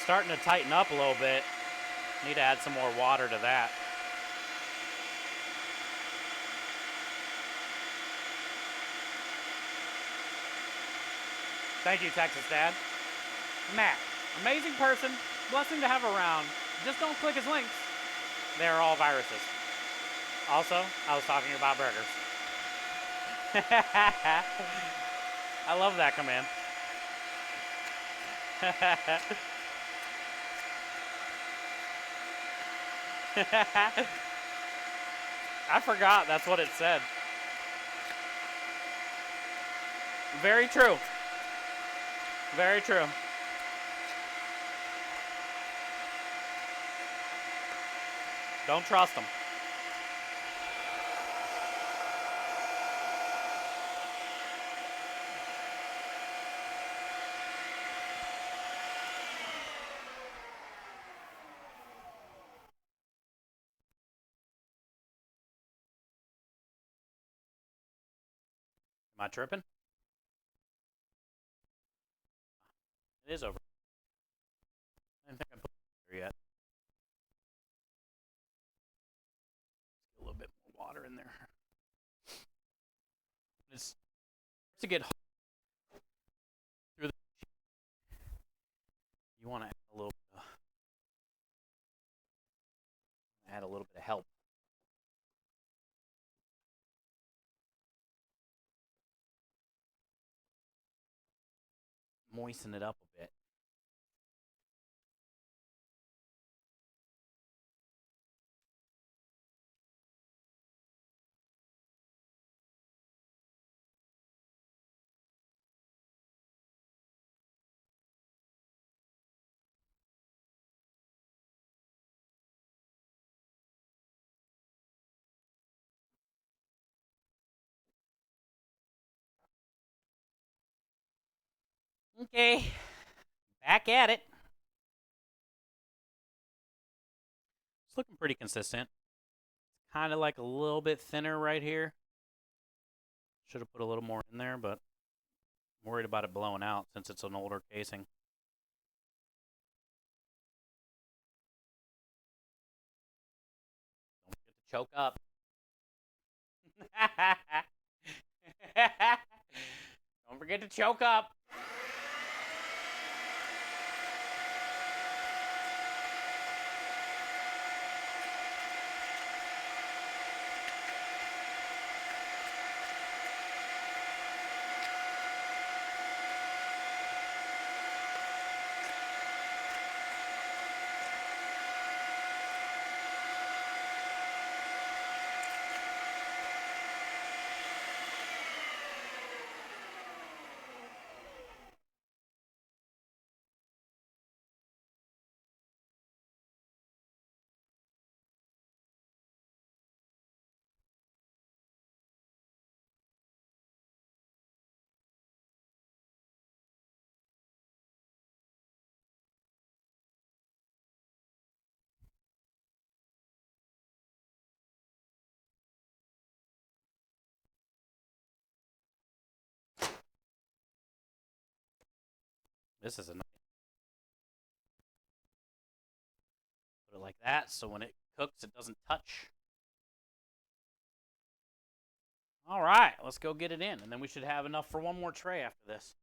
Starting to tighten up a little bit. Need to add some more water to that. Thank you, Texas Dad. Matt, amazing person, blessing to have around. Just don't click his links. They're all viruses. Also, I was talking about burgers. I love that command. I forgot that's what it said. Very true. Very true. Don't trust them. Am I tripping? It is over. I didn't think I put it there yet. Let's get a little bit more water in there. It's to get through the. You want to add a little bit of help. Moisten it up a bit. Okay, back at it. It's looking pretty consistent. Kind of like a little bit thinner right here. Should have put a little more in there, but I'm worried about it blowing out since it's an older casing. Don't forget to choke up. Don't forget to choke up. This is a nice. Put it like that so when it cooks, it doesn't touch. All right, let's go get it in, and then we should have enough for one more tray after this.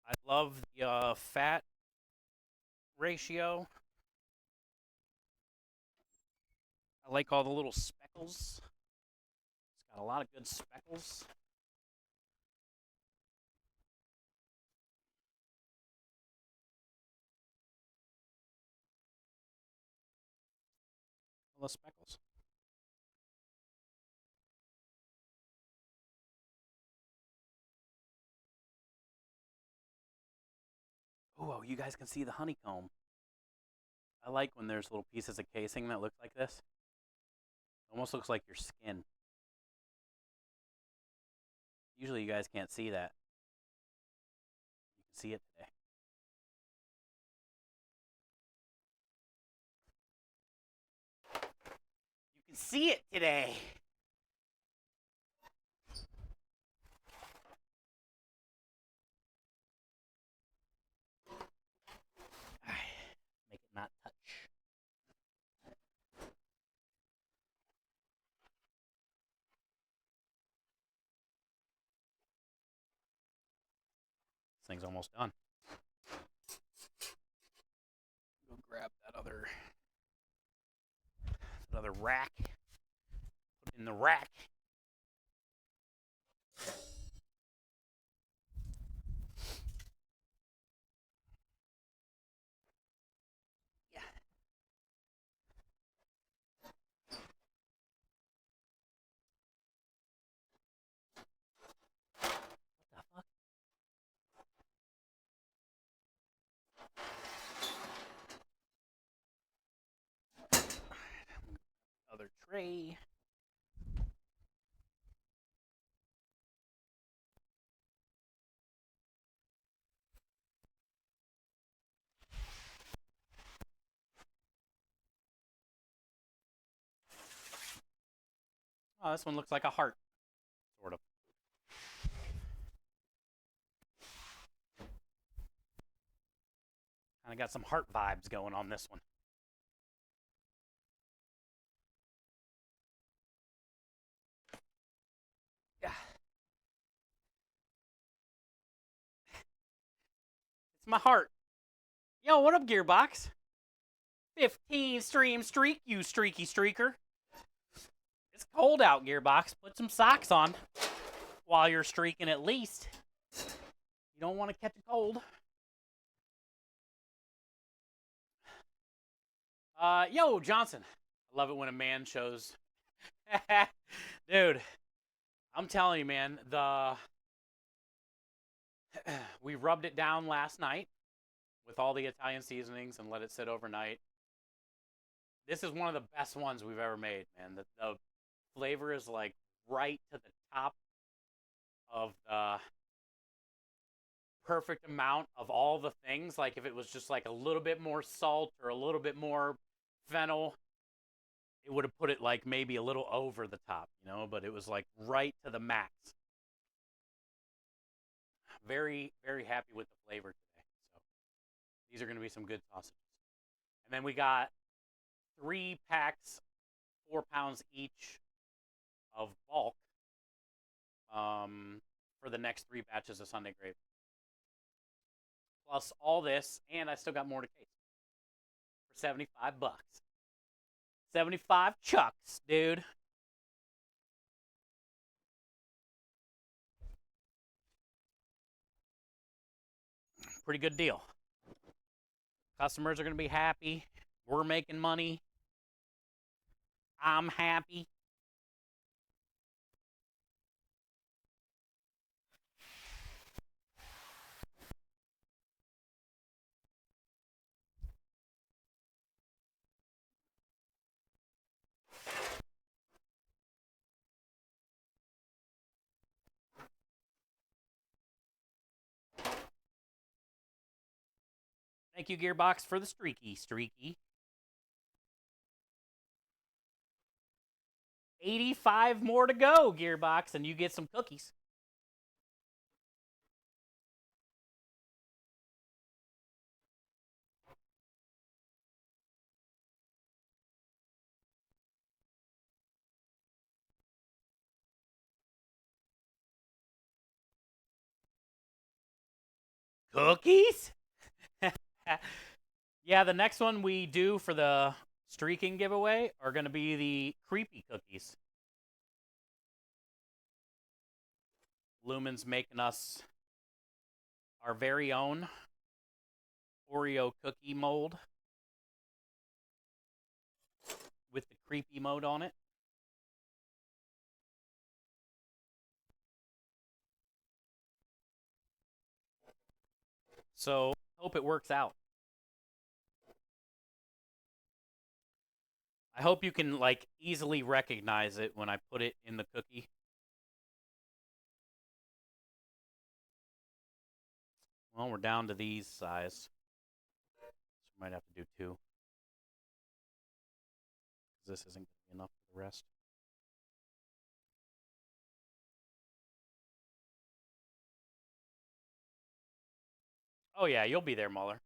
I love the fat ratio. I like all the little speckles. It's got a lot of good speckles. All the speckles. Oh, you guys can see the honeycomb. I like when there's little pieces of casing that look like this. It almost looks like your skin. Usually you guys can't see that. You can see it today. You can see it today. Make it not touch. thing's almost done. Go grab that other rack. Put it in the rack. Yeah. What the fuck? Other tray. Oh, this one looks like a heart, sort of. Kind of got some heart vibes going on this one. Yeah. It's my heart. Yo, what up, Gearbox? 15 stream streak, you streaky streaker. It's cold out, Gearbox. Put some socks on while you're streaking at least. You don't want to catch a cold. Yo, Johnson. I love it when a man shows. Dude, I'm telling you, man, we rubbed it down last night with all the Italian seasonings and let it sit overnight. This is one of the best ones we've ever made, man. The flavor is like right to the top of the perfect amount of all the things. Like if it was just like a little bit more salt or a little bit more fennel, it would have put it like maybe a little over the top, you know, but it was like right to the max. Very, very happy with the flavor today. So these are going to be some good sausages. And then we got 3 packs, 4 pounds each of bulk for the next 3 batches of Sunday gravy. Plus all this, and I still got more to case for 75 bucks. 75 chucks, dude. Pretty good deal. Customers are going to be happy. We're making money. I'm happy. Thank you, Gearbox, for the streaky. 85 more to go, Gearbox, and you get some cookies. Cookies? Yeah, the next one we do for the streaking giveaway are going to be the creepy cookies. Lumen's making us our very own Oreo cookie mold with the creepy mode on it. So, hope it works out. I hope you can like easily recognize it when I put it in the cookie. Well, we're down to these size. So we might have to do 2. Because this isn't going to be enough for the rest. Oh yeah, you'll be there, Muller.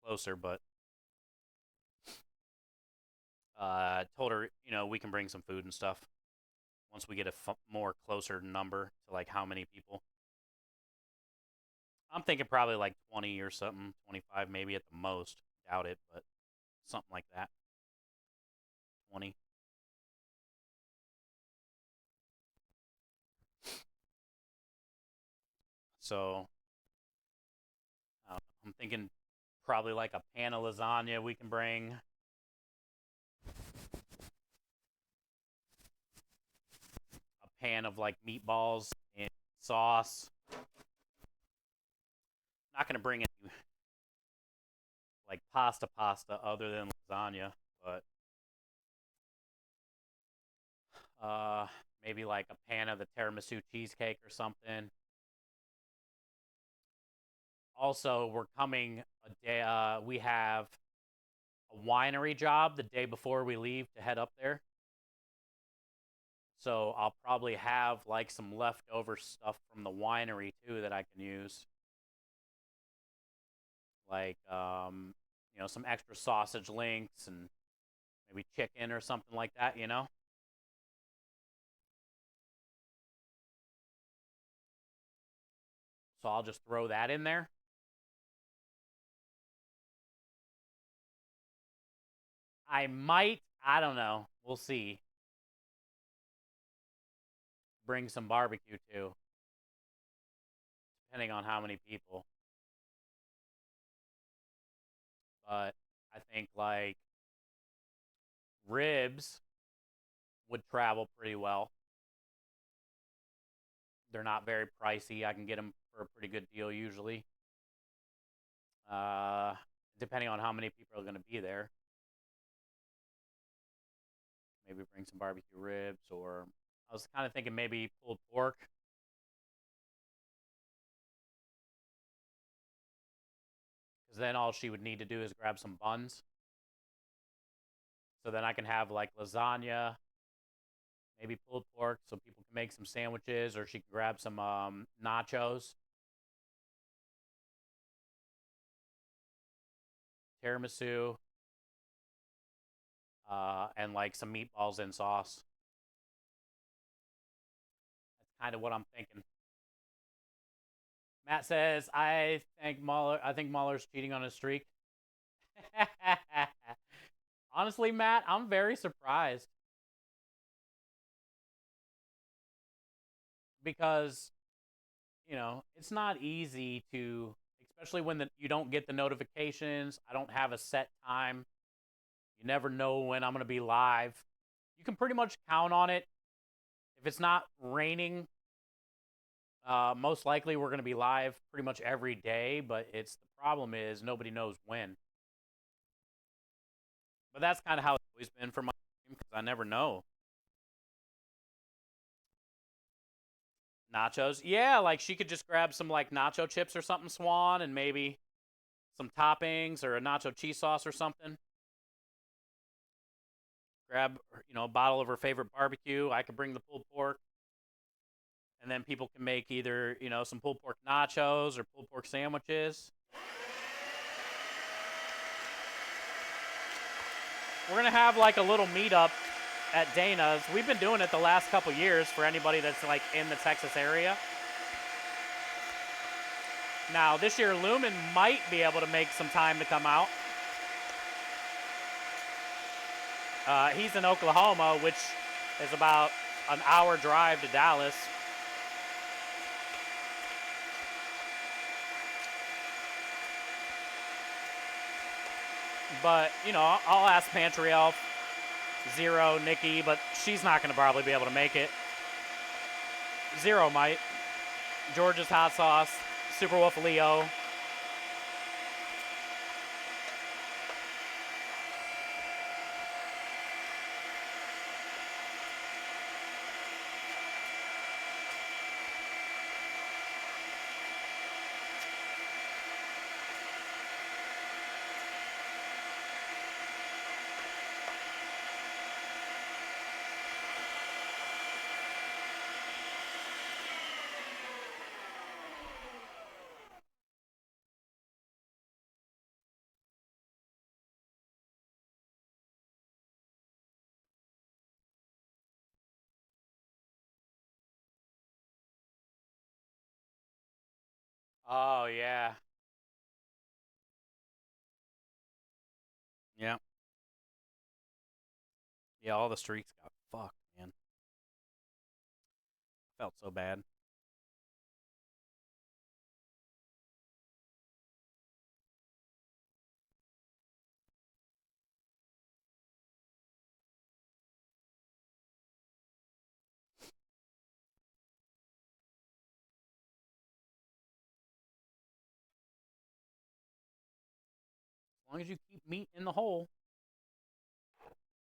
closer, but told her, you know, we can bring some food and stuff once we get a more closer number to like how many people. I'm thinking probably like 20 or something, 25 maybe at the most. Doubt it, but something like that. 20. So I'm thinking probably like a pan of lasagna we can bring. A pan of like meatballs and sauce. Not gonna bring any like pasta other than lasagna, but maybe like a pan of the tiramisu cheesecake or something. Also, we're coming a day. We have a winery job the day before we leave to head up there. So I'll probably have like some leftover stuff from the winery too that I can use, like you know, some extra sausage links and maybe chicken or something like that. You know. So I'll just throw that in there. I might. I don't know. We'll see. Bring some barbecue too, depending on how many people. But I think like ribs would travel pretty well. They're not very pricey. I can get them for a pretty good deal usually. Uh, Depending on how many people are going to be there. Maybe bring some barbecue ribs, or I was kind of thinking maybe pulled pork. Because then all she would need to do is grab some buns. So then I can have like lasagna, maybe pulled pork, so people can make some sandwiches, or she can grab some nachos, tiramisu, and like some meatballs and sauce. That's kind of what I'm thinking. Matt says, I think Mahler's cheating on his streak. Honestly, Matt, I'm very surprised because, you know, it's not easy to, especially when you don't get the notifications. I don't have a set time. You never know when I'm going to be live. You can pretty much count on it. If it's not raining, most likely we're going to be live pretty much every day, but the problem is nobody knows when. But that's kind of how it's always been for my team because I never know. Nachos. Yeah, like she could just grab some like nacho chips or something, Swan, and maybe some toppings or a nacho cheese sauce or something. Grab, you know, a bottle of her favorite barbecue. I could bring the pulled pork. And then people can make either, you know, some pulled pork nachos or pulled pork sandwiches. We're going to have like a little meetup at Dana's. We've been doing it the last couple years for anybody that's like in the Texas area. Now, this year, Lumen might be able to make some time to come out. He's in Oklahoma, which is about an hour drive to Dallas. But, you know, I'll ask Pantry Elf, Zero, Nikki, but she's not going to probably be able to make it. Zero might. George's Hot Sauce, Superwolf Leo. Oh yeah. Yeah. Yeah, all the streaks got fucked, man. Felt so bad. As long as you keep meat in the hole,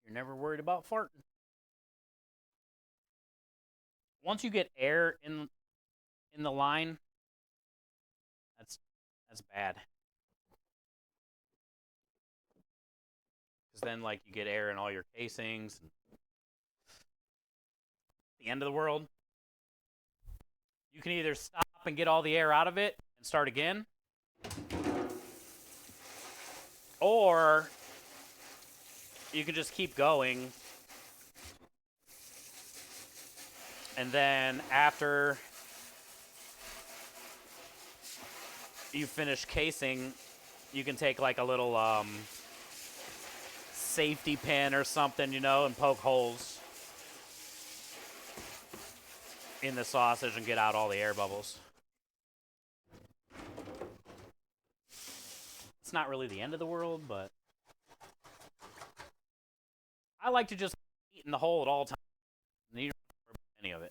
you're never worried about farting. Once you get air in the line, that's that's bad. Because then like you get air in all your casings. And the end of the world. You can either stop and get all the air out of it and start again, or you can just keep going. And then after you finish casing, you can take like a little safety pin or something, you know, and poke holes in the sausage and get out all the air bubbles. It's not really the end of the world, but I like to just eat in the hole at all times. And you don't have to worry about any of it.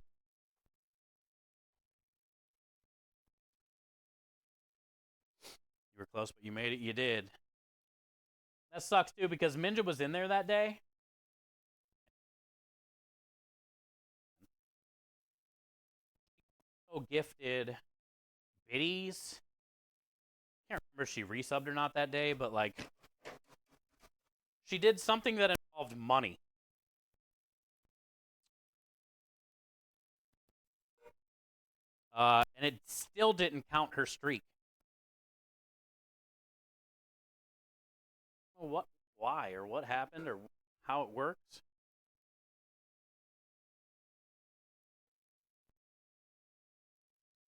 You were close, but you made it. You did. That sucks too because Minja was in there that day. So gifted biddies. Can't remember if she resubbed or not that day, but like she did something that involved money. And it still didn't count her streak. What, why, or what happened, or how it works?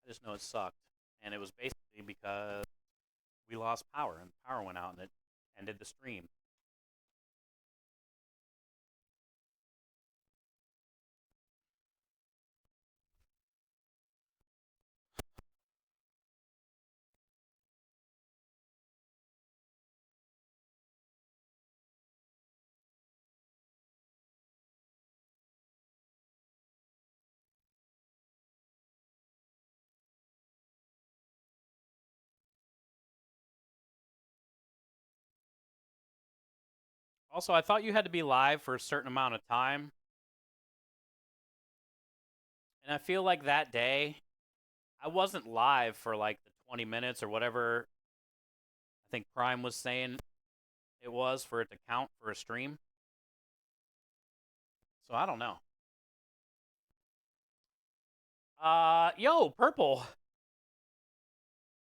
I just know it sucked, and it was basically because we lost power, and the power went out, and it ended the stream. Also, I thought you had to be live for a certain amount of time, and I feel like that day I wasn't live for like the 20 minutes or whatever I think Prime was saying it was for it to count for a stream. So I don't know. Yo, Purple.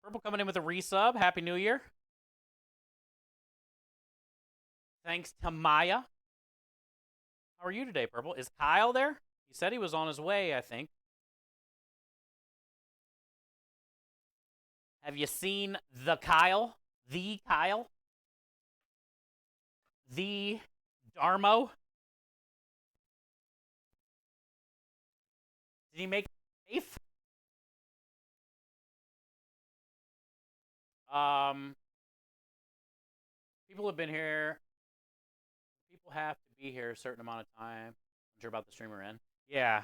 Purple coming in with a resub. Happy New Year. Thanks to Maya. How are you today, Purple? Is Kyle there? He said he was on his way, I think. Have you seen the Kyle? The Kyle? The Darmo? Did he make it safe? Um, people have been here. People have to be here a certain amount of time. I'm sure about the streamer end. Yeah.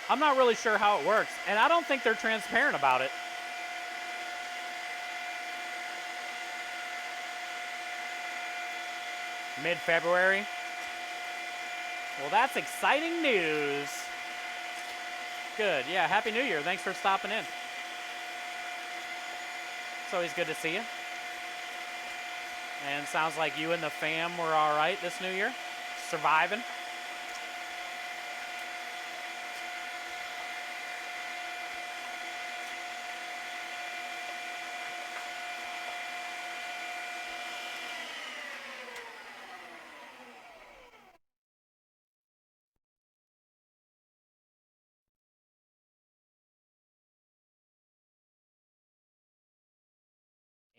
I'm not really sure how it works, and I don't think they're transparent about it. Mid-February. Well, that's exciting news. Good. Yeah, Happy New Year. Thanks for stopping in. It's always good to see you. And sounds like you and the fam were all right this New Year. Surviving.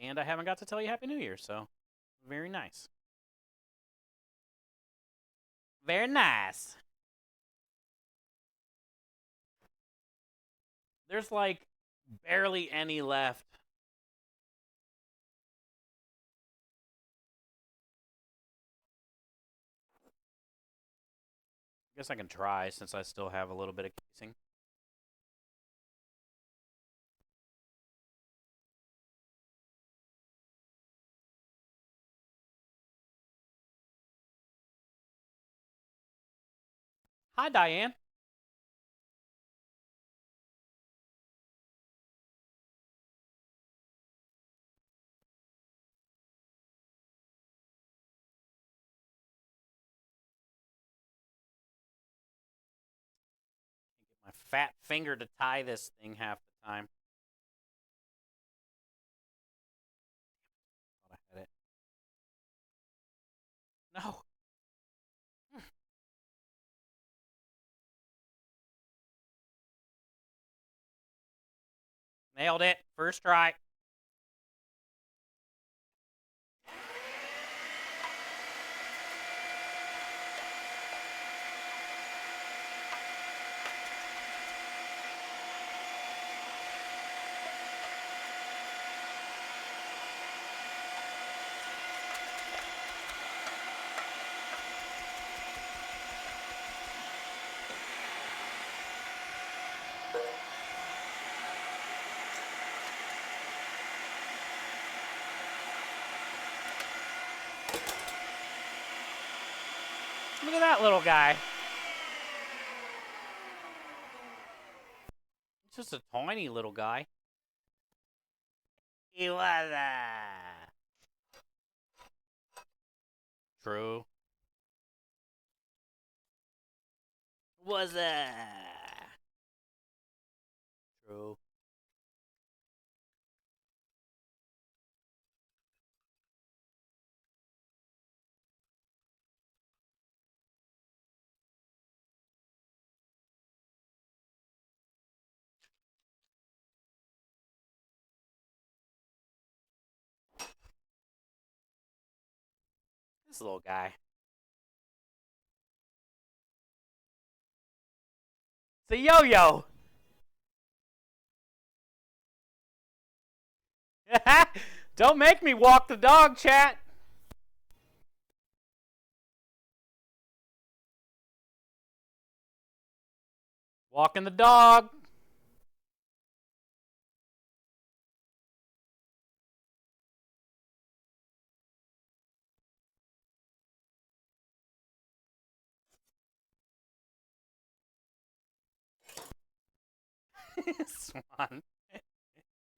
And I haven't got to tell you Happy New Year, so very nice. Very nice. There's like barely any left. I guess I can try since I still have a little bit of casing. Hi, Diane. My fat finger to tie this thing half the time. Thought I had it. No. Nailed it. First try. Look at that little guy. He's just a tiny little guy. He was True. Was True. This little guy. It's a yo-yo. Don't make me walk the dog, chat. Walking the dog. Swan.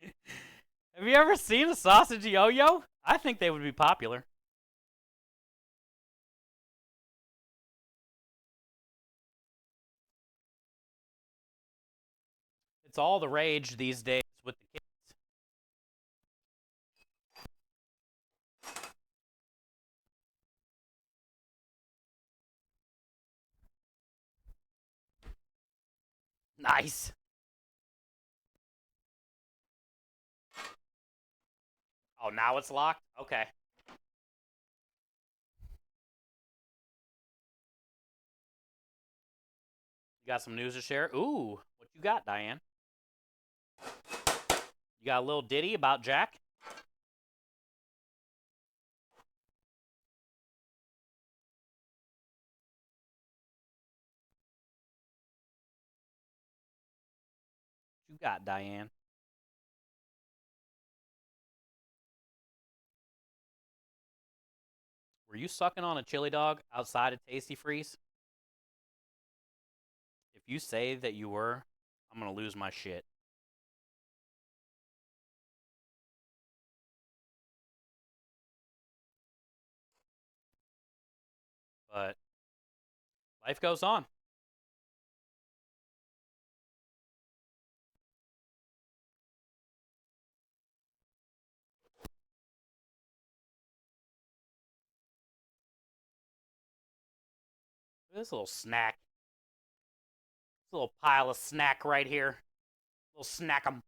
Have you ever seen a sausage yo-yo? I think they would be popular. It's all the rage these days with the kids. Nice. Oh, now it's locked? Okay. You got some news to share? Ooh, what you got, Diane? You got a little ditty about Jack? What you got, Diane? Were you sucking on a chili dog outside of Tasty Freeze? If you say that you were, I'm gonna lose my shit. But life goes on. This little snack. This little pile of snack right here. Little snack 'em.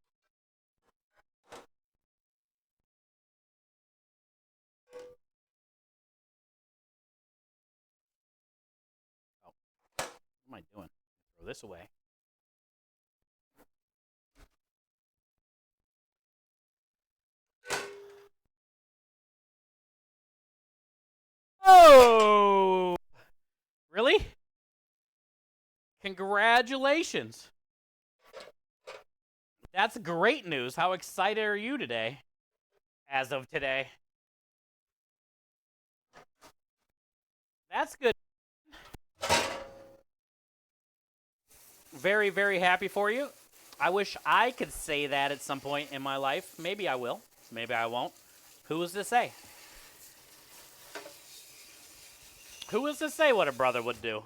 I doing? Throw this away. Oh! Really? Congratulations. That's great news. How excited are you today? As of today. That's good. Very, very happy for you. I wish I could say that at some point in my life. Maybe I will. Maybe I won't. Who is to say? Who is to say what a brother would do?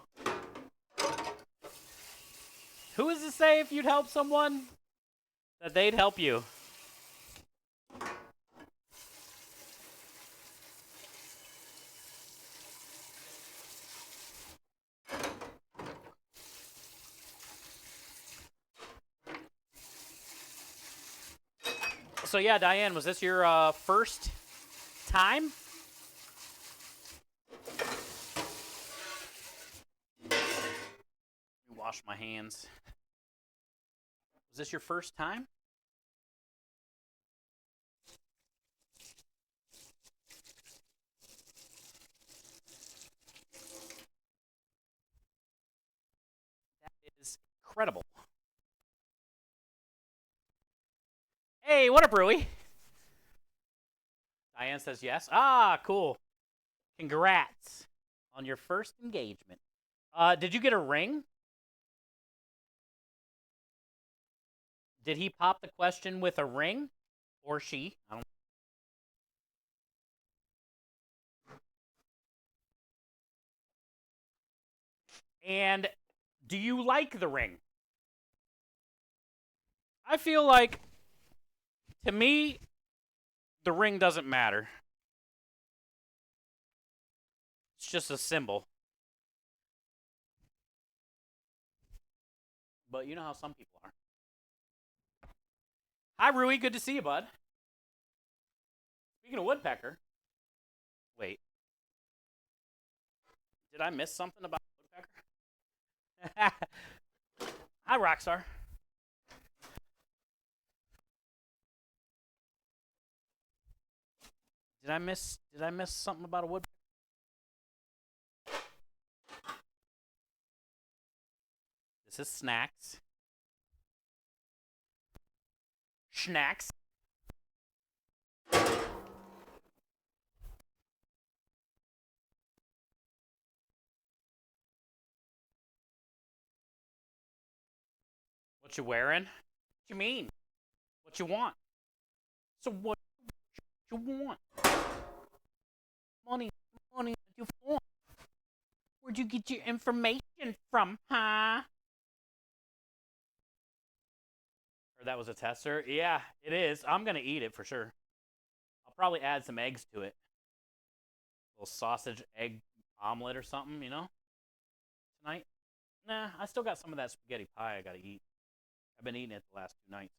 Who is to say if you'd help someone that they'd help you? So yeah, Diane, was this your first time? Let me wash my hands. Was this your first time? That is incredible. Hey, what up, Rui? Diane says yes. Ah, cool. Congrats on your first engagement. Did you get a ring? Did he pop the question with a ring? Or she? I don't. And do you like the ring? I feel like, to me, the ring doesn't matter. It's just a symbol. But you know how some people are. Hi, Rui. Good to see you, bud. Speaking of woodpecker. Wait. Did I miss something about woodpecker? Hi, Rockstar. Did I miss something about a woodpecker? This is snacks. Schnacks. What you wearing? What you mean? What you want? So what you want? Money, money that you want. Where'd you get your information from, huh? Or that was a tester? Yeah, it is. I'm gonna eat it for sure. I'll probably add some eggs to it. A little sausage egg omelet or something, you know? Tonight? Nah, I still got some of that spaghetti pie I gotta eat. I've been eating it the last 2 nights.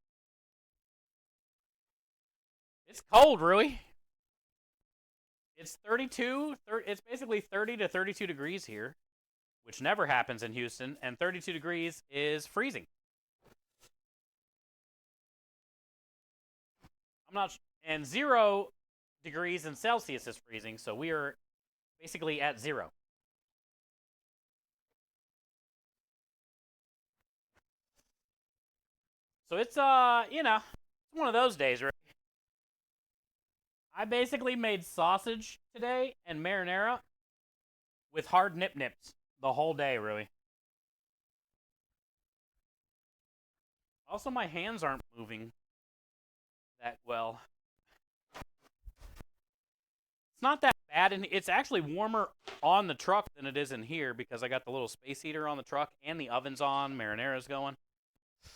It's cold, Rui. It's 32. It's basically 30 to 32 degrees here, which never happens in Houston, and 32 degrees is freezing. I'm not, and 0 degrees in Celsius is freezing, so we are basically at 0. So it's you know, it's one of those days, right? I basically made sausage today and marinara with hard nip nips the whole day, Rui. Also, my hands aren't moving that well. It's not that bad, and it's actually warmer on the truck than it is in here because I got the little space heater on the truck and the oven's on, marinara's going. It's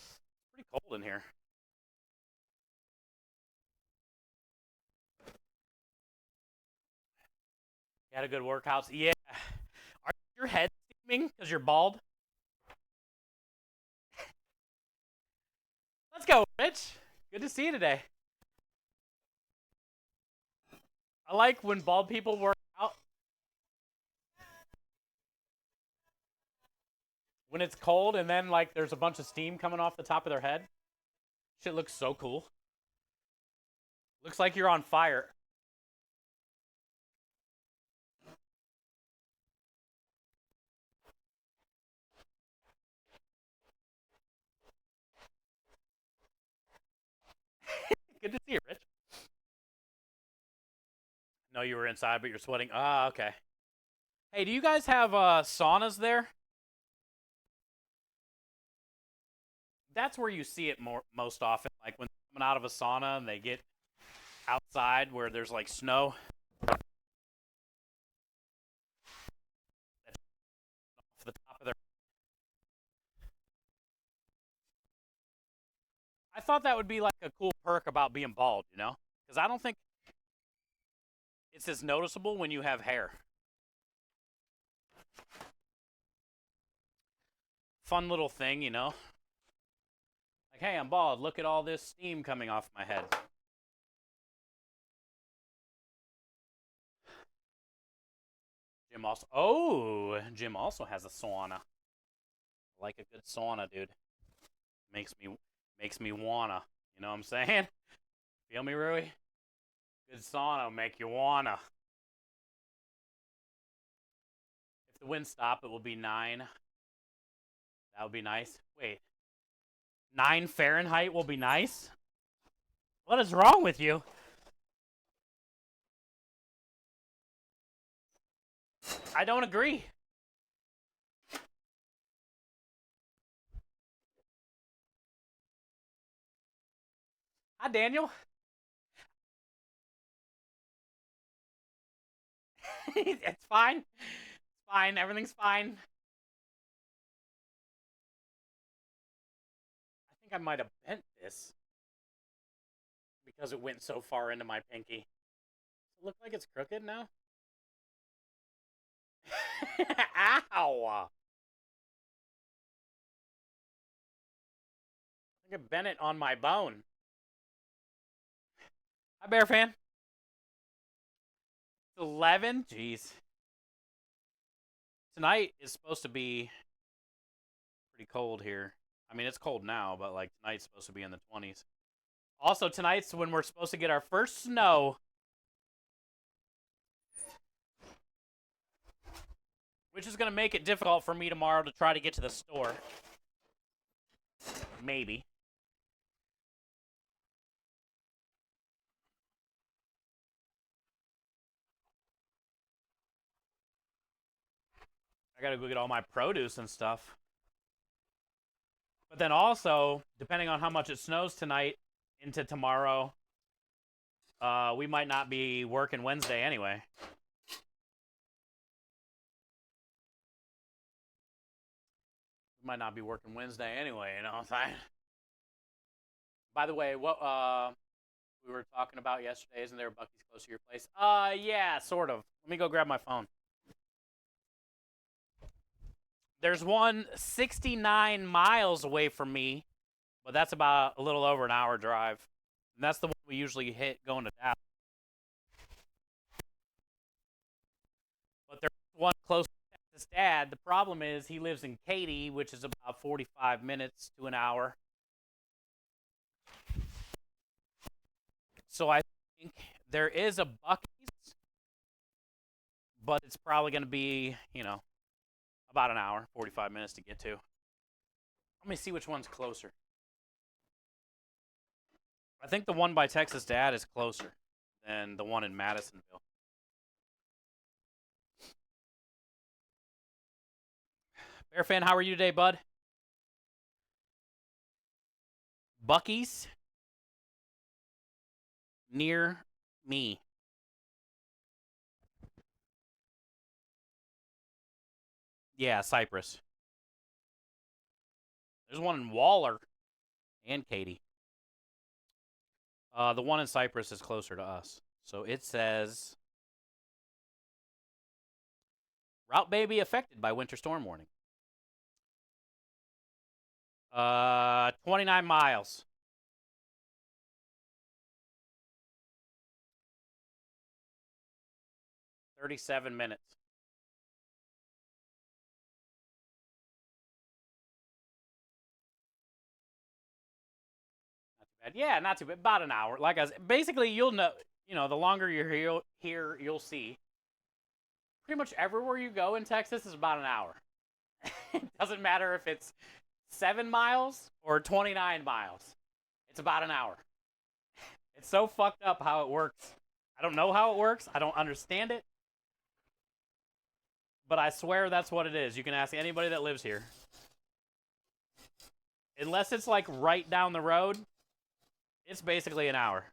pretty cold in here. You had a good workout? Yeah. Are your head steaming because you're bald? Let's go, Rich. Good to see you today. I like when bald people work out. when it's cold and then like there's a bunch of steam coming off the top of their head. Shit looks so cool. Looks like you're on fire. Good to see you, Rich. No, you were inside, but you're sweating. Ah, okay. Hey, do you guys have saunas there? That's where you see it most often. Like when they're coming out of a sauna and they get outside where there's like snow. Off the top of their. I thought that would be like a cool perk about being bald, you know? Because I don't think it's as noticeable when you have hair. Fun little thing, you know? Like, hey, I'm bald. Look at all this steam coming off my head. Jim also has a sauna. I like a good sauna, dude. Makes me wanna. You know what I'm saying? Feel me, Rui? Good sauna will make you wanna. If the winds stop, it will be 9. That would be nice. Wait. 9 Fahrenheit will be nice? What is wrong with you? I don't agree. Hi, Daniel. It's fine. It's fine. Everything's fine. I think I might have bent this because it went so far into my pinky. Does it look like it's crooked now? Ow! I think I bent it on my bone. Hi, Bear Fan. 11? Jeez. Tonight is supposed to be pretty cold here. I mean, it's cold now, but like tonight's supposed to be in the 20s. Also, tonight's when we're supposed to get our first snow. Which is going to make it difficult for me tomorrow to try to get to the store. Maybe. I got to go get all my produce and stuff. But then also, depending on how much it snows tonight into tomorrow, we might not be working Wednesday anyway. We might not be working Wednesday anyway, you know what I'm saying? By the way, what we were talking about yesterday, isn't there a Buc-ee's close to your place? Yeah, sort of. Let me go grab my phone. There's one 69 miles away from me, but that's about a little over an hour drive. And that's the one we usually hit going to Dallas. But there's one close to Texas Dad. The problem is he lives in Katy, which is about 45 minutes to an hour. So I think there is a Buc-ee's, but it's probably going to be, you know, about an hour, 45 minutes to get to. Let me see which one's closer. I think the one by Texas Dad is closer than the one in Madisonville. Bear Fan, how are you today, bud? Buc-ee's near me. Yeah, Cypress. There's one in Waller and Katy. The one in Cypress is closer to us. So it says route may be affected by winter storm warning. 29 miles. 37 minutes. bad. Yeah, not too bad. About an hour. Like I said, basically, you'll know. You know, the longer you're here, you'll see. Pretty much everywhere you go in Texas is about an hour. It doesn't matter if it's 7 miles or 29 miles. It's about an hour. It's so fucked up how it works. I don't know how it works. I don't understand it. But I swear that's what it is. You can ask anybody that lives here. Unless it's like right down the road, it's basically an hour.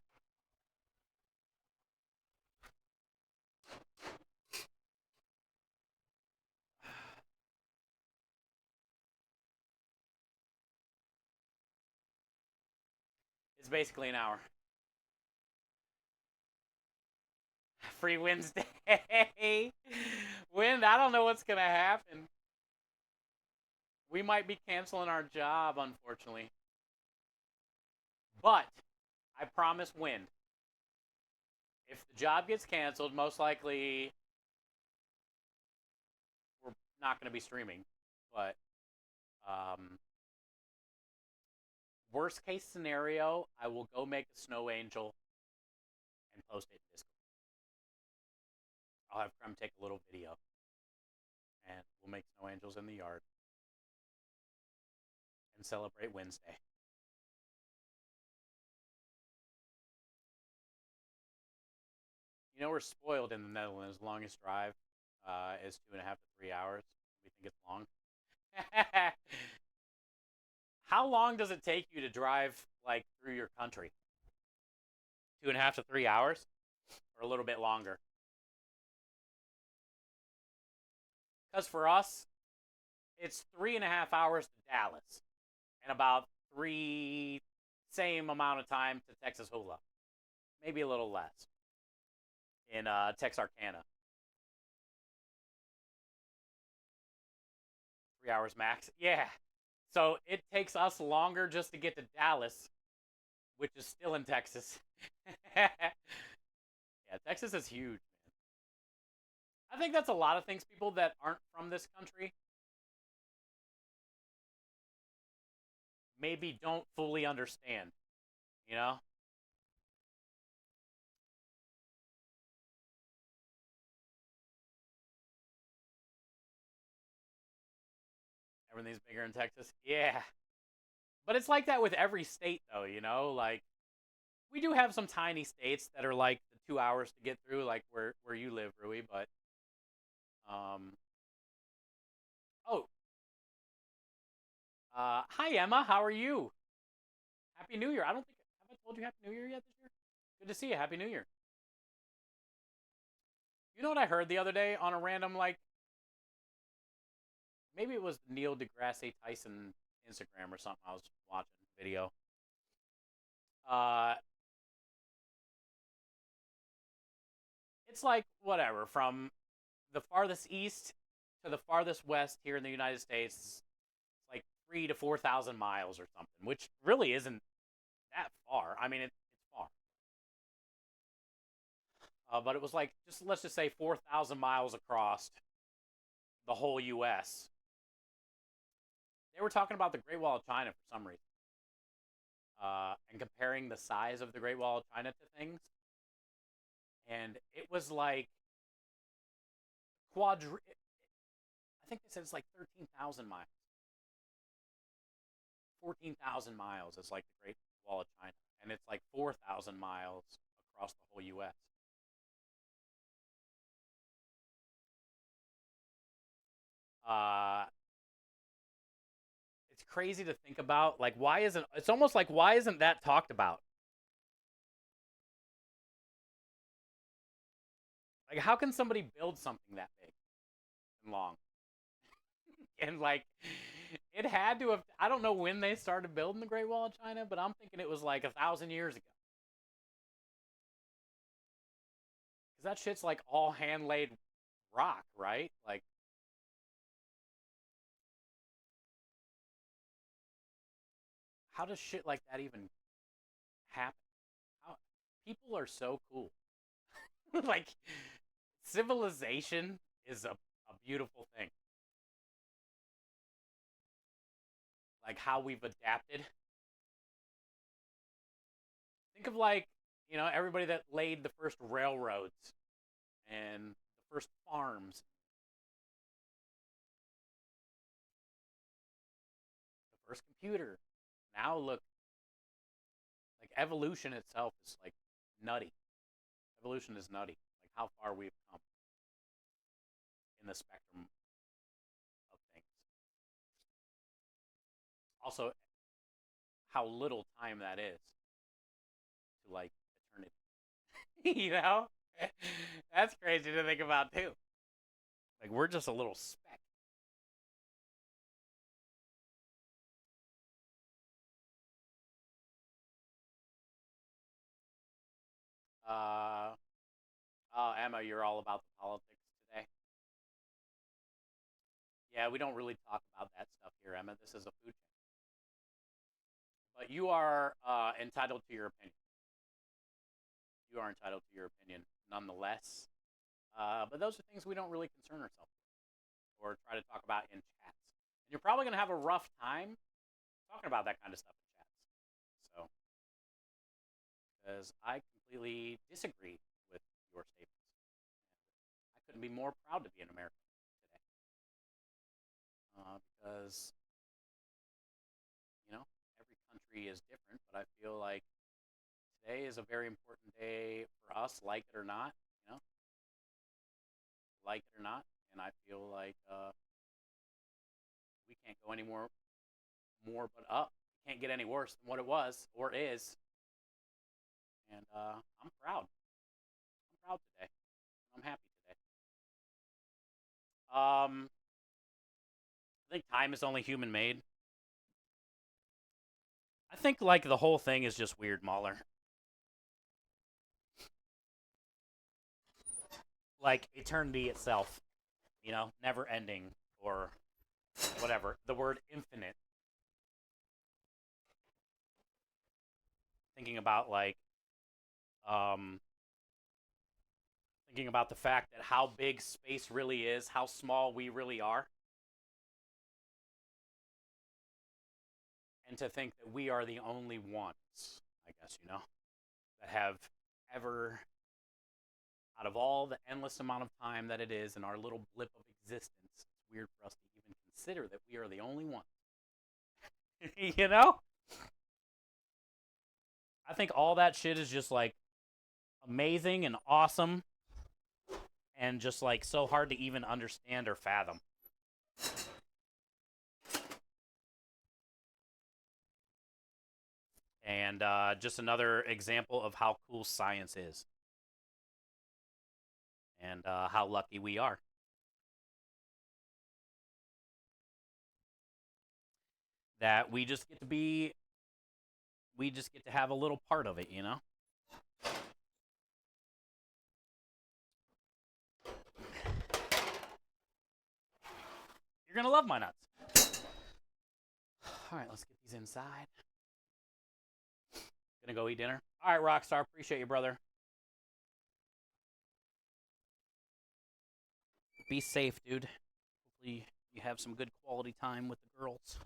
It's basically an hour. Free Wednesday. When? I don't know what's going to happen. We might be canceling our job, unfortunately. But I promise when. If the job gets canceled, most likely we're not going to be streaming. But worst case scenario, I will go make a snow angel and post it in Discord. I'll have Krem take a little video, and we'll make snow angels in the yard and celebrate Wednesday. You know, we're spoiled in the Netherlands. Longest drive is 2.5 to 3 hours. We think it's long. How long does it take you to drive like through your country? 2.5 to 3 hours, or a little bit longer? Because for us, it's 3.5 hours to Dallas, and about same amount of time to Texas-Hula, maybe a little less in Texarkana. 3 hours max. Yeah. So it takes us longer just to get to Dallas, which is still in Texas. Yeah, Texas is huge, man. I think that's a lot of things people that aren't from this country maybe don't fully understand, you know? Everything's bigger in Texas. Yeah. But it's like that with every state, though, you know? Like, we do have some tiny states that are like the 2 hours to get through, like where you live, Rui. But um, oh, hi Emma, how are you? Happy New Year. I don't think have I told you Happy New Year yet this year. Good to see you. Happy New Year. You know what I heard the other day on a random like maybe it was Neil deGrasse Tyson Instagram or something. I was watching video. Uh, it's like whatever from the farthest east to the farthest west here in the United States. It's like 3 to 4 thousand miles or something, which really isn't that far. I mean, it's far. But it was like just let's just say 4,000 miles across the whole U.S. They were talking about the Great Wall of China for some reason, and comparing the size of the Great Wall of China to things, and it was like quadri. I think they said it's like 13,000 miles, 14,000 miles. It's like the Great Wall of China, and it's like 4,000 miles across the whole U.S. Uh, it's crazy to think about. Like, why isn't it's almost like why isn't that talked about? Like, how can somebody build something that big and long? And like, it had to have. I don't know when they started building the Great Wall of China, but I'm thinking it was like 1,000 years ago. Because that shit's like all hand laid rock, right? Like, how does shit like that even happen? How people are so cool. Like, civilization is a beautiful thing. Like how we've adapted. Think of like, everybody that laid the first railroads and the first farms, the first computer. Now look, like evolution itself is like nutty. Evolution is nutty. Like how far we've come in the spectrum of things. Also, how little time that is to like eternity. That's crazy to think about too. Like we're just a little speck. Uh, Emma, you're all about the politics today. Yeah, we don't really talk about that stuff here, Emma. This is a food chain. But you are entitled to your opinion. You are entitled to your opinion nonetheless. But those are things we don't really concern ourselves with or try to talk about in chats. And you're probably going to have a rough time talking about that kind of stuff in chats. So, because I completely disagree with your statements. I couldn't be more proud to be an American today. Because, every country is different, but I feel like today is a very important day for us, like it or not, like it or not. And I feel like we can't go any more but up. We can't get any worse than what it was or is. And I'm proud. I'm proud today. I'm happy today. I think time is only human made. I think like the whole thing is just weird, Mahler. Like eternity itself, never ending or whatever. The word infinite. Thinking about like thinking about the fact that how big space really is, how small we really are. And to think that we are the only ones, I guess, that have ever, out of all the endless amount of time that it is in our little blip of existence, it's weird for us to even consider that we are the only ones. I think all that shit is just like amazing and awesome and just like so hard to even understand or fathom. And just another example of how cool science is and how lucky we are. That we just get to have a little part of it, You're gonna love my nuts. All right, let's get these inside. Gonna go eat dinner. All right, Rockstar, appreciate you, brother. Be safe, dude. Hopefully you have some good quality time with the girls.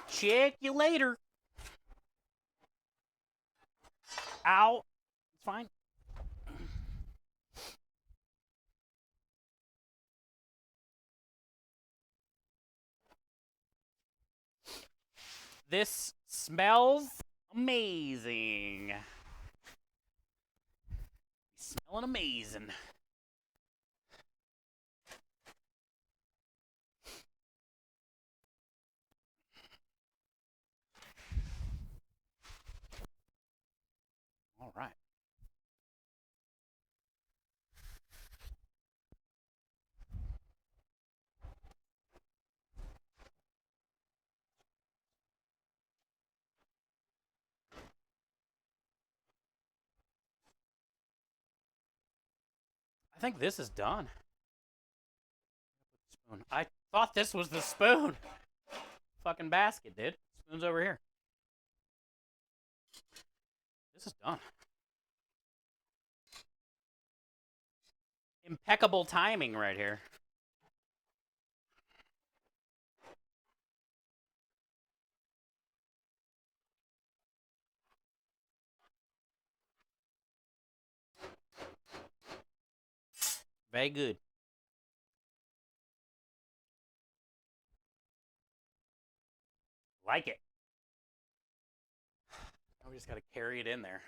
Check you later. Ow. It's fine. This smells amazing. Smelling amazing. All right. think this is done. Spoon. I thought this was the spoon. Fucking basket, dude. Spoon's over here. This is done. Impeccable timing right here. Very good. Like it. Now we just got to carry it in there.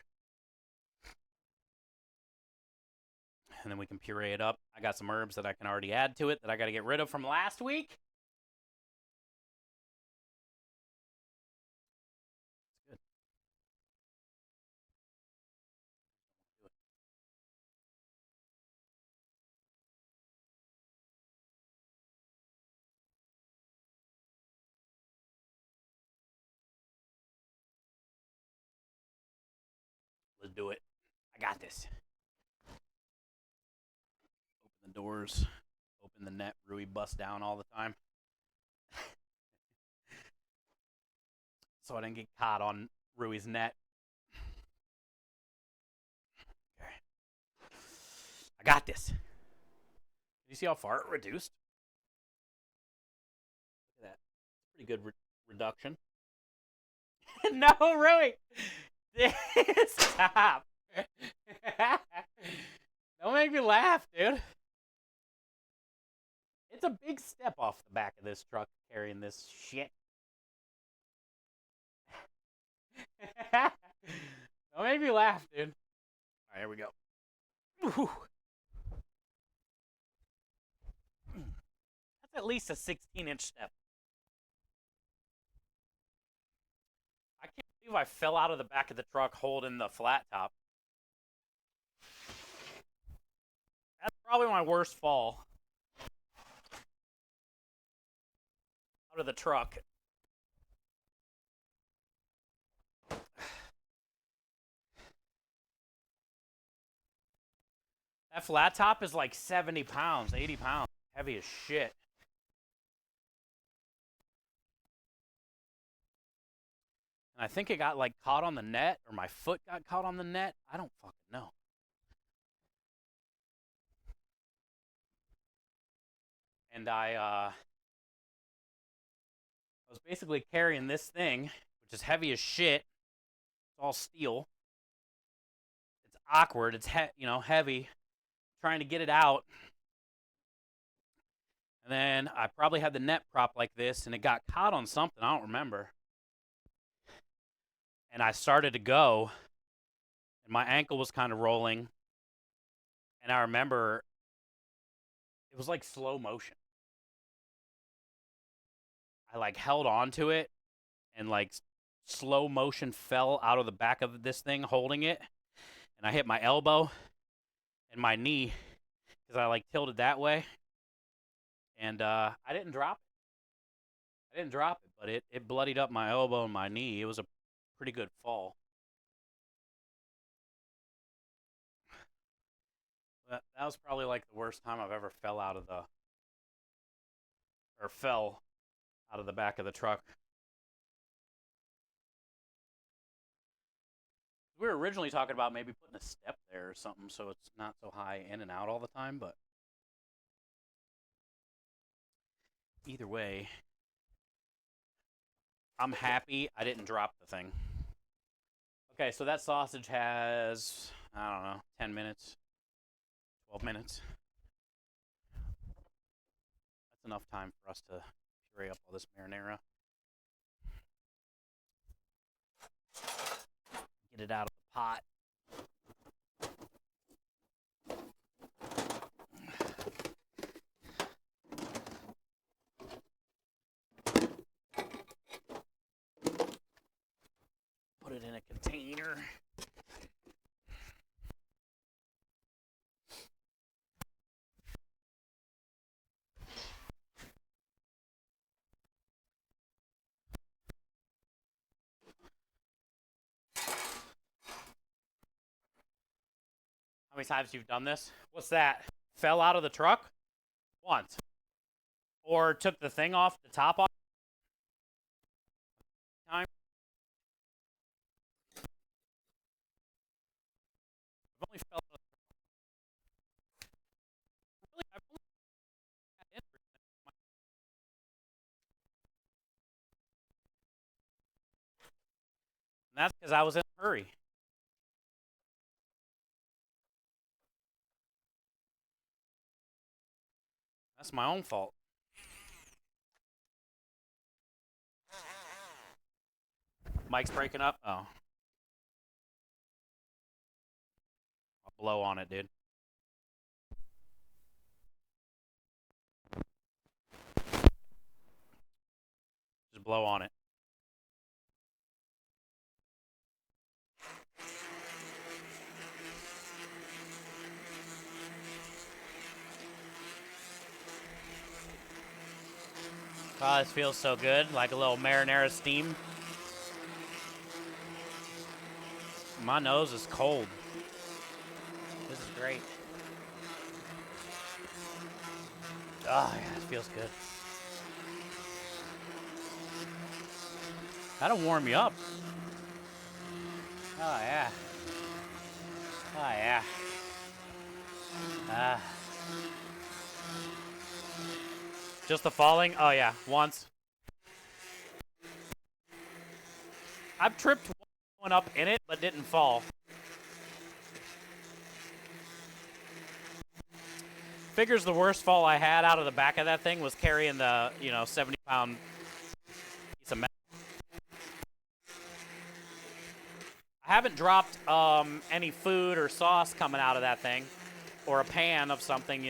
And then we can puree it up. I got some herbs that I can already add to it that I got to get rid of from last week. It's good. Let's do it. I got this. Open the doors. Open the net. Rui busts down all the time. So I didn't get caught on Rui's net. Okay. I got this. Can you see how far it reduced? Look at that. Pretty good reduction. No, Rui! Stop! Don't make me laugh, dude. It's a big step off the back of this truck carrying this shit. Don't make me laugh, dude. Alright, here we go. Whew. That's at least a 16-inch step. I can't believe I fell out of the back of the truck holding the flat top. That's probably my worst fall. Out of the truck. That flat top is like 70 pounds, 80 pounds. Heavy as shit. And I think it got like caught on the net, or my foot got caught on the net. I don't fucking know. And I was basically carrying this thing, which is heavy as shit. It's all steel. It's awkward. It's heavy. Trying to get it out. And then I probably had the net prop like this, and it got caught on something. I don't remember. And I started to go, and my ankle was kind of rolling. And I remember it was like slow motion. I like held on to it, and like slow motion fell out of the back of this thing holding it. And I hit my elbow and my knee because I like tilted that way. And I didn't drop it, but it bloodied up my elbow and my knee. It was a pretty good fall. That was probably like the worst time I've ever fell out of the back of the truck. We were originally talking about maybe putting a step there or something so it's not so high in and out all the time, but either way, I'm happy I didn't drop the thing. Okay, so that sausage has, I don't know, 10 minutes, 12 minutes. That's enough time for us to puree up all this marinara. Get it out of the pot. Put it in a container. How many times you've done this? What's that? fell out of the truck? Once. Or took the thing off, the top off. Time. I've only fell out of really, I've only had injuries. And that's because I was in a hurry. That's my own fault. Mike's breaking up. Oh. I'll blow on it, dude. Just blow on it. Oh, this feels so good. Like a little marinara steam. My nose is cold. This is great. Oh, yeah, it feels good. That'll warm you up. Oh, yeah. Oh, yeah. Just the falling? Oh, yeah. Once. I've tripped one up in it, but didn't fall. Figures the worst fall I had out of the back of that thing was carrying the, 70-pound piece of metal. I haven't dropped any food or sauce coming out of that thing, or a pan of something,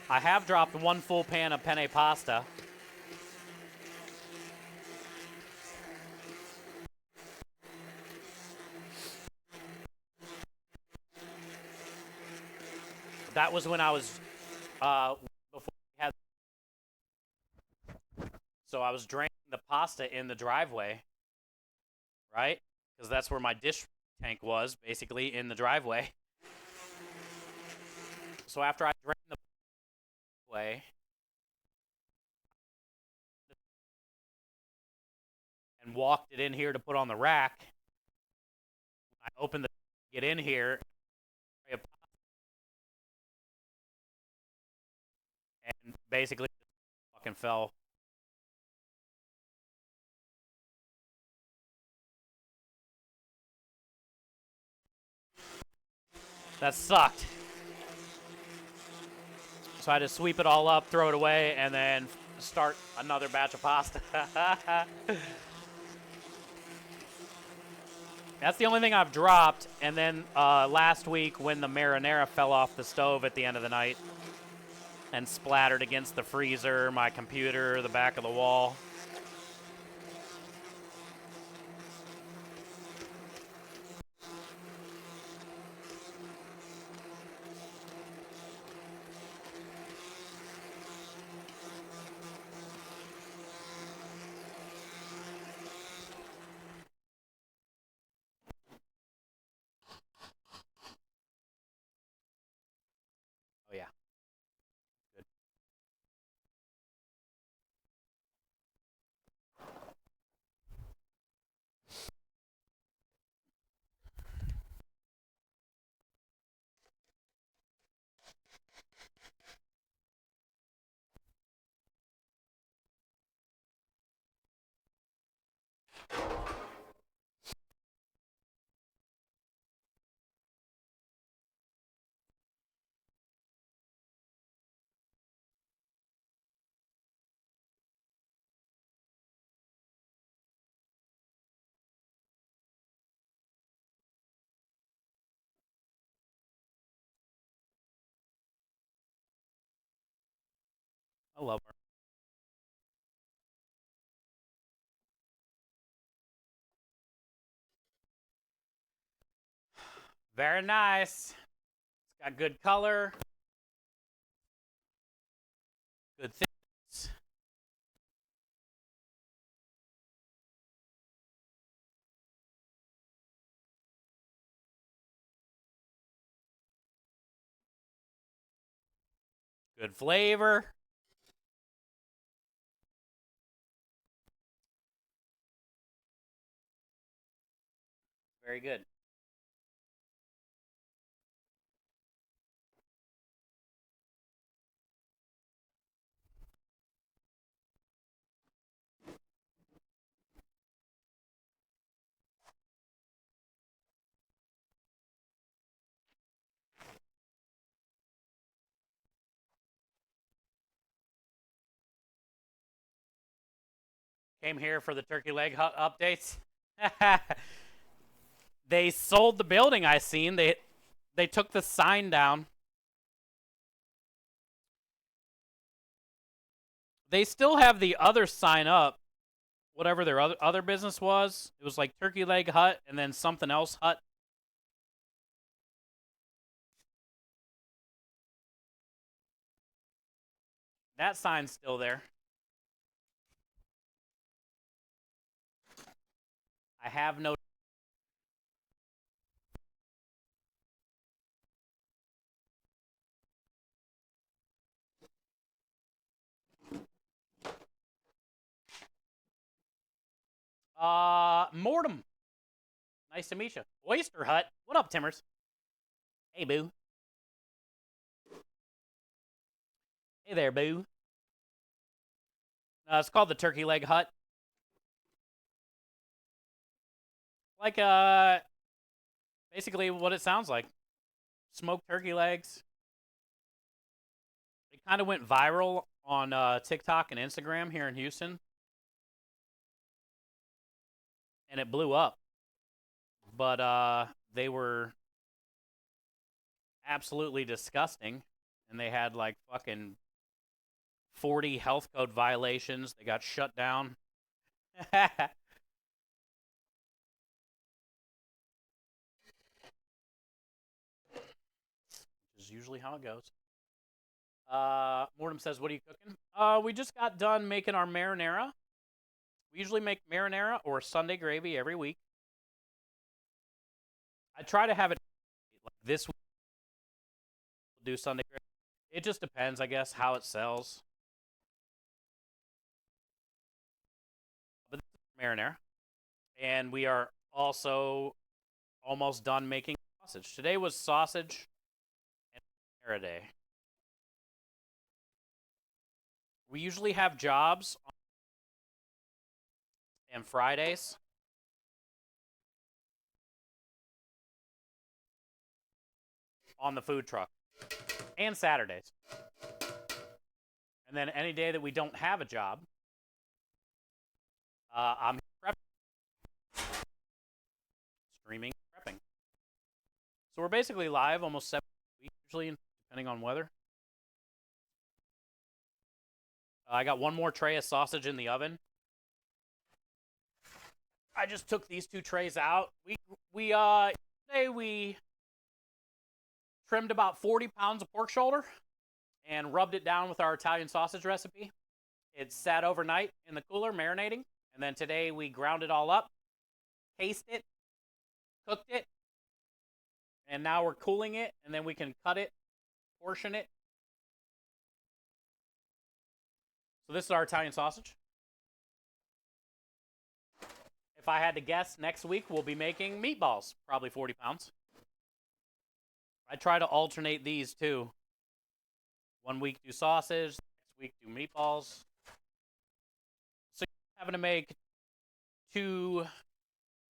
I have dropped one full pan of penne pasta. That was when I was, before we had, so I was draining the pasta in the driveway, right? Because that's where my dish tank was, basically, in the driveway. So after I drained the driveway, and walked it in here to put on the rack, I opened the get in here, and basically fucking fell. That sucked. So I had to sweep it all up, throw it away, and then start another batch of pasta. That's the only thing I've dropped. And then last week when the marinara fell off the stove at the end of the night and splattered against the freezer, my computer, the back of the wall. Oh, yeah. Good. I love her. Very nice. It's got good color, good thickness. Good flavor. Very good. Came here for the turkey leg hut updates. They sold the building. I seen they took the sign down. They still have the other sign up. Whatever their other business was, it was like Turkey Leg Hut and then something else hut. That sign's still there. I have no. Mortem. Nice to meet you. Oyster Hut. What up, Timmers? Hey, boo. Hey there, boo. It's called the Turkey Leg Hut. Like, basically what it sounds like. Smoked turkey legs. It kind of went viral on TikTok and Instagram here in Houston. And it blew up. But they were absolutely disgusting. And they had like fucking 40 health code violations. They got shut down. Which is usually how it goes. Mortem says, what are you cooking? We just got done making our marinara. We usually make marinara or Sunday gravy every week. I try to have it like this week. We'll do Sunday gravy. It just depends, I guess, how it sells. But this is marinara. And we are also almost done making sausage. Today was sausage and marinara day. We usually have jobs on Fridays. On the food truck. And Saturdays. And then any day that we don't have a job, I'm prepping. Streaming, prepping. So we're basically live almost 7 weeks, usually, depending on weather. I got one more tray of sausage in the oven. I just took these 2 trays out. Today we trimmed about 40 pounds of pork shoulder and rubbed it down with our Italian sausage recipe. It sat overnight in the cooler, marinating. And then today we ground it all up, cased it, cooked it, and now we're cooling it, and then we can cut it, portion it. So this is our Italian sausage. If I had to guess, next week we'll be making meatballs, probably 40 pounds. I try to alternate these too. 1 week do sausage, next week do meatballs. So you're having to make 2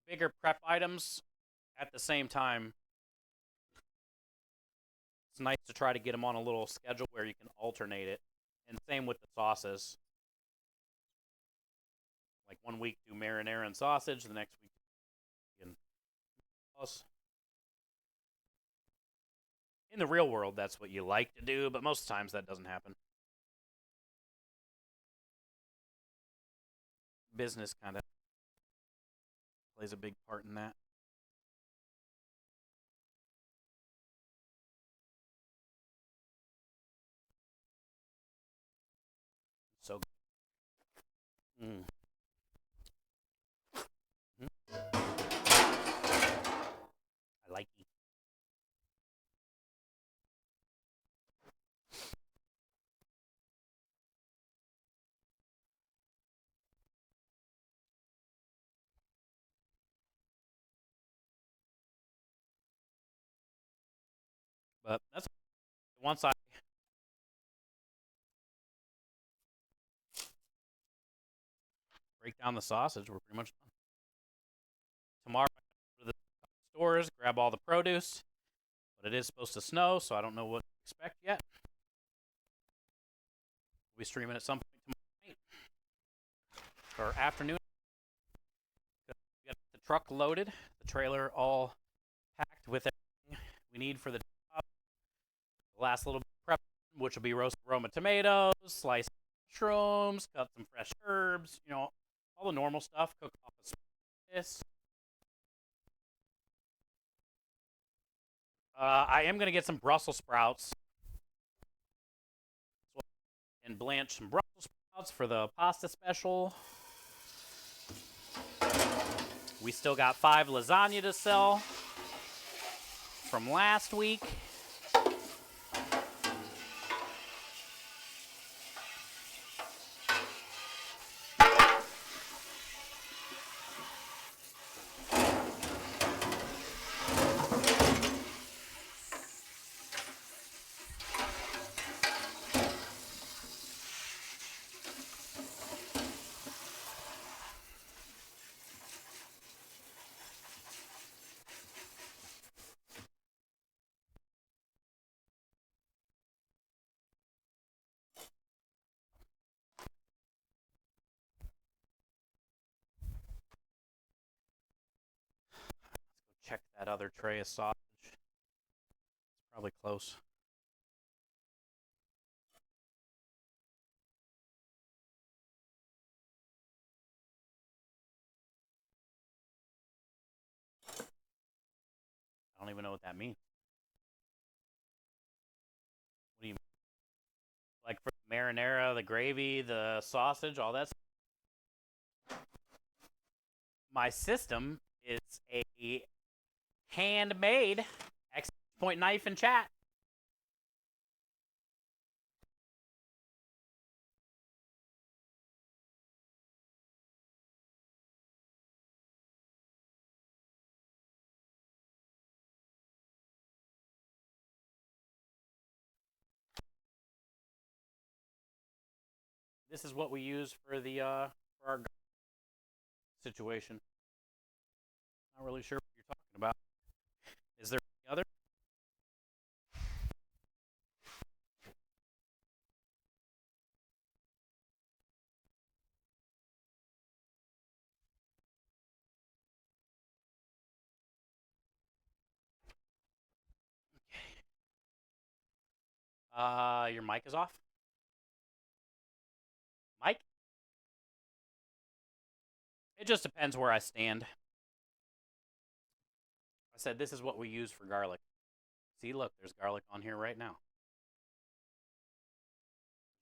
bigger prep items at the same time. It's nice to try to get them on a little schedule where you can alternate it. And same with the sauces. Like 1 week do marinara and sausage, the next week do meatballs. In the real world, that's what you like to do, but most times that doesn't happen. Business kind of plays a big part in that. So, mm. I like it. But that's once I break down the sausage, we're pretty much done. Tomorrow, I go to the stores, grab all the produce. But it is supposed to snow, so I don't know what to expect yet. We'll be streaming at some point tomorrow night or afternoon. We got the truck loaded, the trailer all packed with everything we need for the job. The last little bit of prep, which will be roasted Roma tomatoes, sliced mushrooms, cut some fresh herbs, all the normal stuff. Cook off a this. I am going to get some Brussels sprouts and blanch some Brussels sprouts for the pasta special. We still got 5 lasagna to sell from last week. Check that other tray of sausage. It's probably close. I don't even know what that means. What do you mean? Like for the marinara, the gravy, the sausage, all that stuff? My system is a handmade point knife and chat. This is what we use for the for our situation. Not really sure what you're talking about. Is there any other? Your mic is off. Mike? It just depends where I stand. I said this is what we use for garlic. See, look, there's garlic on here right now.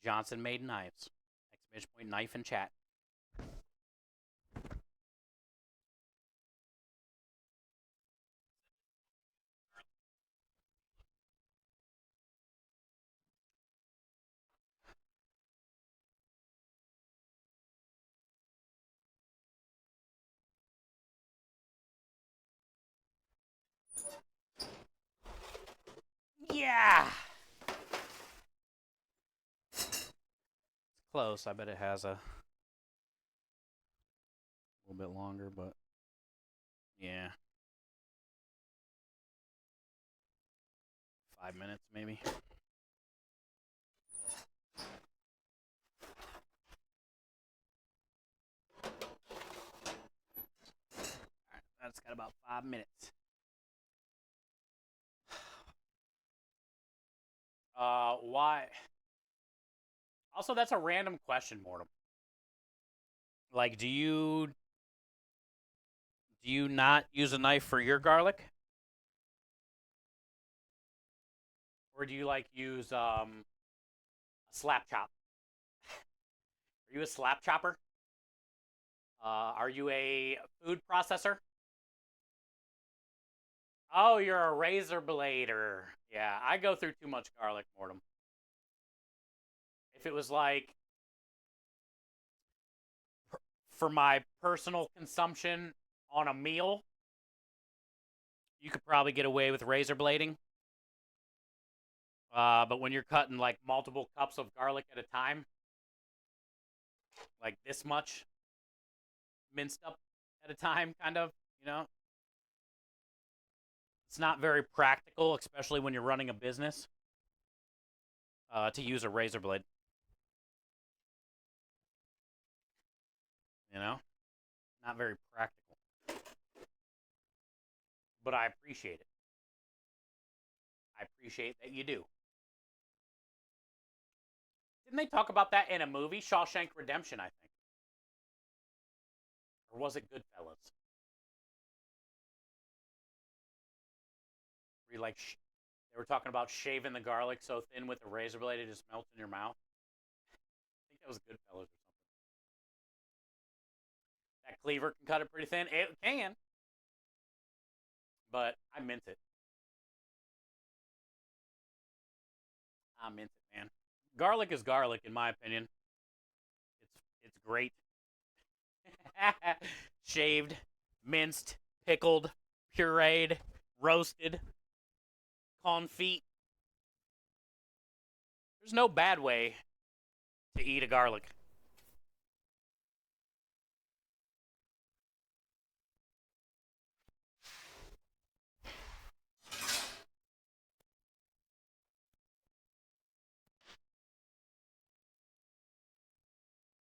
Johnson made knives. Exclamation point knife and chat. Yeah. It's close. I bet it has a little bit longer, but yeah. 5 minutes maybe. Alright, that's got about 5 minutes. Why? Also, that's a random question, Mortem. Like, do you not use a knife for your garlic? Or do you like use a slap chop? Are you a slap chopper? Are you a food processor? Oh, you're a razor blader. Yeah, I go through too much garlic, Mortem. If it was like for my personal consumption on a meal, you could probably get away with razor blading. But when you're cutting like multiple cups of garlic at a time, like this much minced up at a time, kind of, you know, it's not very practical, especially when you're running a business, to use a razor blade. You know, not very practical. But I appreciate it. I appreciate that you do. Didn't they talk about that in a movie, Shawshank Redemption? I think, or was it Goodfellas? Where you like, they were talking about shaving the garlic so thin with a razor blade it just melts in your mouth. I think that was Goodfellas or something. That cleaver can cut it pretty thin. It can, but I meant it. I meant it, man. Garlic is garlic, in my opinion. It's great. Shaved, minced, pickled, pureed, roasted, confit. There's no bad way to eat a garlic.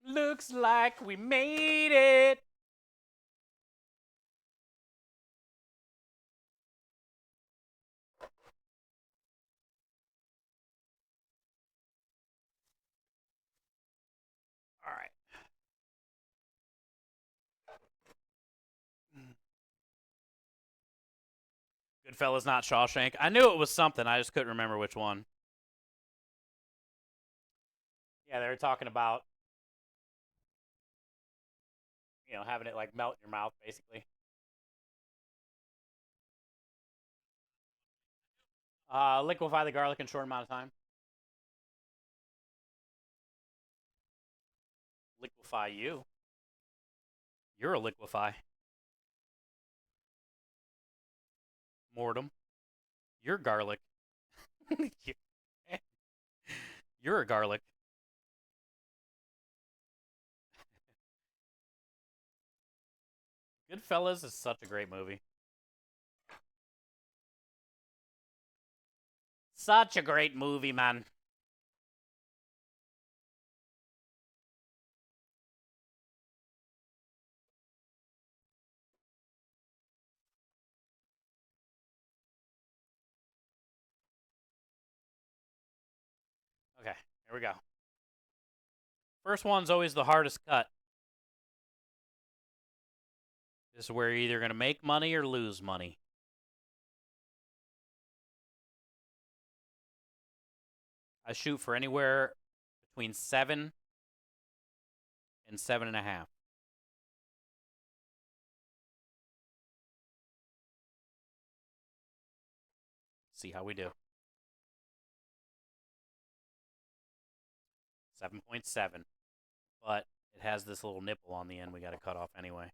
Looks like we made it. All right. Goodfellas, not Shawshank. I knew it was something. I just couldn't remember which one. Yeah, they were talking about, having it like melt in your mouth, basically. Liquefy the garlic in a short amount of time. Liquefy you. You're a liquefy. Mortem. You're garlic. You're a garlic. Goodfellas is such a great movie. Such a great movie, man. Okay, here we go. First one's always the hardest cut. This is where you're either going to make money or lose money. I shoot for anywhere between 7 and 7.5. See how we do. 7.7. But it has this little nipple on the end we got to cut off anyway.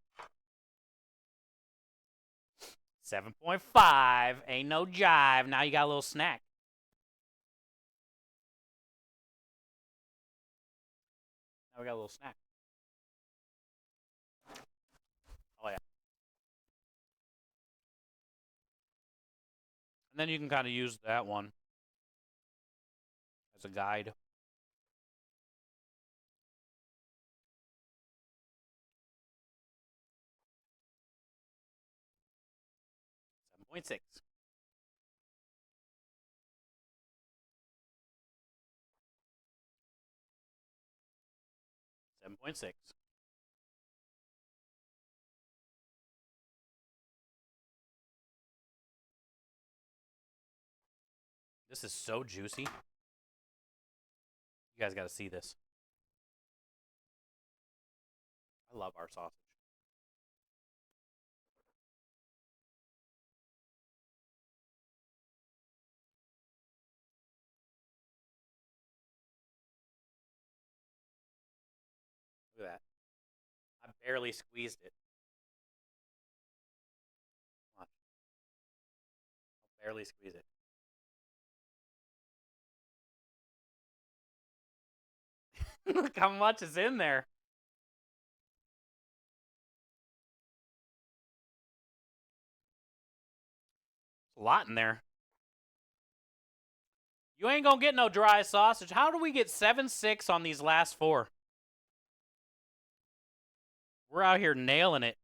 7.5. Ain't no jive. Now you got a little snack. Now we got a little snack. Oh, yeah. And then you can kind of use that one as a guide. Seven point six. 7.6. This is so juicy. You guys got to see this. I love our sausage. Look at that. I barely squeezed it. Watch. I'll barely squeeze it. Look how much is in there. A lot in there. You ain't gonna get no dry sausage. How do we get 7-6 on these last 4? We're out here nailing it.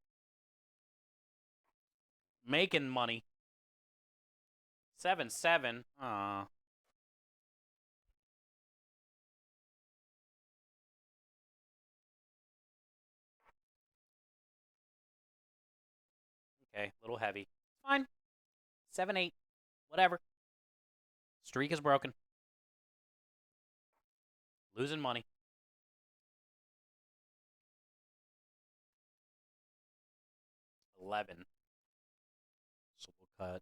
Making money. 7-7. Aw. Okay, a little heavy. Fine. 7-8. Whatever. Streak is broken. Losing money. 11. So we'll cut.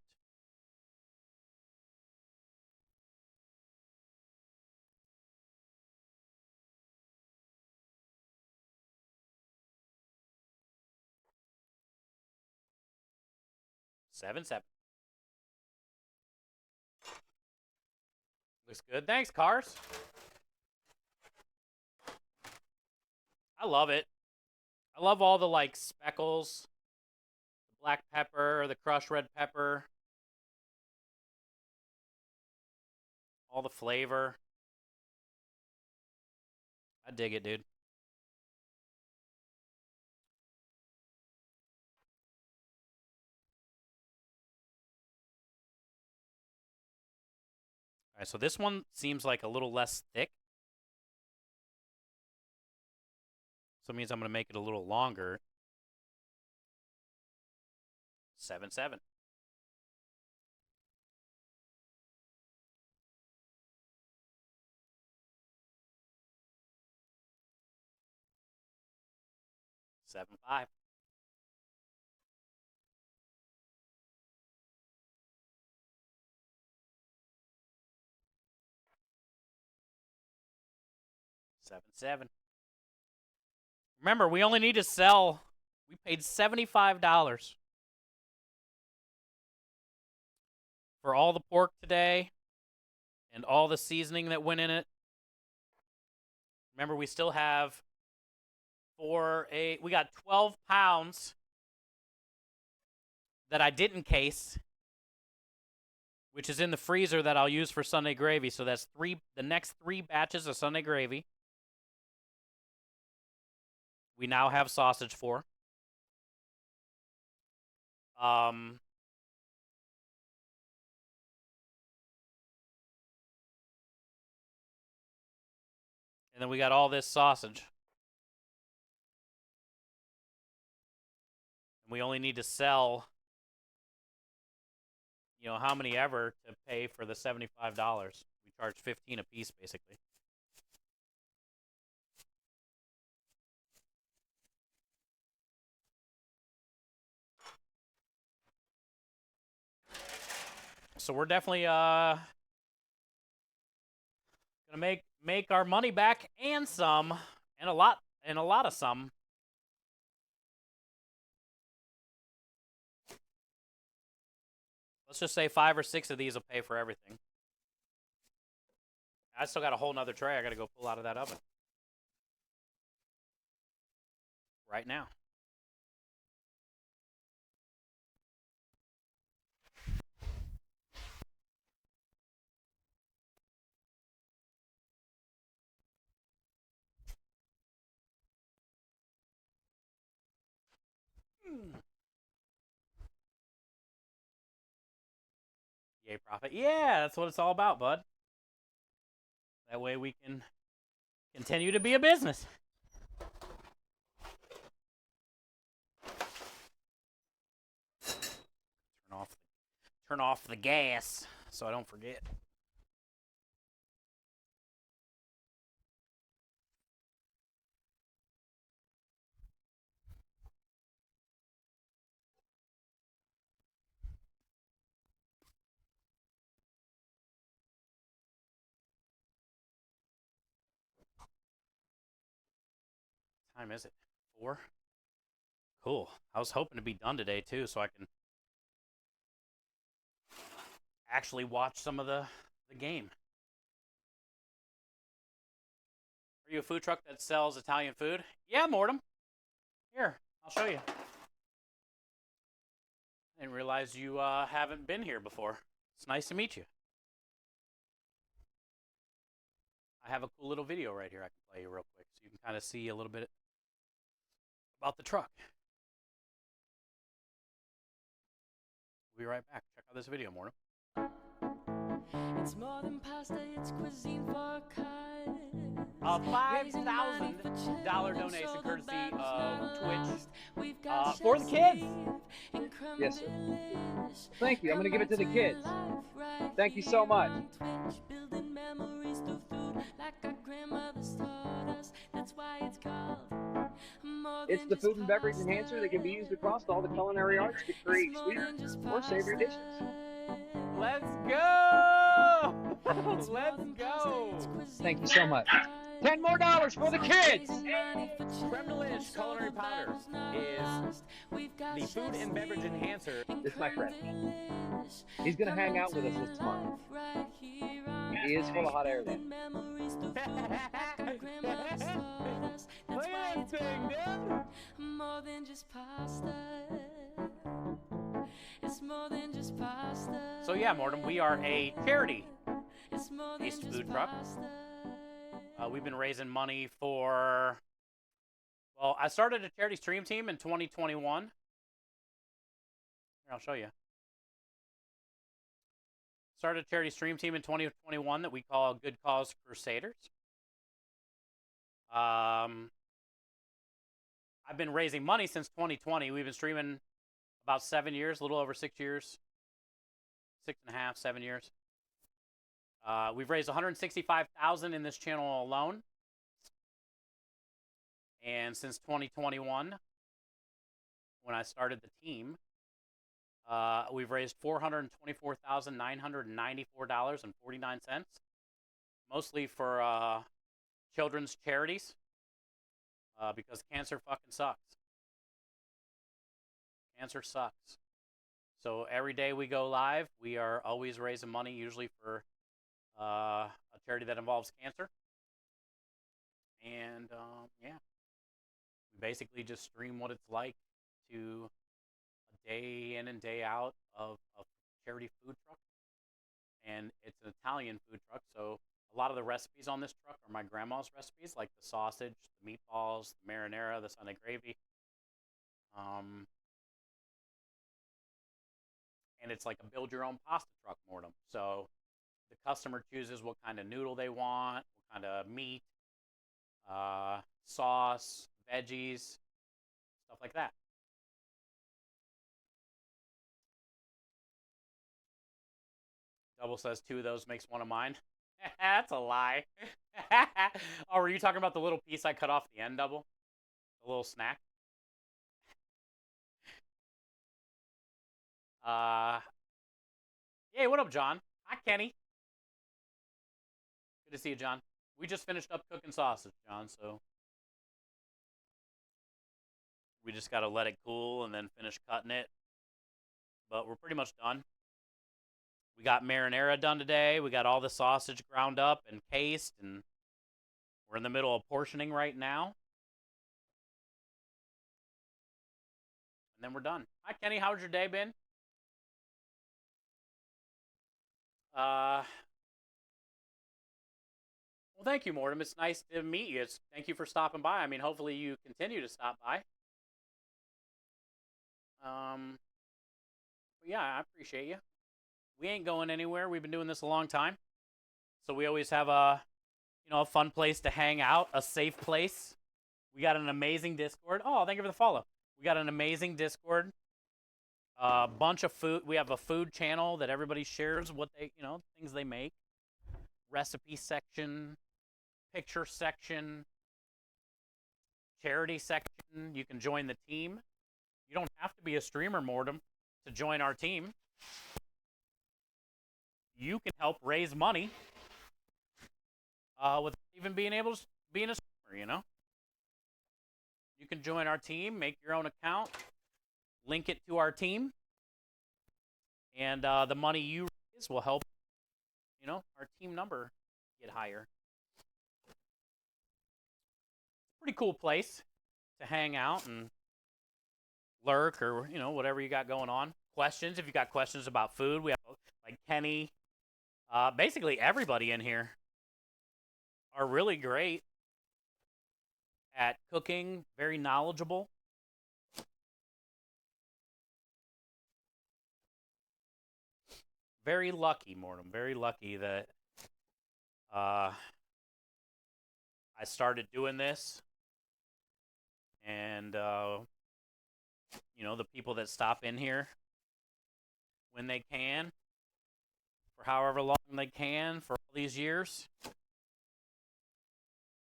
Seven. Looks good. Thanks, Cars. I love it. I love all the like speckles, the black pepper, the crushed red pepper, all the flavor. I dig it, dude. All right, so this one seems like a little less thick. So it means I'm going to make it a little longer. 7-7. Seven, 5. Seven, 7. Remember, we only need to sell. We paid $75 for all the pork today and all the seasoning that went in it. Remember, we still have we got 12 pounds that I didn't case, which is in the freezer that I'll use for Sunday gravy. So that's the next 3 batches of Sunday gravy. We now have sausage for. And then we got all this sausage. And we only need to sell, how many ever to pay for the $75. We charge 15 a piece, basically. So we're definitely gonna make our money back and some, and a lot of some. Let's just say 5 or 6 of these will pay for everything. I still got a whole nother tray I gotta go pull out of that oven right now. Yay, profit. Yeah, that's what it's all about, bud. That way we can continue to be a business. Turn off the gas so I don't forget. What time is it? 4? Cool. I was hoping to be done today too, so I can actually watch some of the game. Are you a food truck that sells Italian food? Yeah, Mortem. Here, I'll show you. I didn't realize you haven't been here before. It's nice to meet you. I have a cool little video right here I can play you real quick so you can kind of see a little bit about the truck. We'll be right back. Check out this video, Mortem. It's more than pasta, it's cuisine for a cut. A $5,000 donation courtesy of Twitch for the kids. Yes, sir. Thank you. I'm going to give it to the kids. Thank you so much. It's the food and beverage enhancer that can be used across all the culinary arts to create sweeter or savory dishes. Let's go! Let's go! Thank you so much. $10 more for the kids! Creme Delish Culinary Powder is the food and beverage enhancer. This is my friend. He's going to hang out with us this month. He is full of hot air, though. Look at this thing, dude! More than just pasta. It's more than just pasta. So yeah, Mortem, we are a charity It's more based than food just truck. pasta. We've been raising money for, well, I started a charity stream team in 2021. Here, I'll show you. Started a charity stream team in 2021 that we call Good Cause Crusaders. I've been raising money since 2020. We've been streaming about 7 years, a little over 6 years. 6.5, 7 years. We've raised $165,000 in this channel alone. And since 2021, when I started the team, we've raised $424,994.49, mostly for children's charities, because cancer fucking sucks. Cancer sucks. So every day we go live, we are always raising money, usually for a charity that involves cancer. And yeah, we basically just stream what it's like to a day in and day out of a charity food truck. And it's an Italian food truck, so a lot of the recipes on this truck are my grandma's recipes, like the sausage, the meatballs, the marinara, the Sunday gravy. And it's like a build-your-own pasta truck, Mortem. So the customer chooses what kind of noodle they want, what kind of meat, sauce, veggies, stuff like that. Double says 2 of those makes 1 of mine. That's a lie. Oh, were you talking about the little piece I cut off the end, Double? The little snack? Hey, what up, John? Hi, Kenny. Good to see you, John. We just finished up cooking sausage, John, so we just got to let it cool and then finish cutting it. But we're pretty much done. We got marinara done today. We got all the sausage ground up and cased, and we're in the middle of portioning right now. And then we're done. Hi, Kenny. How's your day been? Well, thank you, Mortem. It's nice to meet you. Thank you for stopping by. I mean, hopefully you continue to stop by. But yeah, I appreciate you. We ain't going anywhere. We've been doing this a long time. So we always have a fun place to hang out, a safe place. We got an amazing Discord. Oh, thank you for the follow. We got an amazing Discord. A bunch of food. We have a food channel that everybody shares what they, things they make. Recipe section, picture section, charity section. You can join the team. You don't have to be a streamer, Mortem, to join our team. You can help raise money without even being able to being a streamer, You can join our team, make your own account, link it to our team, and the money you raise will help, our team number get higher. pretty cool place to hang out and lurk or, whatever you got going on. Questions, if you got questions about food, we have like Kenny, basically everybody in here are really great at cooking, very knowledgeable. Very lucky, Mortem, very lucky that I started doing this. And, the people that stop in here when they can, for however long they can, for all these years,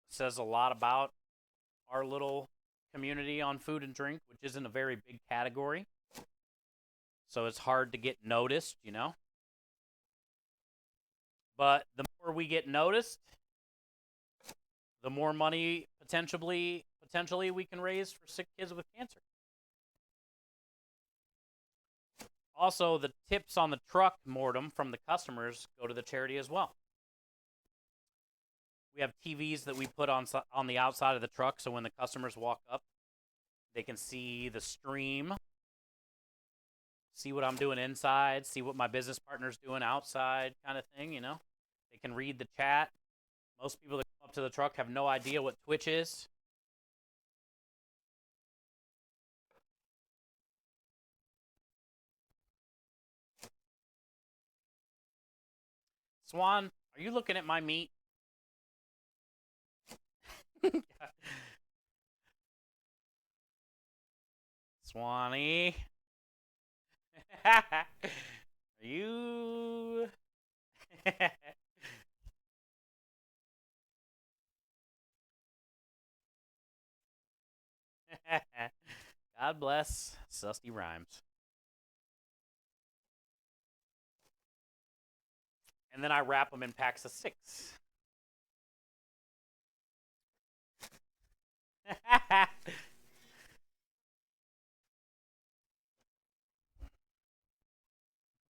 says a lot about our little community on food and drink, which isn't a very big category. So it's hard to get noticed, But the more we get noticed, the more money potentially we can raise for sick kids with cancer. Also, the tips on the truck, Mortem, from the customers go to the charity as well. We have TVs that we put on the outside of the truck, so when the customers walk up, they can see the stream, see what I'm doing inside, see what my business partner's doing outside, kind of thing, They can read the chat. Most people that come up to the truck have no idea what Twitch is. Swan, are you looking at my meat? Swanee. Are you? God bless Susty Rhymes. And then I wrap them in packs of 6.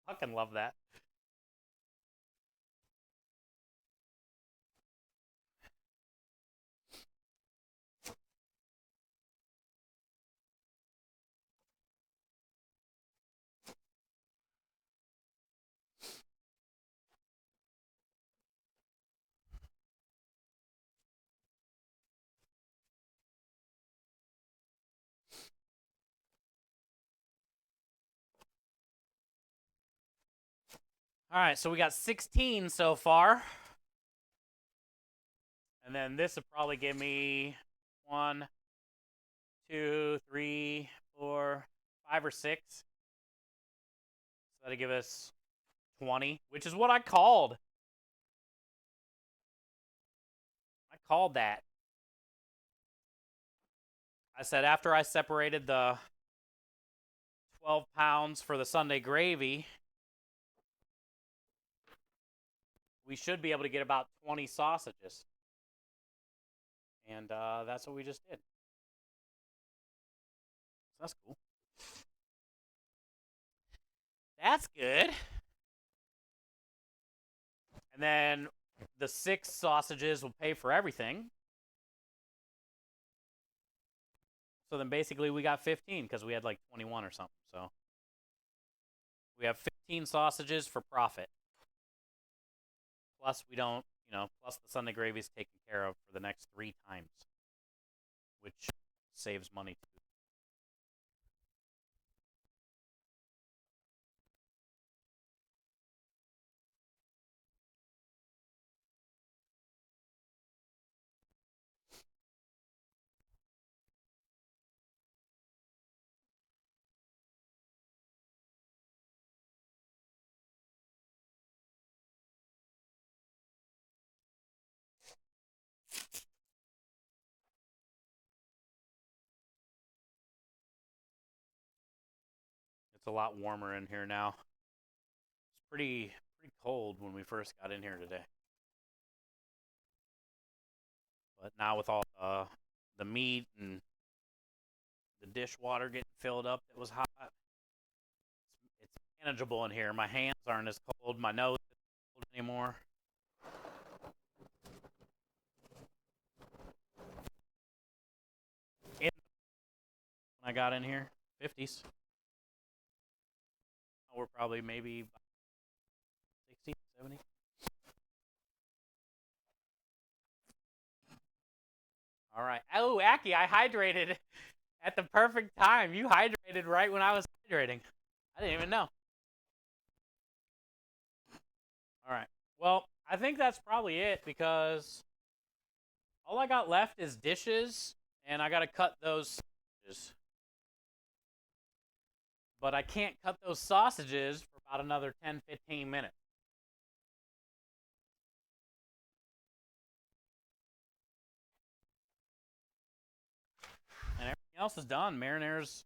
Fucking love that. All right, so we got 16 so far. And then this will probably give me 1, 2, 3, 4, 5 or 6. So that'll give us 20, which is what I called. I called that. I said after I separated the 12 pounds for the Sunday gravy, we should be able to get about 20 sausages. And that's what we just did. So that's cool. That's good. And then the 6 sausages will pay for everything. So then basically we got 15 because we had like 21 or something. So we have 15 sausages for profit. Plus we don't, plus the Sunday gravy is taken care of for the next 3 times, which saves money too. It's a lot warmer in here now. It's pretty cold when we first got in here today. But now with all the meat and the dishwater getting filled up that was hot, it's manageable in here. My hands aren't as cold. My nose isn't cold anymore. I got in here. 50s. We're probably maybe 60, 70. All right. Oh, Aki, I hydrated at the perfect time. You hydrated right when I was hydrating. I didn't even know. All right. Well, I think that's probably it because all I got left is dishes, and I got to cut those sausages. But I can't cut those sausages for about another 10, 15 minutes. And everything else is done. Marinara's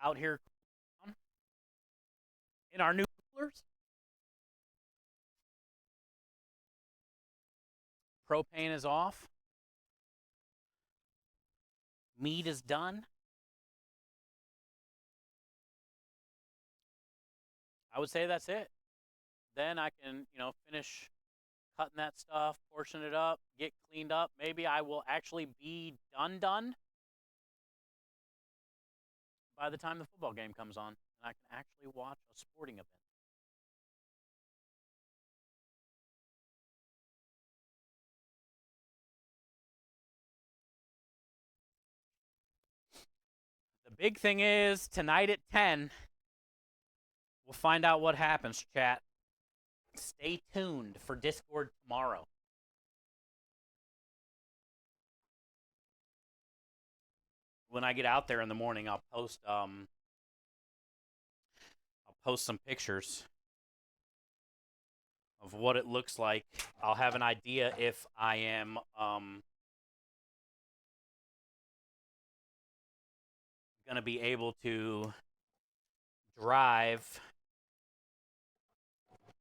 out here in our new coolers. Propane is off. Meat is done. I would say that's it. Then I can, finish cutting that stuff, portion it up, get cleaned up. Maybe I will actually be done by the time the football game comes on, and I can actually watch a sporting event. The big thing is tonight at 10, we'll find out what happens, chat. Stay tuned for Discord tomorrow. When I get out there in the morning, I'll post some pictures of what it looks like. I'll have an idea if I am going to be able to drive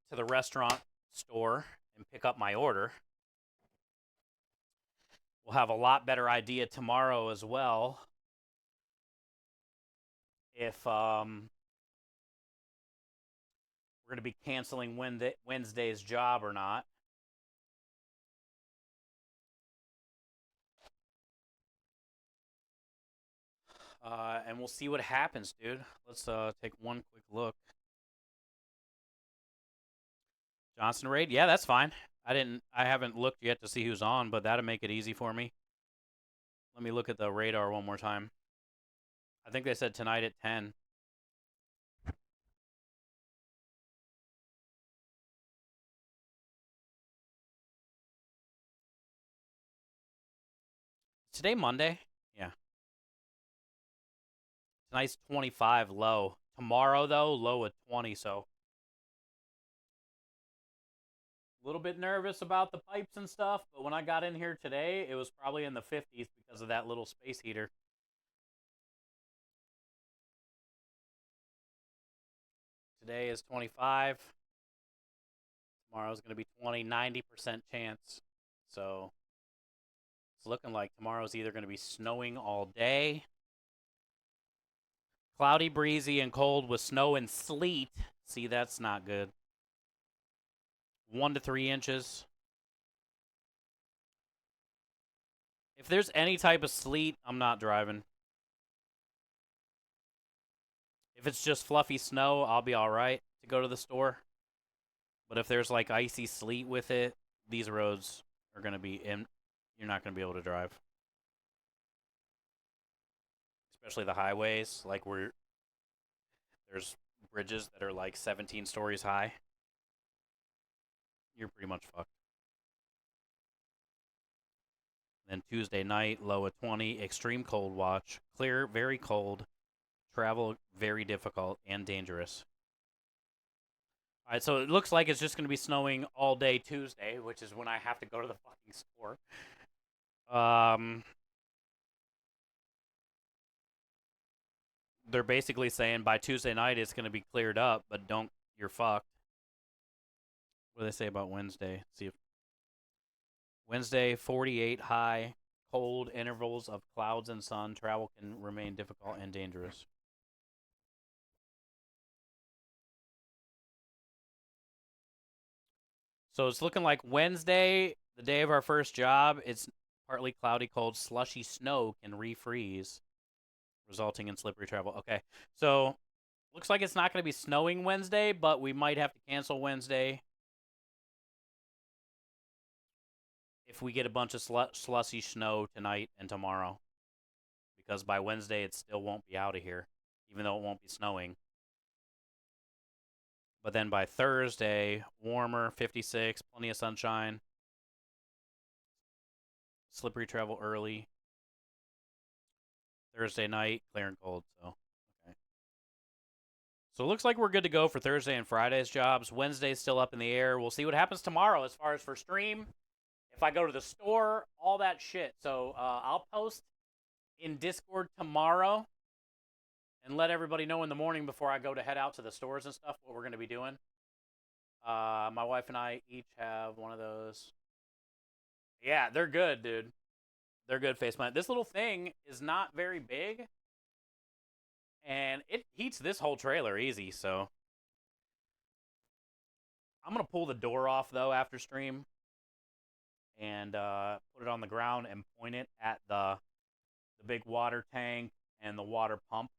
to the restaurant store and pick up my order. We'll have a lot better idea tomorrow as well if we're going to be canceling Wednesday's job or not. And we'll see what happens, dude. Let's take one quick look. Johnson raid? Yeah, that's fine. I haven't looked yet to see who's on, but that'll make it easy for me. Let me look at the radar one more time. I think they said tonight at 10. Today Monday? Yeah. Tonight's 25 low. Tomorrow, though, low at 20, so. A little bit nervous about the pipes and stuff, but when I got in here today, it was probably in the 50s because of that little space heater. Today is 25. Tomorrow's going to be 20, 90% chance. So it's looking like tomorrow's either going to be snowing all day, cloudy, breezy, and cold with snow and sleet. See, that's not good. 1 to 3 inches. If there's any type of sleet, I'm not driving. If it's just fluffy snow, I'll be all right to go to the store. But if there's like icy sleet with it, these roads are going to be in. You're not going to be able to drive. Especially the highways, like where there's bridges that are like 17 stories high. You're pretty much fucked. Then Tuesday night, low at 20, extreme cold watch. Clear, very cold. Travel, very difficult and dangerous. All right, so it looks like it's just going to be snowing all day Tuesday, which is when I have to go to the fucking store. They're basically saying by Tuesday night it's going to be cleared up, but you're fucked. What do they say about Wednesday? Let's see if Wednesday, 48 high, cold intervals of clouds and sun. Travel can remain difficult and dangerous. So it's looking like Wednesday, the day of our first job, it's partly cloudy, cold, slushy snow can refreeze. resulting in slippery travel. Okay, so looks like it's not going to be snowing Wednesday, but we might have to cancel Wednesday if we get a bunch of slushy snow tonight and tomorrow. Because by Wednesday, it still won't be out of here, even though it won't be snowing. But then by Thursday, warmer, 56, plenty of sunshine. Slippery travel early. Thursday night, clear and cold. So, okay. So it looks like we're good to go for Thursday and Friday's jobs. Wednesday's still up in the air. We'll see what happens tomorrow as far as for stream. If I go to the store, all that shit. So I'll post in Discord tomorrow and let everybody know in the morning before I go to head out to the stores and stuff what we're going to be doing. My wife and I each have one of those. Yeah, they're good, dude. They're good face plant. This little thing is not very big, and it heats this whole trailer easy, so. I'm going to pull the door off, though, after stream, and put it on the ground and point it at the big water tank and the water pump.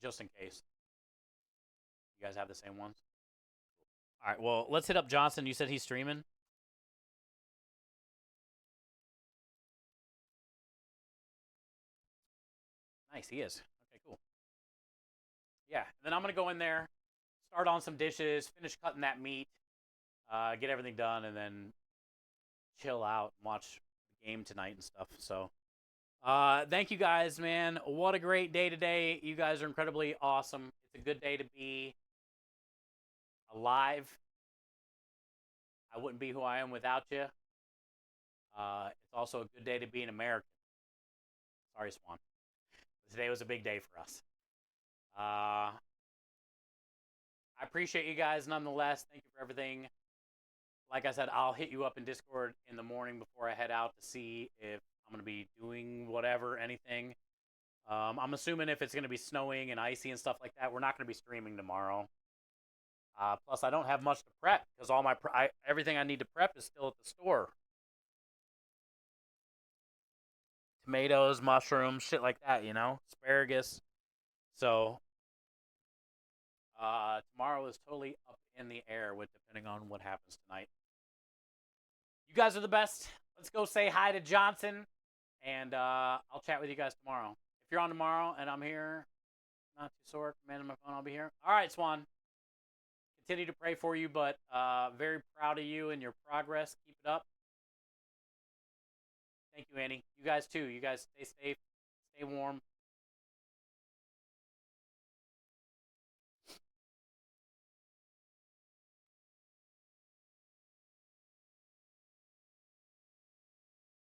Just in case. You guys have the same ones? All right, well, let's hit up Johnson. You said he's streaming? Nice, he is. Okay, cool. Yeah, and then I'm going to go in there, start on some dishes, finish cutting that meat, get everything done, and then chill out and watch the game tonight and stuff. So, thank you guys, man. What a great day today. You guys are incredibly awesome. It's a good day to be alive. I wouldn't be who I am without you. It's also a good day to be an American. Sorry, Swan. Today was a big day for us. I appreciate you guys nonetheless. Thank you for everything. Like I said, I'll hit you up in Discord in the morning before I head out to see if I'm going to be doing whatever, anything. I'm assuming if it's going to be snowing and icy and stuff like that, we're not going to be streaming tomorrow. Plus, I don't have much to prep because all my everything I need to prep is still at the store. Tomatoes, mushrooms, shit like that, you know? Asparagus. So, tomorrow is totally up in the air with depending on what happens tonight. You guys are the best. Let's go say hi to Johnson, and I'll chat with you guys tomorrow. If you're on tomorrow and I'm here, not too sore, commanding my phone, I'll be here. All right, Swan. Continue to pray for you, but very proud of you and your progress. Keep it up. Thank you, Annie. You guys, too. You guys stay safe, stay warm.